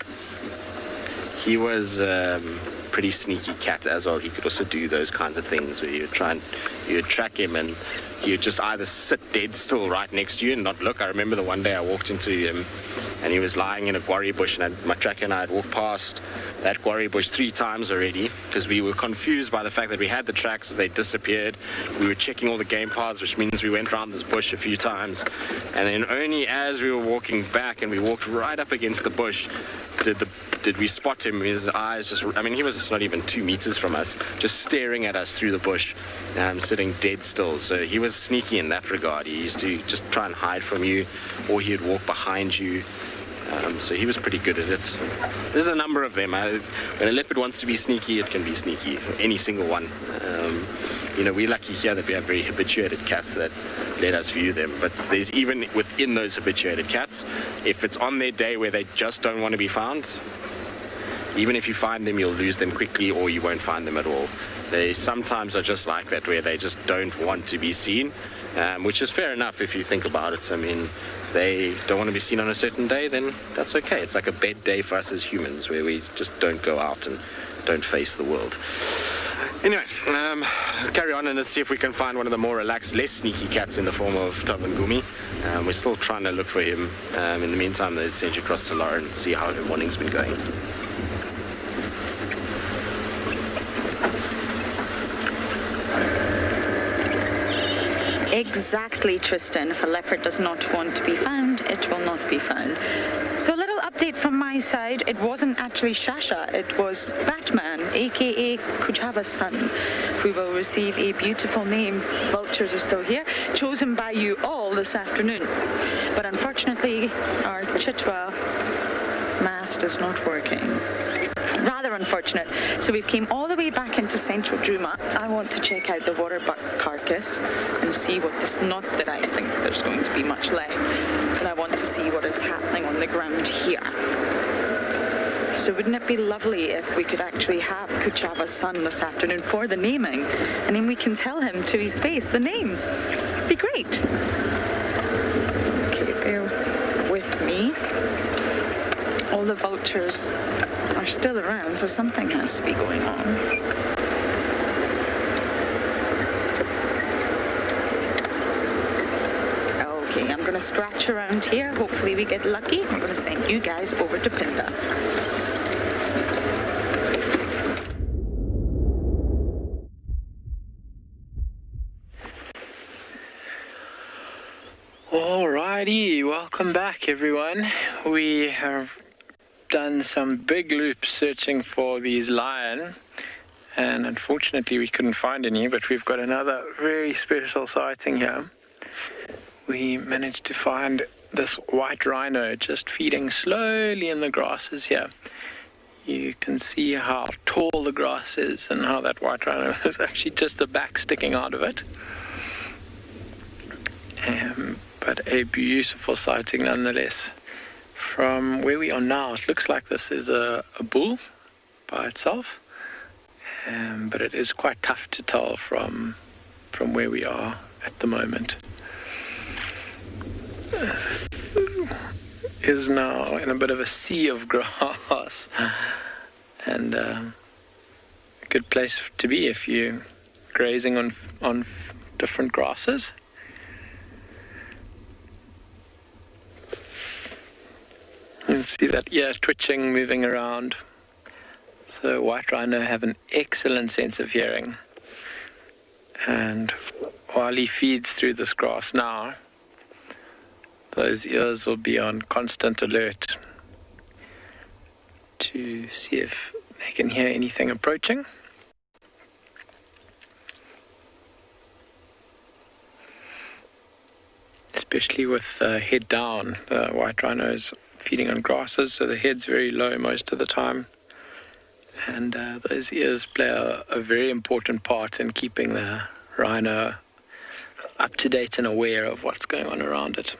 he was pretty sneaky cat as well. He could also do those kinds of things where you would track him and he would just either sit dead still right next to you and not look. I remember the one day I walked into him and he was lying in a guarri bush, and my tracker and I had walked past that guarri bush 3 times already because we were confused by the fact that we had the tracks, they disappeared. We were checking all the game paths, which means we went around this bush a few times, and then only as we were walking back and we walked right up against the bush did we spot him. His eyes he was not even 2 meters from us, just staring at us through the bush, sitting dead still. So he was sneaky in that regard. He used to just try and hide from you, or he'd walk behind you. So he was pretty good at it. There's a number of them. When a leopard wants to be sneaky, it can be sneaky. Any single one. we're lucky here that we have very habituated cats that let us view them. But there's even within those habituated cats, if it's on their day where they just don't want to be found, even if you find them, you'll lose them quickly or you won't find them at all. They sometimes are just like that, where they just don't want to be seen, which is fair enough if you think about it. I mean, they don't want to be seen on a certain day, then that's okay. It's like a bed day for us as humans, where we just don't go out and don't face the world. Anyway, carry on and let's see if we can find one of the more relaxed, less sneaky cats in the form of Tavangumi. We're still trying to look for him. In the meantime, let's send you across to Lauren and see how her morning's been going. Exactly, Tristan. If a leopard does not want to be found, it will not be found. So a little update from my side. It wasn't actually Shasha, it was Batman, aka Kuchava's son, who will receive a beautiful name. Vultures are still here, chosen by you all this afternoon. But unfortunately, our Chitwa mast is not working. Rather unfortunate. So we've came all the way back into central Djuma. I want to check out the water buck carcass and see what this, not that I think there's going to be much leg, but I want to see what is happening on the ground here. So wouldn't it be lovely if we could actually have Kuchava's son this afternoon for the naming, and then we can tell him to his face the name. It'd be great. Okay, bear with me. All the vultures are still around, so something has to be going on. Okay, I'm going to scratch around here. Hopefully we get lucky. I'm going to send you guys over to Pinda. Alrighty, welcome back everyone. We have done some big loops searching for these lion, and unfortunately we couldn't find any, but we've got another very special sighting here. We managed to find this white rhino just feeding slowly in the grasses here. You can see how tall the grass is and how that white rhino is actually just the back sticking out of it. But a beautiful sighting nonetheless. From where we are now, it looks like this is a bull by itself, but it is quite tough to tell from where we are at the moment. Is now in a bit of a sea of grass, and a good place to be if you're grazing on different grasses. You can see that ear twitching, moving around. So white rhino have an excellent sense of hearing. And while he feeds through this grass now, those ears will be on constant alert to see if they can hear anything approaching. Especially with head down, the white rhinos feeding on grasses, so the head's very low most of the time, and those ears play a very important part in keeping the rhino up to date and aware of what's going on around it.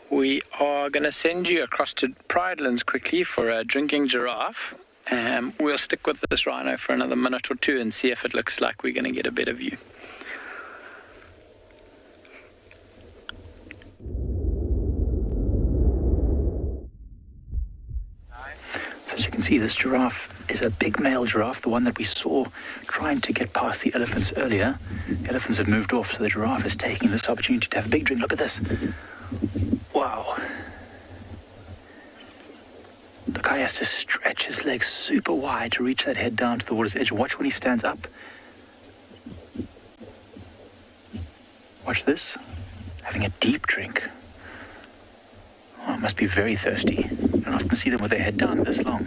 We are going to send you across to Pridelands quickly for a drinking giraffe. We'll stick with this rhino for another minute or two and see if it looks like we're going to get a better view. So as you can see, this giraffe is a big male giraffe, the one that we saw trying to get past the elephants earlier. The elephants have moved off, so the giraffe is taking this opportunity to have a big drink. Look at this. Wow. The guy has to stretch his legs super wide to reach that head down to the water's edge. Watch when he stands up. Watch this. Having a deep drink. Oh must be very thirsty. I don't often see them with their head down this long.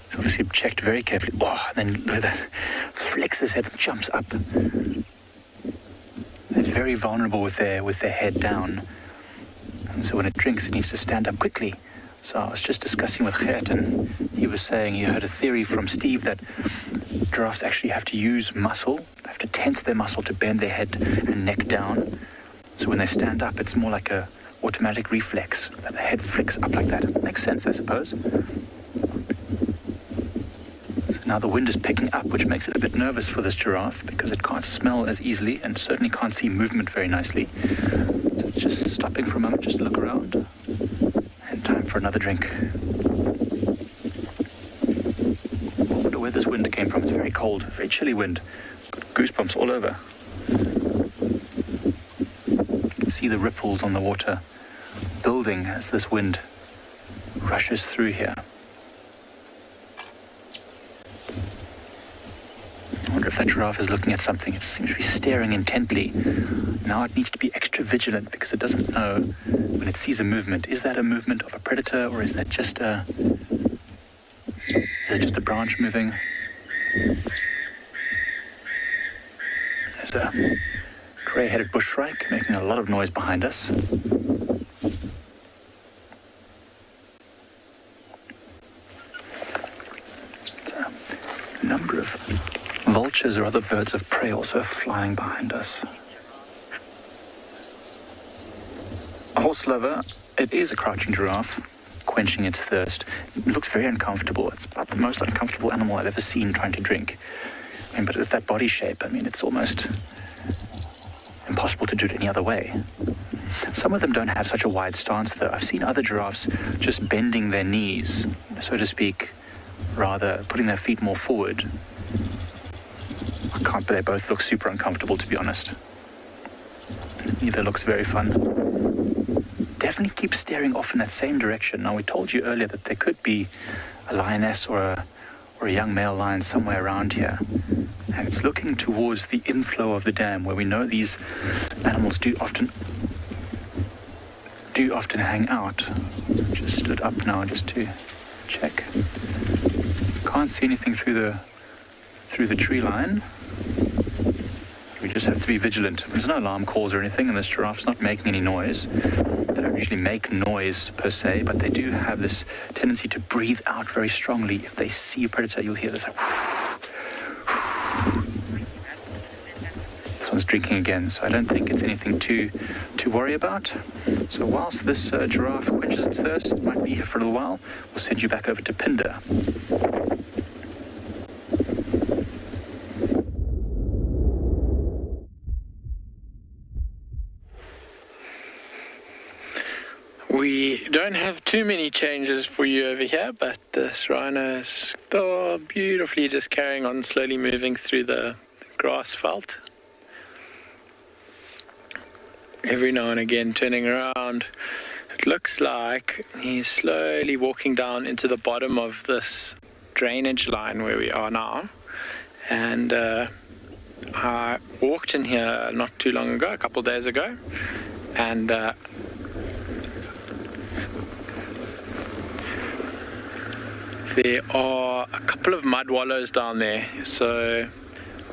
So obviously checked very carefully. Oh, and then look at that. Flicks his head and jumps up. They're very vulnerable with their head down. And so when it drinks, it needs to stand up quickly. So I was just discussing with Gert, and he was saying he heard a theory from Steve that giraffes actually have to use muscle. They have to tense their muscle to bend their head and neck down. So when they stand up, it's more like a automatic reflex. That the head flicks up like that. It makes sense, I suppose. So now the wind is picking up, which makes it a bit nervous for this giraffe because it can't smell as easily and certainly can't see movement very nicely. So it's just stopping for a moment, just to look around. And time for another drink. I wonder where this wind came from. It's very cold, very chilly wind. Got goosebumps all over. You can see the ripples on the water building as this wind rushes through here. I wonder if that giraffe is looking at something. It seems to be staring intently. Now it needs to be extra vigilant because it doesn't know when it sees a movement. Is that a movement of a predator, or is that just a branch moving? There's a grey-headed bushshrike making a lot of noise behind us. A number of vultures or other birds of prey also flying behind us. A horse lover, it is a crouching giraffe, quenching its thirst. It looks very uncomfortable. It's about the most uncomfortable animal I've ever seen trying to drink. But with that body shape, it's almost impossible to do it any other way. Some of them don't have such a wide stance, though. I've seen other giraffes just bending their knees, so to speak, rather putting their feet more forward. But they both look super uncomfortable, to be honest. Neither looks very fun. Definitely keep staring off in that same direction. Now, we told you earlier that there could be a lioness or a young male lion somewhere around here. And it's looking towards the inflow of the dam, where we know these animals do often hang out. Just stood up now just to check. Can't see anything through the tree line. We just have to be vigilant. There's no alarm calls or anything, and this giraffe's not making any noise. They don't usually make noise per se, but they do have this tendency to breathe out very strongly. If they see a predator, you'll hear this like this one's drinking again, so I don't think it's anything to worry about. So whilst this giraffe quenches its thirst, it might be here for a little while, we'll send you back over to Pinder. We don't have too many changes for you over here, but this rhino is still beautifully just carrying on, slowly moving through the grass veld. Every now and again turning around. It looks like he's slowly walking down into the bottom of this drainage line where we are now. And I walked in here not too long ago, a couple of days ago, and there are a couple of mud wallows down there, so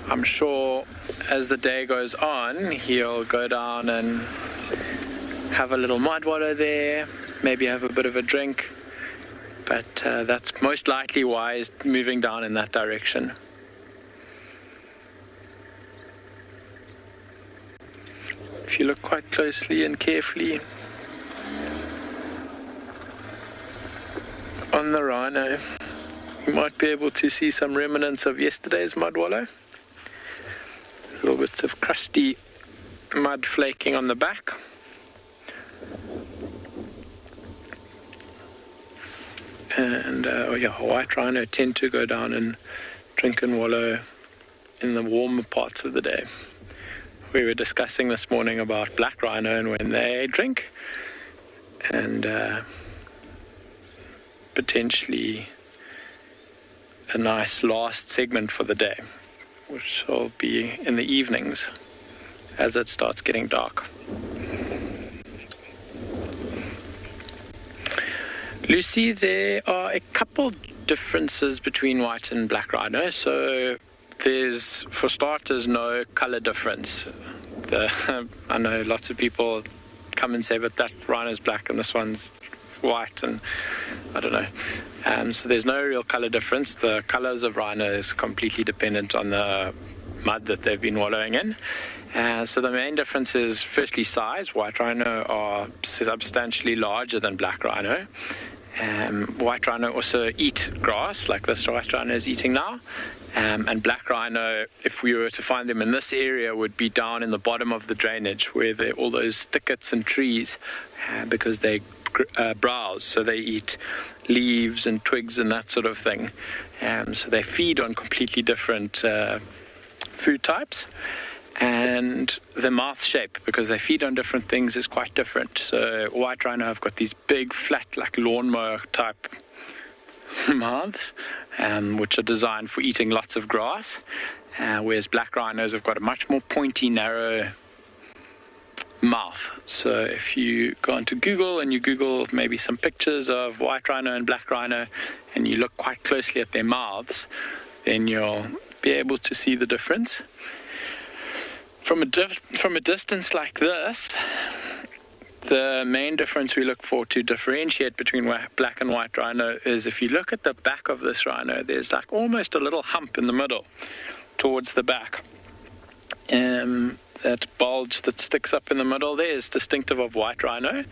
I'm sure as the day goes on he'll go down and have a little mud wallow there, maybe have a bit of a drink, but that's most likely why he's moving down in that direction. If you look quite closely and carefully on the rhino, you might be able to see some remnants of yesterday's mud wallow. Little bits of crusty mud flaking on the back. And white rhino tend to go down and drink and wallow in the warmer parts of the day. We were discussing this morning about black rhino and when they drink, and potentially a nice last segment for the day. which will be in the evenings as it starts getting dark. Lucy, there are a couple differences between white and black rhino. So there's, for starters, no color difference. I know lots of people come and say, but that rhino's black and this one's white, and I don't know. So there's no real color difference. The colors of rhino is completely dependent on the mud that they've been wallowing in. So the main difference is, firstly, size. White rhino are substantially larger than black rhino. White rhino also eat grass, like this white rhino is eating now. And black rhino, if we were to find them in this area, would be down in the bottom of the drainage where there are all those thickets and trees, because they browse, so they eat leaves and twigs and that sort of thing. So they feed on completely different food types. And the mouth shape, because they feed on different things, is quite different. So white rhino have got these big, flat, like lawnmower type mouths, which are designed for eating lots of grass, whereas black rhinos have got a much more pointy, narrow mouth. So if you go onto Google and you Google maybe some pictures of white rhino and black rhino, and you look quite closely at their mouths, then you'll be able to see the difference. From a distance like this, the main difference we look for to differentiate between black and white rhino is, if you look at the back of this rhino, there's like almost a little hump in the middle towards the back. That bulge that sticks up in the middle there is distinctive of white rhino.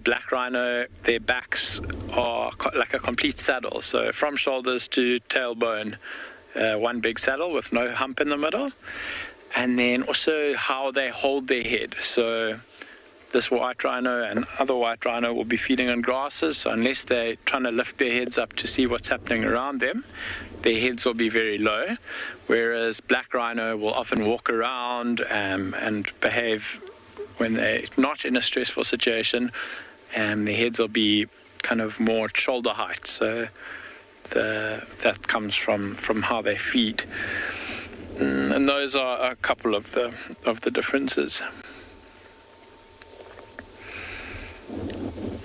Black rhino, their backs are like a complete saddle. So from shoulders to tailbone, one big saddle with no hump in the middle. And then also how they hold their head. So this white rhino and other white rhino will be feeding on grasses, so unless they're trying to lift their heads up to see what's happening around them, their heads will be very low, whereas black rhino will often walk around and behave when they're not in a stressful situation, and their heads will be kind of more at shoulder height. So that comes from how they feed. And those are a couple of the differences.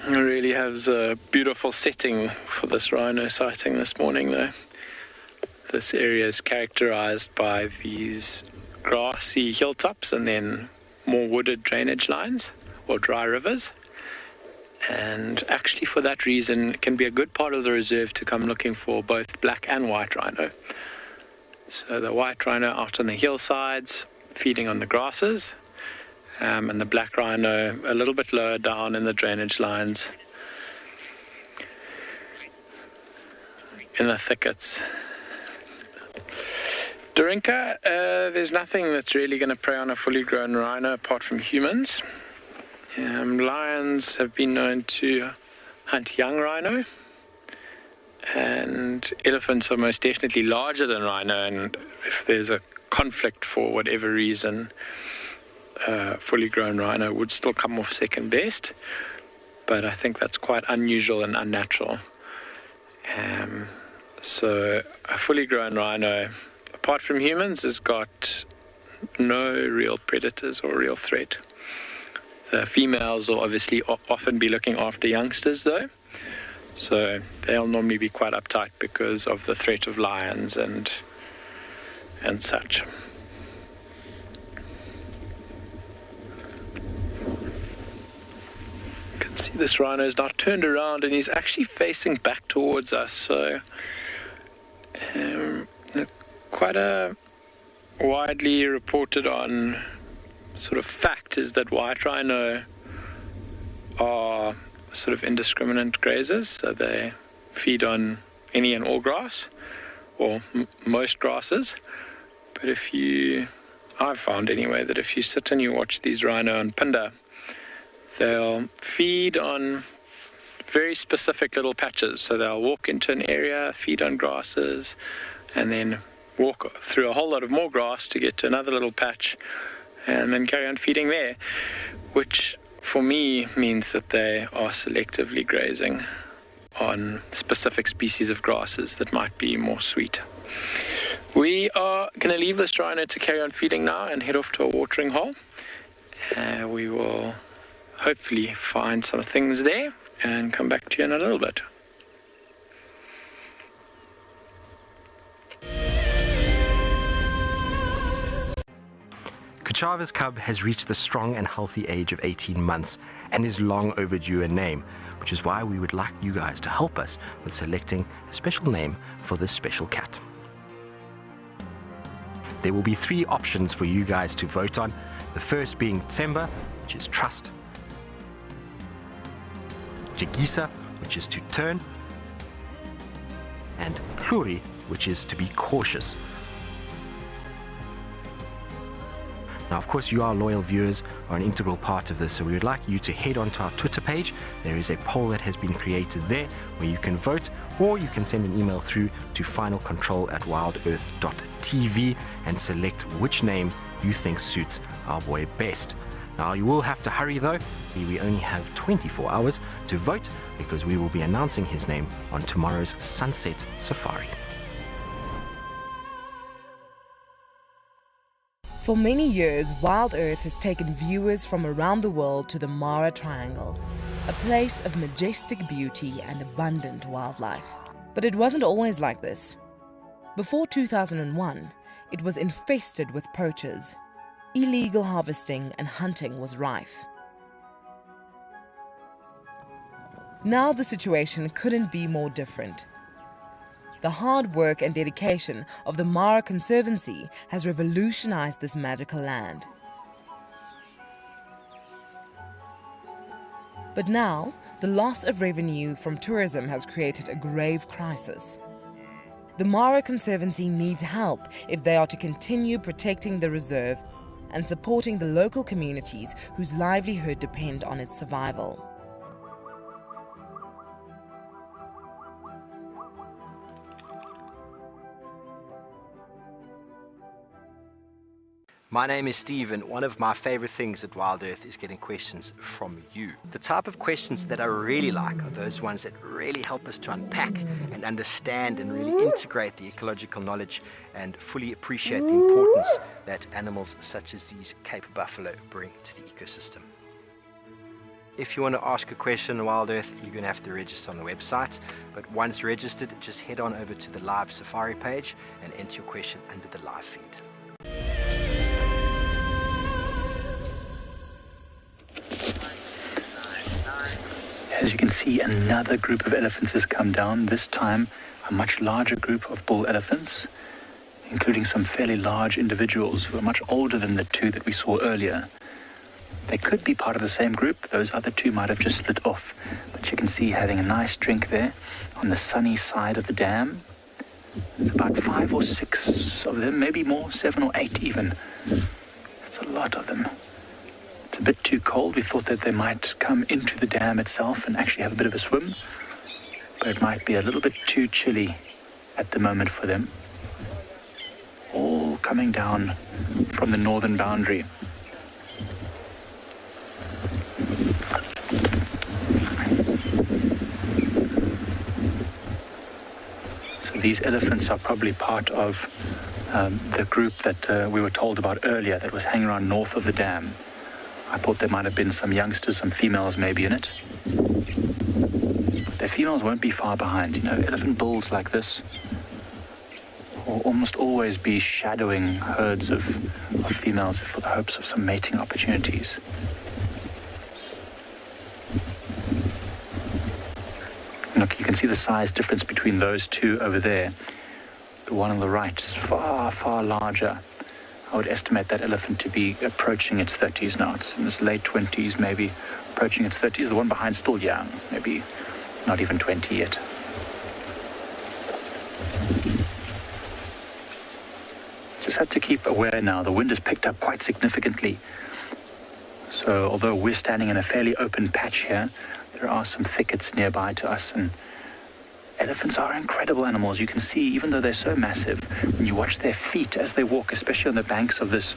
It really has a beautiful setting for this rhino sighting this morning, though. This area is characterized by these grassy hilltops and then more wooded drainage lines or dry rivers. And actually, for that reason, it can be a good part of the reserve to come looking for both black and white rhino. So the white rhino out on the hillsides, feeding on the grasses, and the black rhino a little bit lower down in the drainage lines, in the thickets. Dorinka, there's nothing that's really going to prey on a fully grown rhino apart from humans. Lions have been known to hunt young rhino, and elephants are most definitely larger than rhino, and if there's a conflict for whatever reason, fully grown rhino would still come off second best, but I think that's quite unusual and unnatural. So a fully grown rhino, apart from humans, has got no real predators or real threat. The females will obviously often be looking after youngsters, though, so they'll normally be quite uptight because of the threat of lions and such. You can see this rhino is now turned around and he's actually facing back towards us, so quite a widely reported on sort of fact is that white rhino are sort of indiscriminate grazers, so they feed on any and all grass, or most grasses. But I've found anyway, that if you sit and you watch these rhino on Punda, they'll feed on very specific little patches. So they'll walk into an area, feed on grasses, and then walk through a whole lot of more grass to get to another little patch, and then carry on feeding there, which for me means that they are selectively grazing on specific species of grasses that might be more sweet. We are going to leave this rhino to carry on feeding now and head off to a watering hole. We will hopefully find some things there and come back to you in a little bit. Kuchava's cub has reached the strong and healthy age of 18 months and is long overdue a name, which is why we would like you guys to help us with selecting a special name for this special cat. There will be 3 options for you guys to vote on, the first being Tsemba, which is trust, Jigisa, which is to turn, and Hluri, which is to be cautious. Now, of course, you, our loyal viewers, are an integral part of this, so we would like you to head onto our Twitter page. There is a poll that has been created there where you can vote, or you can send an email through to finalcontrol@wildearth.tv and select which name you think suits our boy best. Now, you will have to hurry though. We only have 24 hours to vote because we will be announcing his name on tomorrow's Sunset Safari. For many years, Wild Earth has taken viewers from around the world to the Mara Triangle, a place of majestic beauty and abundant wildlife. But it wasn't always like this. Before 2001, it was infested with poachers. Illegal harvesting and hunting was rife. Now the situation couldn't be more different. The hard work and dedication of the Mara Conservancy has revolutionized this magical land. But now, the loss of revenue from tourism has created a grave crisis. The Mara Conservancy needs help if they are to continue protecting the reserve and supporting the local communities whose livelihood depend on its survival. My name is Steve, and one of my favorite things at Wild Earth is getting questions from you. The type of questions that I really like are those ones that really help us to unpack and understand and really integrate the ecological knowledge and fully appreciate the importance that animals such as these Cape buffalo bring to the ecosystem. If you want to ask a question on Wild Earth, you're going to have to register on the website. But once registered, just head on over to the live safari page and enter your question under the live feed. As you can see, another group of elephants has come down, this time a much larger group of bull elephants, including some fairly large individuals who are much older than the 2 that we saw earlier. They could be part of the same group. Those other 2 might have just split off. But you can see having a nice drink there on the sunny side of the dam. There's about 5 or 6 of them, maybe more, 7 or 8 even. It's a lot of them. It's a bit too cold. We thought that they might come into the dam itself and actually have a bit of a swim, but it might be a little bit too chilly at the moment for them. All coming down from the northern boundary. So these elephants are probably part of the group that we were told about earlier that was hanging around north of the dam. I thought there might have been some youngsters, some females maybe in it. But their females won't be far behind. You know, elephant bulls like this will almost always be shadowing herds of females for the hopes of some mating opportunities. Look, you can see the size difference between those 2 over there. The one on the right is far, far larger. I would estimate that elephant to be approaching its 30s now. It's in its late 20s, maybe approaching its 30s. The one behind still young, maybe not even 20 yet. Just have to keep aware now. The wind has picked up quite significantly. So although we're standing in a fairly open patch here, there are some thickets nearby to us, and elephants are incredible animals. You can see, even though they're so massive, when you watch their feet as they walk, especially on the banks of this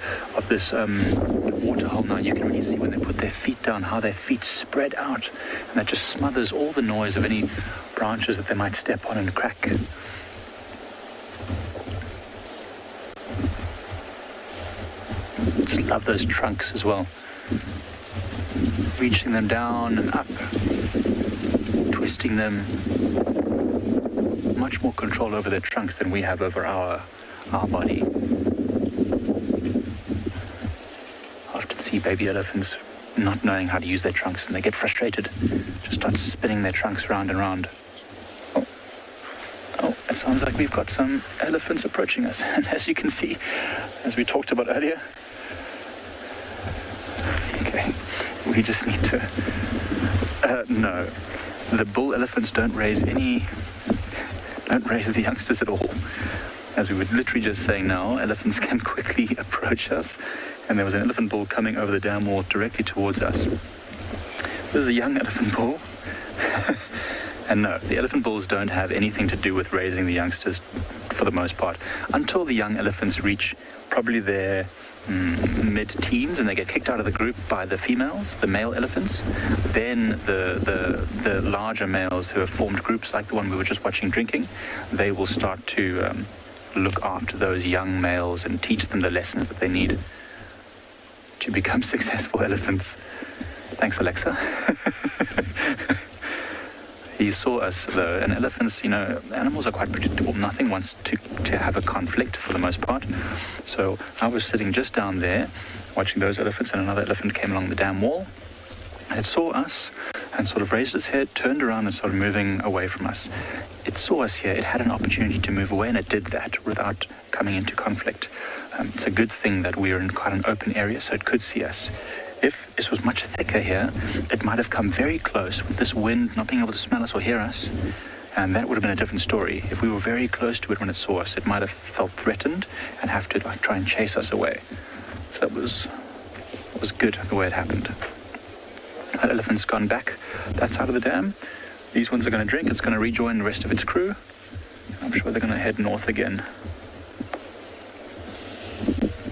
waterhole now, you can really see when they put their feet down, how their feet spread out, and that just smothers all the noise of any branches that they might step on and crack. Elephants love those trunks as well. Reaching them down and up, twisting them. Much more control over their trunks than we have over our body. I often see baby elephants not knowing how to use their trunks, and they get frustrated, just start spinning their trunks round and round. Oh, it sounds like we've got some elephants approaching us. And as you can see, as we talked about earlier, okay, we just need to, no, the bull elephants don't raise the youngsters at all. As we were literally just saying now, elephants can quickly approach us, and there was an elephant bull coming over the dam wall directly towards us. This is a young elephant bull. And no, the elephant bulls don't have anything to do with raising the youngsters for the most part, until the young elephants reach probably their mid-teens and they get kicked out of the group by the females, the male elephants. Then the larger males who have formed groups like the one we were just watching drinking, they will start to look after those young males and teach them the lessons that they need to become successful elephants. Thanks, Alexa. He saw us, though, and elephants, animals are quite predictable. Nothing wants to have a conflict for the most part. So I was sitting just down there watching those elephants, and another elephant came along the dam wall, and it saw us and sort of raised its head, turned around and started moving away from us. It saw us here. It had an opportunity to move away, and it did that without coming into conflict. It's a good thing that we're in quite an open area, so it could see us. If this was much thicker here, it might have come very close with this wind not being able to smell us or hear us, and that would have been a different story. If we were very close to it when it saw us, it might have felt threatened and have to try and chase us away. So that was good the way it happened. That elephant's gone back that side of the dam. These ones are going to drink. It's going to rejoin the rest of its crew. I'm sure they're going to head north again,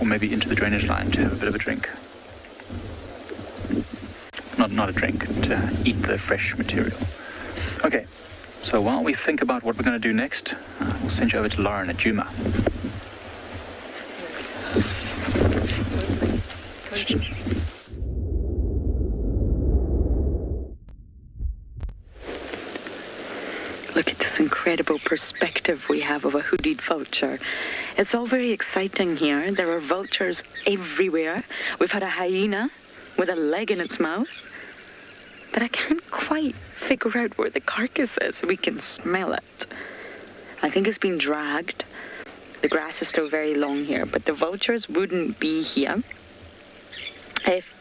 or maybe into the drainage line to have a bit of a drink. Not a drink, to eat the fresh material. Okay, so while we think about what we're going to do next, we'll send you over to Lauren at Juma. Look at this incredible perspective we have of a hooded vulture. It's all very exciting here. There are vultures everywhere. We've had a hyena with a leg in its mouth, but I can't quite figure out where the carcass is. We can smell it. I think it's been dragged. The grass is still very long here, but the vultures wouldn't be here if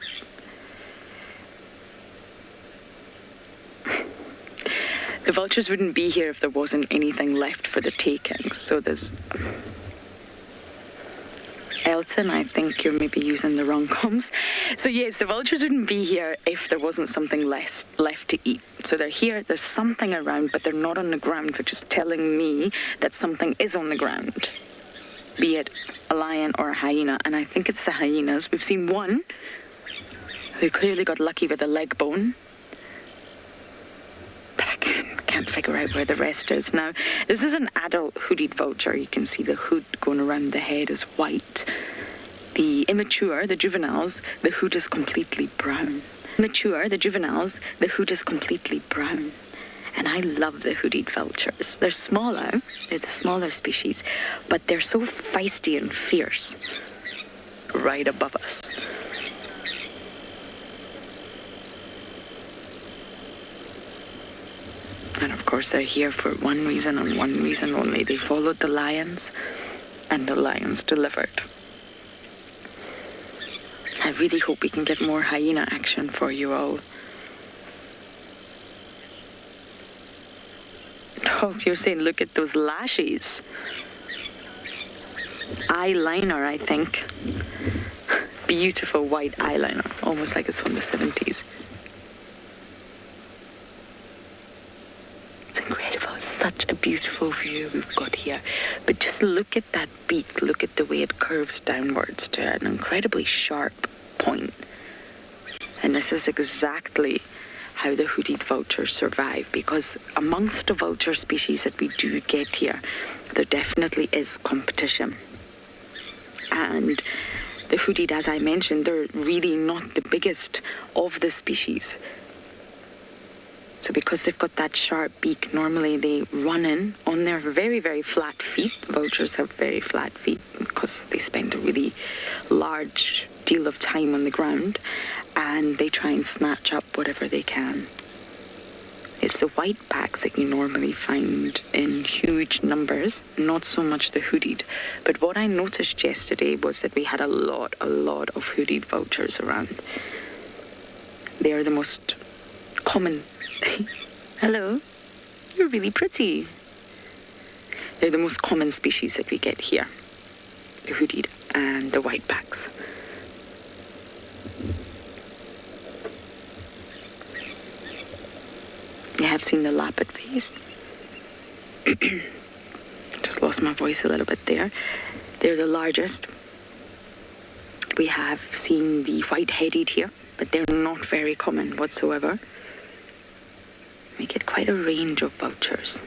there wasn't anything left for the taking. So there's Elton, I think you're maybe using the wrong comms. So yes, the vultures wouldn't be here if there wasn't something left to eat. So they're here, there's something around, but they're not on the ground, which is telling me that something is on the ground, be it a lion or a hyena. And I think it's the hyenas. We've seen one who clearly got lucky with a leg bone, but I can't figure out where the rest is. Now, this is an adult hooded vulture. You can see the hood going around the head is white. The immature, the juveniles, the hood is completely brown. The hood is completely brown. And I love the hooded vultures. They're smaller, they're the smaller species, but they're so feisty and fierce right above us. And of course they're here for one reason and one reason only. They followed the lions, and the lions delivered. I really hope we can get more hyena action for you all. Oh, you're saying look at those lashes. Eyeliner, I think. Beautiful white eyeliner, almost like it's from the 70s. It's incredible. It's such a beautiful view we've got here. But just look at that beak. Look at the way it curves downwards to an incredibly sharp point. And this is exactly how the hooded vultures survive, because amongst the vulture species that we do get here, there definitely is competition. And the hooded, as I mentioned, they're really not the biggest of the species. So because they've got that sharp beak, normally they run in on their very, very flat feet. Vultures have very flat feet because they spend a really large deal of time on the ground, and they try and snatch up whatever they can. It's the white backs that you normally find in huge numbers, not so much the hooded. But what I noticed yesterday was that we had a lot of hooded vultures around. They are the most common. Hello, you're really pretty. They're the most common species that we get here, the hooded and the whitebacks. You have seen the lappet face. Just lost my voice a little bit there. They're the largest. We have seen the white-headed here, but they're not very common whatsoever. We get quite a range of vultures.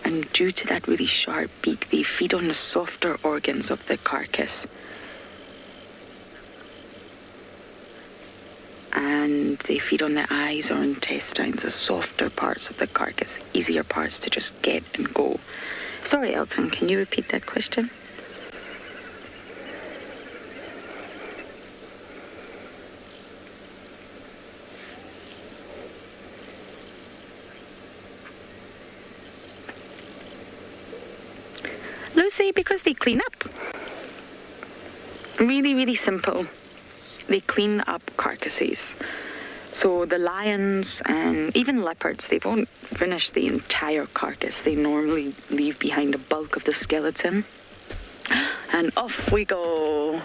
And due to that really sharp beak, they feed on the softer organs of the carcass. And they feed on the eyes or intestines, the softer parts of the carcass, easier parts to just get and go. Sorry, Elton, can you repeat that question? Lucy, because they clean up. Really, really simple. They clean up carcasses. So the lions and even leopards, they won't finish the entire carcass. They normally leave behind a bulk of the skeleton. And off we go.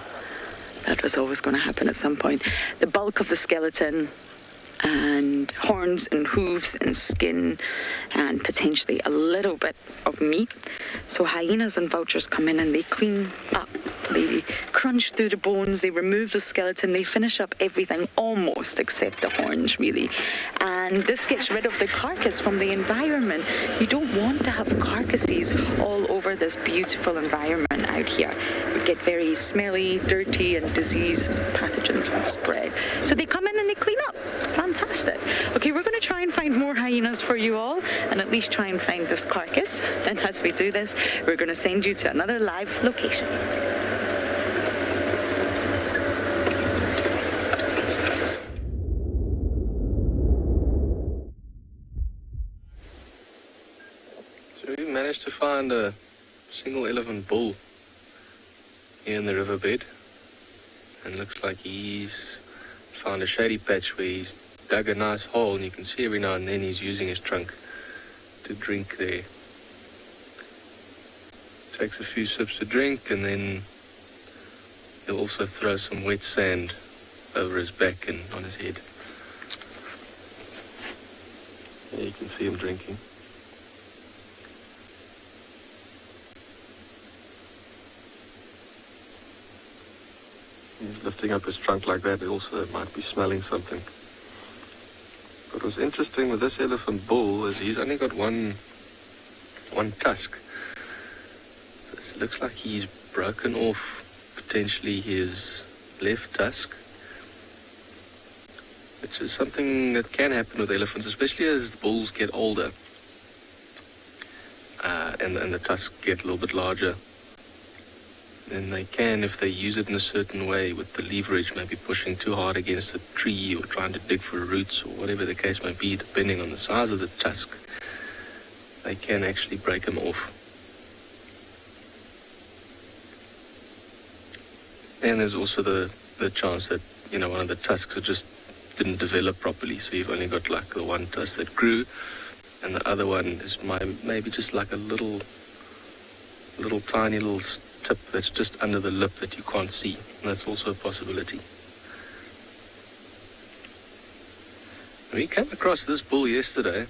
That was always going to happen at some point. The bulk of the skeleton and horns and hooves and skin and potentially a little bit of meat. So hyenas and vultures come in and they clean up. They crunch through the bones, they remove the skeleton, they finish up everything almost except the horns, really. And this gets rid of the carcass from the environment. You don't want to have carcasses all over this beautiful environment out here. It would get very smelly, dirty, and disease pathogens would spread. So they come in and they clean up. Fantastic. Okay, we're going to try and find more hyenas for you all, and at least try and find this carcass. And as we do this, we're going to send you to another live location. So we managed to find a single elephant bull here in the riverbed, and looks like he's found a shady patch where he's dug a nice hole, and you can see every now and then he's using his trunk to drink there. Takes a few sips to drink, and then he'll also throw some wet sand over his back and on his head. There you can see him drinking. He's lifting up his trunk like that. It also might be smelling something. But what's interesting with this elephant bull is he's only got one tusk. So it looks like he's broken off potentially his left tusk, which is something that can happen with elephants, especially as the bulls get older and the tusks get a little bit larger. Then they can, if they use it in a certain way with the leverage, maybe pushing too hard against a tree or trying to dig for roots or whatever the case may be, depending on the size of the tusk, they can actually break them off. And there's also the chance that, you know, one of the tusks just didn't develop properly, so you've only got like the one tusk that grew, and the other one is maybe just like a little tiny little tip that's just under the lip that you can't see. And that's also a possibility. We came across this bull yesterday,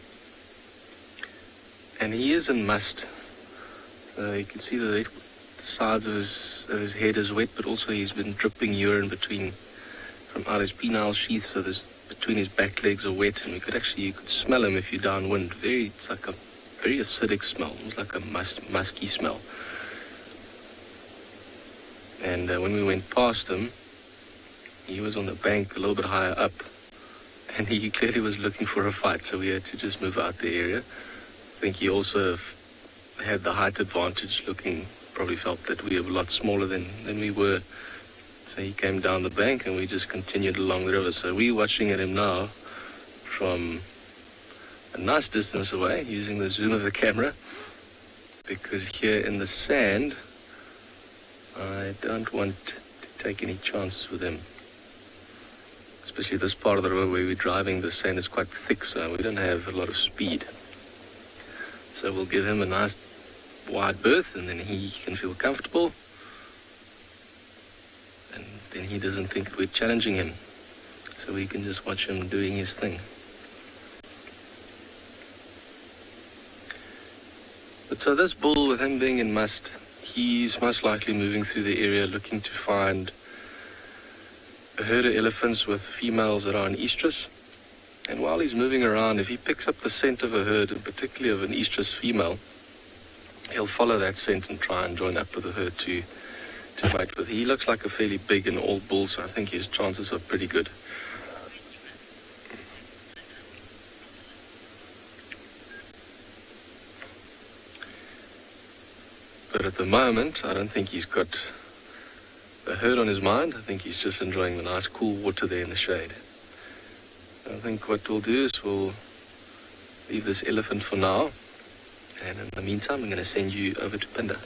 and he is in must. You can see the sides of his head is wet, but also he's been dripping urine from out his penile sheath, so between his back legs are wet, and you could smell him if you're downwind. It's like a very acidic smell. It was like a musky smell. And when we went past him, he was on the bank a little bit higher up, and he clearly was looking for a fight, so we had to just move out the area. I think he also had the height advantage, probably felt that we were a lot smaller than we were. So he came down the bank and we just continued along the river. So we're watching at him now from a nice distance away, using the zoom of the camera, because here in the sand, I don't want to take any chances with him. Especially this part of the river where we're driving, the sand is quite thick, so we don't have a lot of speed. So we'll give him a nice wide berth, and then he can feel comfortable. And then he doesn't think we're challenging him. So we can just watch him doing his thing. But so this bull, with him being in must, he's most likely moving through the area looking to find a herd of elephants with females that are in estrus. And while he's moving around, if he picks up the scent of a herd, and particularly of an estrus female, he'll follow that scent and try and join up with the herd to mate with. He looks like a fairly big and old bull, so I think his chances are pretty good. But at the moment, I don't think he's got a herd on his mind. I think he's just enjoying the nice cool water there in the shade. I think what we'll do is we'll leave this elephant for now. And in the meantime, I'm going to send you over to Pinda.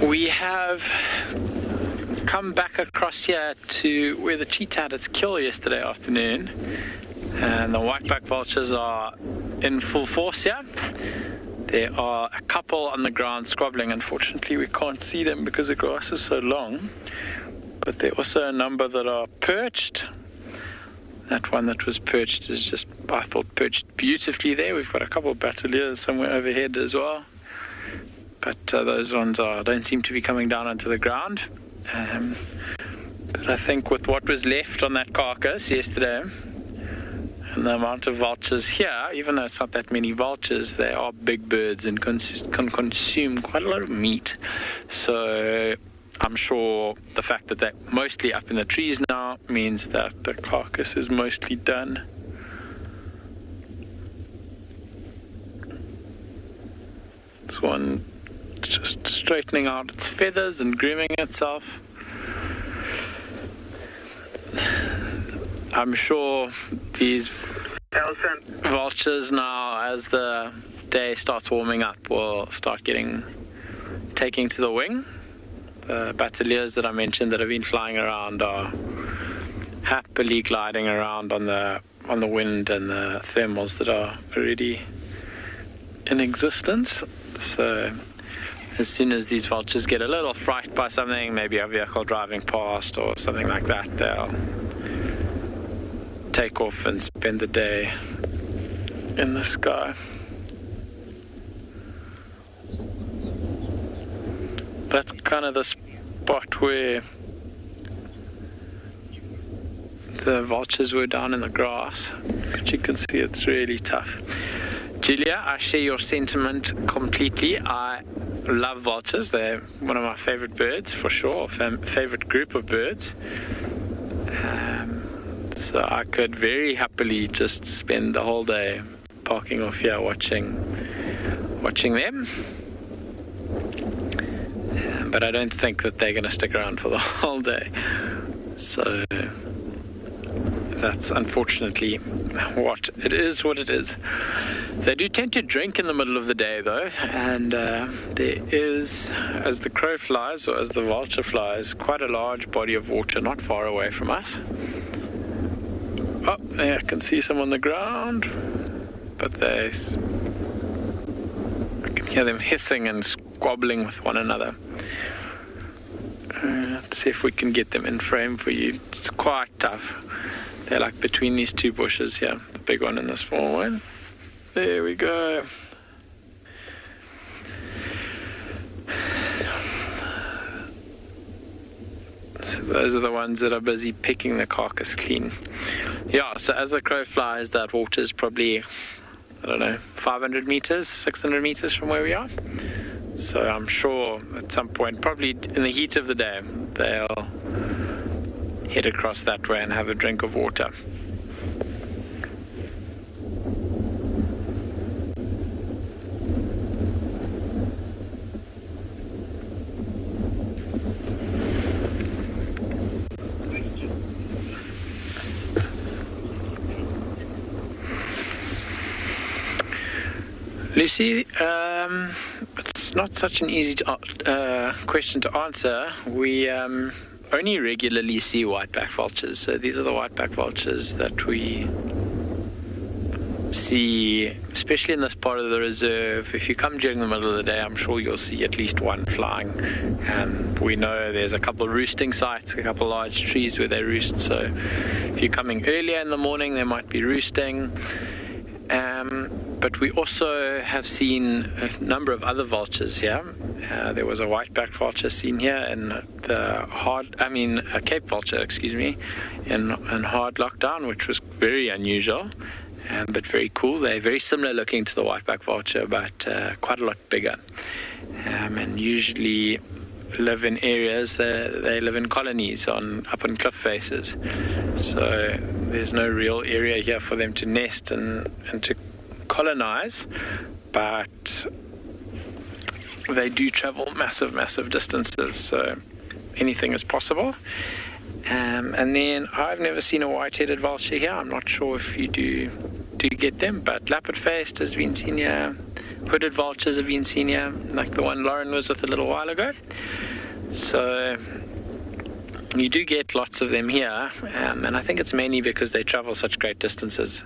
We have come back across here to where the cheetah had its kill yesterday afternoon, and the whiteback vultures are in full force here. There are a couple on the ground squabbling. Unfortunately, we can't see them because the grass is so long, but there are also a number that are perched. That one that was perched is just, I thought, perched beautifully there. We've got a couple of battaliers somewhere overhead as well, but those ones don't seem to be coming down onto the ground. But I think with what was left on that carcass yesterday and the amount of vultures here, even though it's not that many vultures, they are big birds and can consume quite a lot of meat. So I'm sure the fact that they're mostly up in the trees now means that the carcass is mostly done. This one just straightening out its feathers and grooming itself. I'm sure these vultures now, as the day starts warming up, will start taking to the wing. The battaliers that I mentioned that have been flying around are happily gliding around on the wind and the thermals that are already in existence. So as soon as these vultures get a little frightened by something, maybe a vehicle driving past or something like that, they'll take off and spend the day in the sky. That's kind of the spot where the vultures were down in the grass. But you can see it's really tough. Julia, I share your sentiment completely. I love vultures. They're one of my favorite birds, for sure, favorite group of birds. So I could very happily just spend the whole day parking off here watching them. But I don't think that they're going to stick around for the whole day. So that's unfortunately what it is. They do tend to drink in the middle of the day, though, and there is, as the crow flies, or as the vulture flies, quite a large body of water not far away from us. Oh, there, I can see some on the ground, but I can hear them hissing and squabbling with one another. Let's see if we can get them in frame for you. It's quite tough. They're like between these two bushes here, the big one and the small one. There we go. those are the ones that are busy picking the carcass clean. Yeah, so as the crow flies, that water is probably, I don't know, 500 meters, 600 meters from where we are. So I'm sure at some point, probably in the heat of the day, they'll head across that way and have a drink of water. Lucy, it's not such an easy question to answer. We only regularly see whiteback vultures. So these are the whiteback vultures that we see, especially in this part of the reserve. If you come during the middle of the day, I'm sure you'll see at least one flying. We know there's a couple of roosting sites, a couple of large trees where they roost. So if you're coming earlier in the morning, they might be roosting. But we also have seen a number of other vultures here. There was a whiteback vulture seen here in a Cape vulture, in hard lockdown, which was very unusual, but very cool. They're very similar looking to the whiteback vulture, but quite a lot bigger. And usually live in areas, they live in colonies up on cliff faces. So there's no real area here for them to nest and to colonize, but they do travel massive distances, so anything is possible. And then I've never seen a white-headed vulture here. I'm not sure if you do get them, but lappet-faced has been seen here. Hooded vultures have been seen here, like the one Lauren was with a little while ago. So you do get lots of them here, and I think it's mainly because they travel such great distances.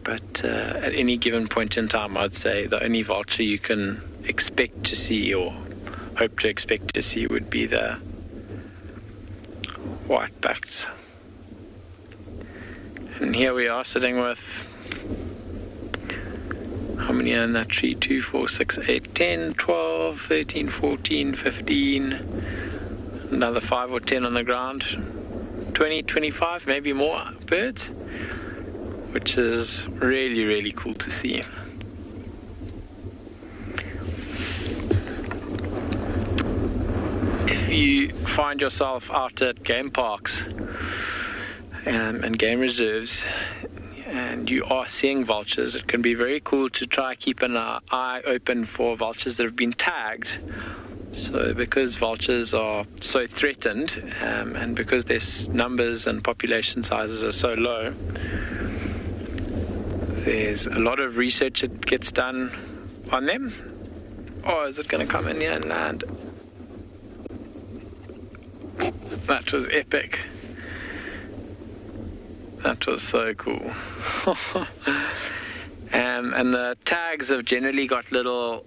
But at any given point in time, I'd say the only vulture you can expect to see or hope to expect to see would be the whitebacks. And here we are sitting with, how many are in that tree? 2, 4, 6, 8, 10, 12, 13, 14, 15, another 5 or 10 on the ground, 20, 25, maybe more birds, which is really cool to see. If you find yourself out at game parks and game reserves and you are seeing vultures, it can be very cool to try keep an eye open for vultures that have been tagged. So because vultures are so threatened and because their numbers and population sizes are so low, there's a lot of research that gets done on them. Oh, is it going to come in here and land? That was epic. That was so cool. And the tags have generally got little,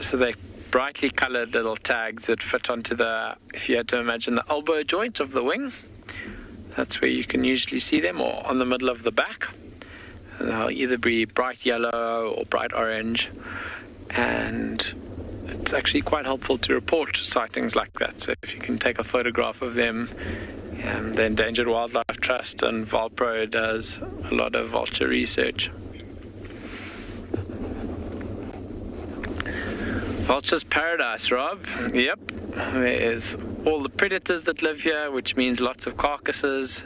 so they brightly colored little tags that fit onto the, if you had to imagine the elbow joint of the wing, that's where you can usually see them, or on the middle of the back. And they'll either be bright yellow or bright orange, and it's actually quite helpful to report sightings like that. So if you can take a photograph of them, the Endangered Wildlife Trust and Valpro does a lot of vulture research. Vulture's paradise, Rob. Yep, there's all the predators that live here, which means lots of carcasses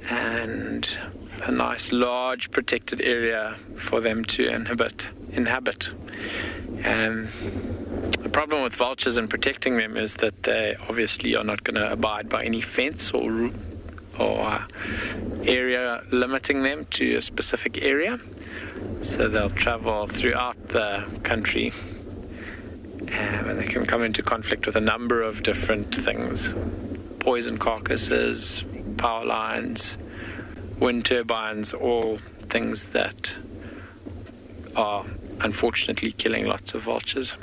and a nice large protected area for them to inhabit. The problem with vultures and protecting them is that they obviously are not going to abide by any fence or area limiting them to a specific area. So they'll travel throughout the country and they can come into conflict with a number of different things. Poison carcasses, power lines, wind turbines, all things that are unfortunately killing lots of vultures.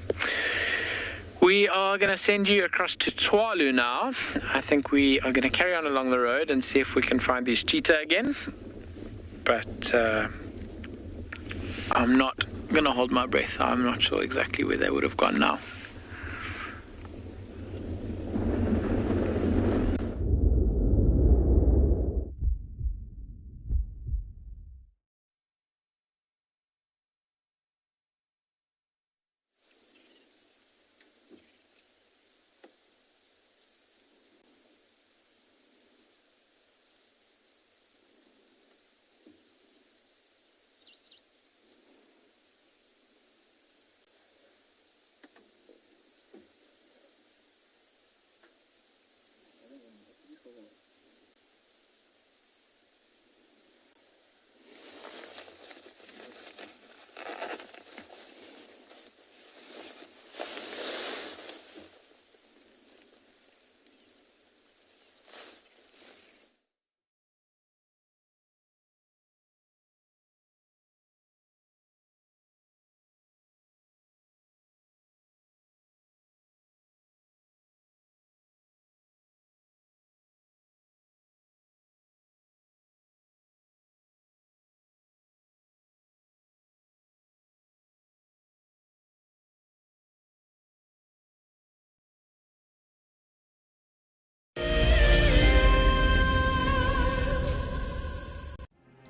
We are going to send you across to Tswalu now. I think we are going to carry on along the road and see if we can find these cheetah again. But I'm not going to hold my breath. I'm not sure exactly where they would have gone now.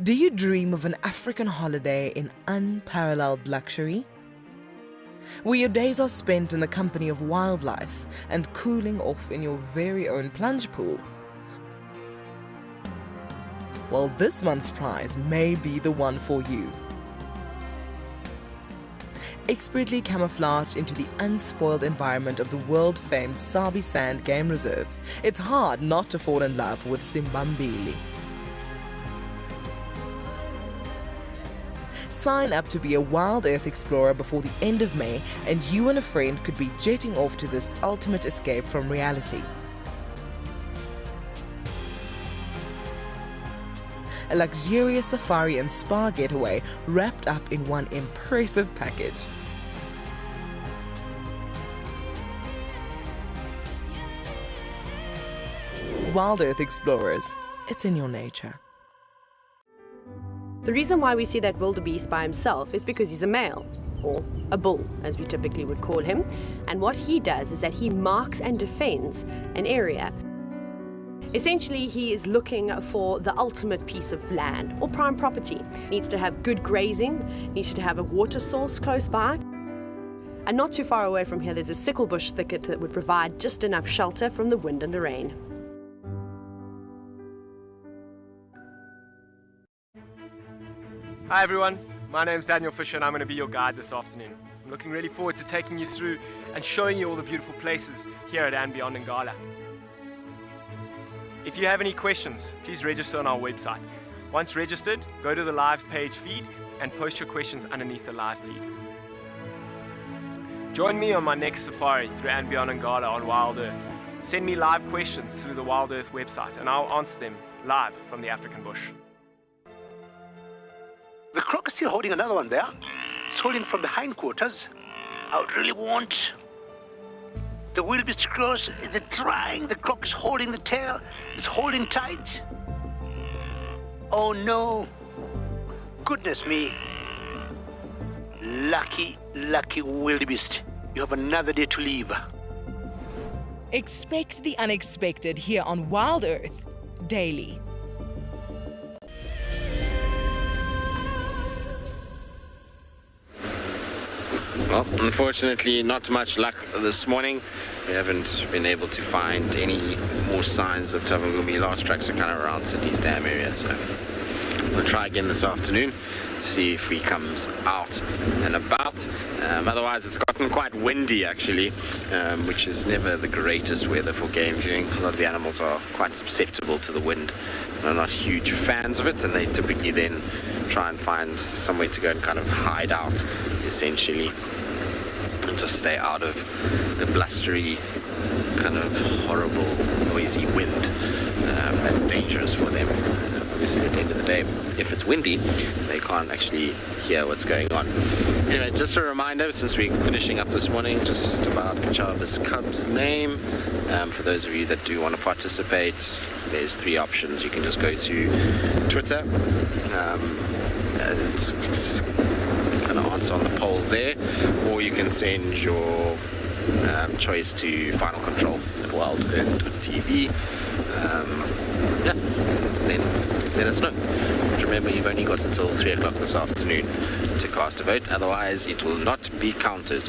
Do you dream of an African holiday in unparalleled luxury? Where your days are spent in the company of wildlife and cooling off in your very own plunge pool? Well, this month's prize may be the one for you. Expertly camouflaged into the unspoiled environment of the world-famed Sabi Sand Game Reserve, it's hard not to fall in love with Simbambili. Sign up to be a Wild Earth explorer before the end of May, and you and a friend could be jetting off to this ultimate escape from reality. A luxurious safari and spa getaway wrapped up in one impressive package. Wild Earth Explorers, it's in your nature. The reason why we see that wildebeest by himself is because he's a male, or a bull, as we typically would call him. And what he does is that he marks and defends an area. Essentially, he is looking for the ultimate piece of land or prime property. Needs to have good grazing, needs to have a water source close by. And not too far away from here, there's a sickle bush thicket that would provide just enough shelter from the wind and the rain. Hi everyone, my name's Daniel Fisher and I'm going to be your guide this afternoon. I'm looking really forward to taking you through and showing you all the beautiful places here at and beyond Ngala. If you have any questions, please register on our website. Once registered, go to the live page feed and post your questions underneath the live feed. Join me on my next safari through and beyond Ngala on Wild Earth. Send me live questions through the Wild Earth website and I'll answer them live from the African bush. The croc is still holding another one there. It's holding from the hindquarters. I would really want. The wildebeest cross is trying. The croc is holding the tail. It's holding tight. Oh no. Goodness me. Lucky, lucky wildebeest. You have another day to live. Expect the unexpected here on Wild Earth daily. Well, unfortunately, not much luck this morning. We haven't been able to find any more signs of Tavangumi. Last tracks are kind of around Sydney's Dam area, so we'll try again this afternoon, see if he comes out and about. Otherwise, it's gotten quite windy, actually, which is never the greatest weather for game viewing. A lot of the animals are quite susceptible to the wind and are not huge fans of it, and they typically then try and find somewhere to go and kind of hide out, essentially, and just stay out of the blustery, kind of horrible, noisy wind that's dangerous for them. Obviously, at the end of the day, if it's windy, they can't actually hear what's going on. Anyway, just a reminder, since we're finishing up this morning, just about Kachava's cub's name. For those of you that do want to participate, there's 3 options. You can just go to Twitter and kind of answer on the poll there, or you can send your choice to Final Control at wildearth.tv. Then let us know. But remember, you've only got until 3 o'clock this afternoon to cast a vote, otherwise it will not be counted,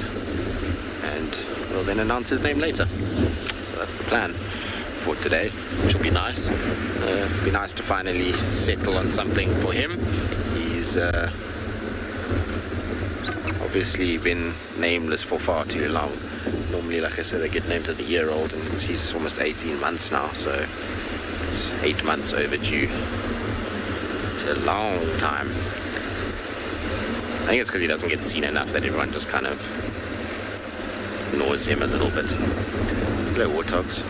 and we'll then announce his name later. So that's the plan for today, which will be nice. It'll be nice to finally settle on something for him. He's obviously been nameless for far too long. Normally, like I said, they get named at a year old, and he's almost 18 months now, so it's 8 months overdue. It's a long time. I think it's because he doesn't get seen enough that everyone just kind of ignores him a little bit. Hello, warthogs.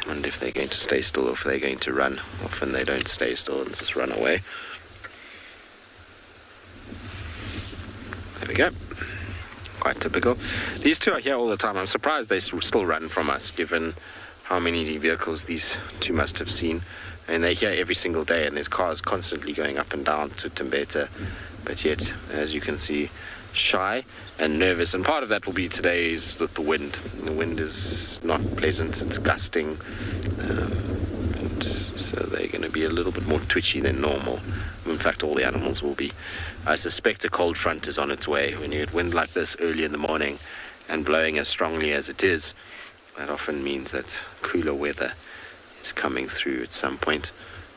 I wonder if they're going to stay still or if they're going to run. Often they don't stay still and just run away. There we go. Quite typical. These two are here all the time. I'm surprised they still run from us, given how many vehicles these two must have seen. And they're here every single day, and there's cars constantly going up and down to Timbeta. But yet, as you can see, shy and nervous. And part of that will be today is with the wind. The wind is not pleasant. It's gusting. so they're going to be a little bit more twitchy than normal. In fact, all the animals will be. I suspect a cold front is on its way. When you get wind like this early in the morning and blowing as strongly as it is, that often means that cooler weather is coming through at some point.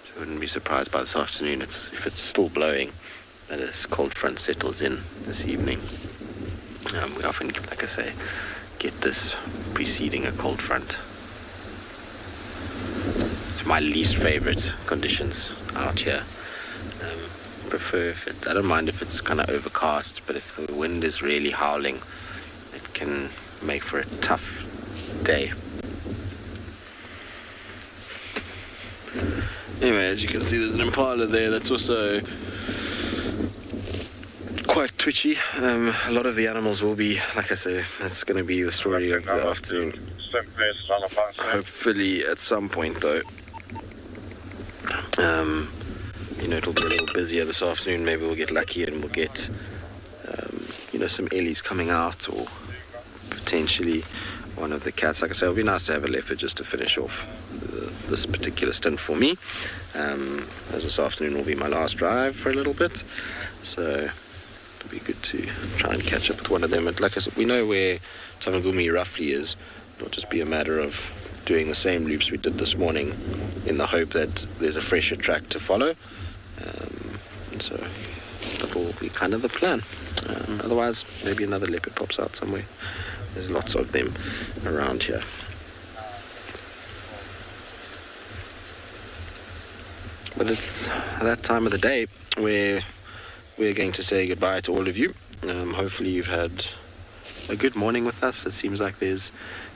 So I wouldn't be surprised by this afternoon if it's still blowing, that a cold front settles in this evening. We often, like I say, get this preceding a cold front. It's my least favorite conditions out here. I don't mind if it's kind of overcast, but if the wind is really howling, it can make for a tough day. Anyway, as you can see, there's an impala there that's also quite twitchy. A lot of the animals will be, like I say, that's going to be the story of the afternoon. Hopefully at some point though, it'll be a little busier this afternoon. Maybe we'll get lucky and we'll get some ellies coming out, or potentially one of the cats. Like I say, it'll be nice to have a leopard just to finish off this particular stint for me, as this afternoon will be my last drive for a little bit, so it'll be good to try and catch up with one of them. And like I said, we know where Tavangumi roughly is. It'll just be a matter of doing the same loops we did this morning in the hope that there's a fresher track to follow, so that will be kind of the plan. Otherwise, maybe another leopard pops out somewhere. There's lots of them around here. But it's that time of the day where we're going to say goodbye to all of you. Hopefully you've had a good morning with us. It seems like there's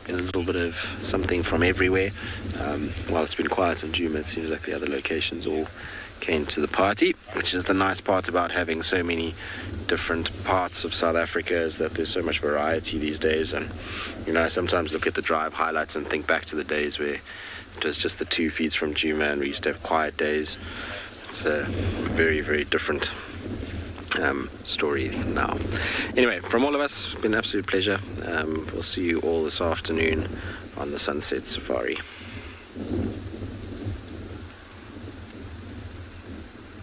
been a little bit of something from everywhere. While it's been quiet on Djuma, it seems like the other locations all came to the party, which is the nice part about having so many different parts of South Africa, is that there's so much variety these days. And I sometimes look at the drive highlights and think back to the days where it was just the 2 feeds from Djuma and we used to have quiet days. It's a very, very different story now. Anyway, from all of us, it's been an absolute pleasure. We'll see you all this afternoon on the Sunset Safari.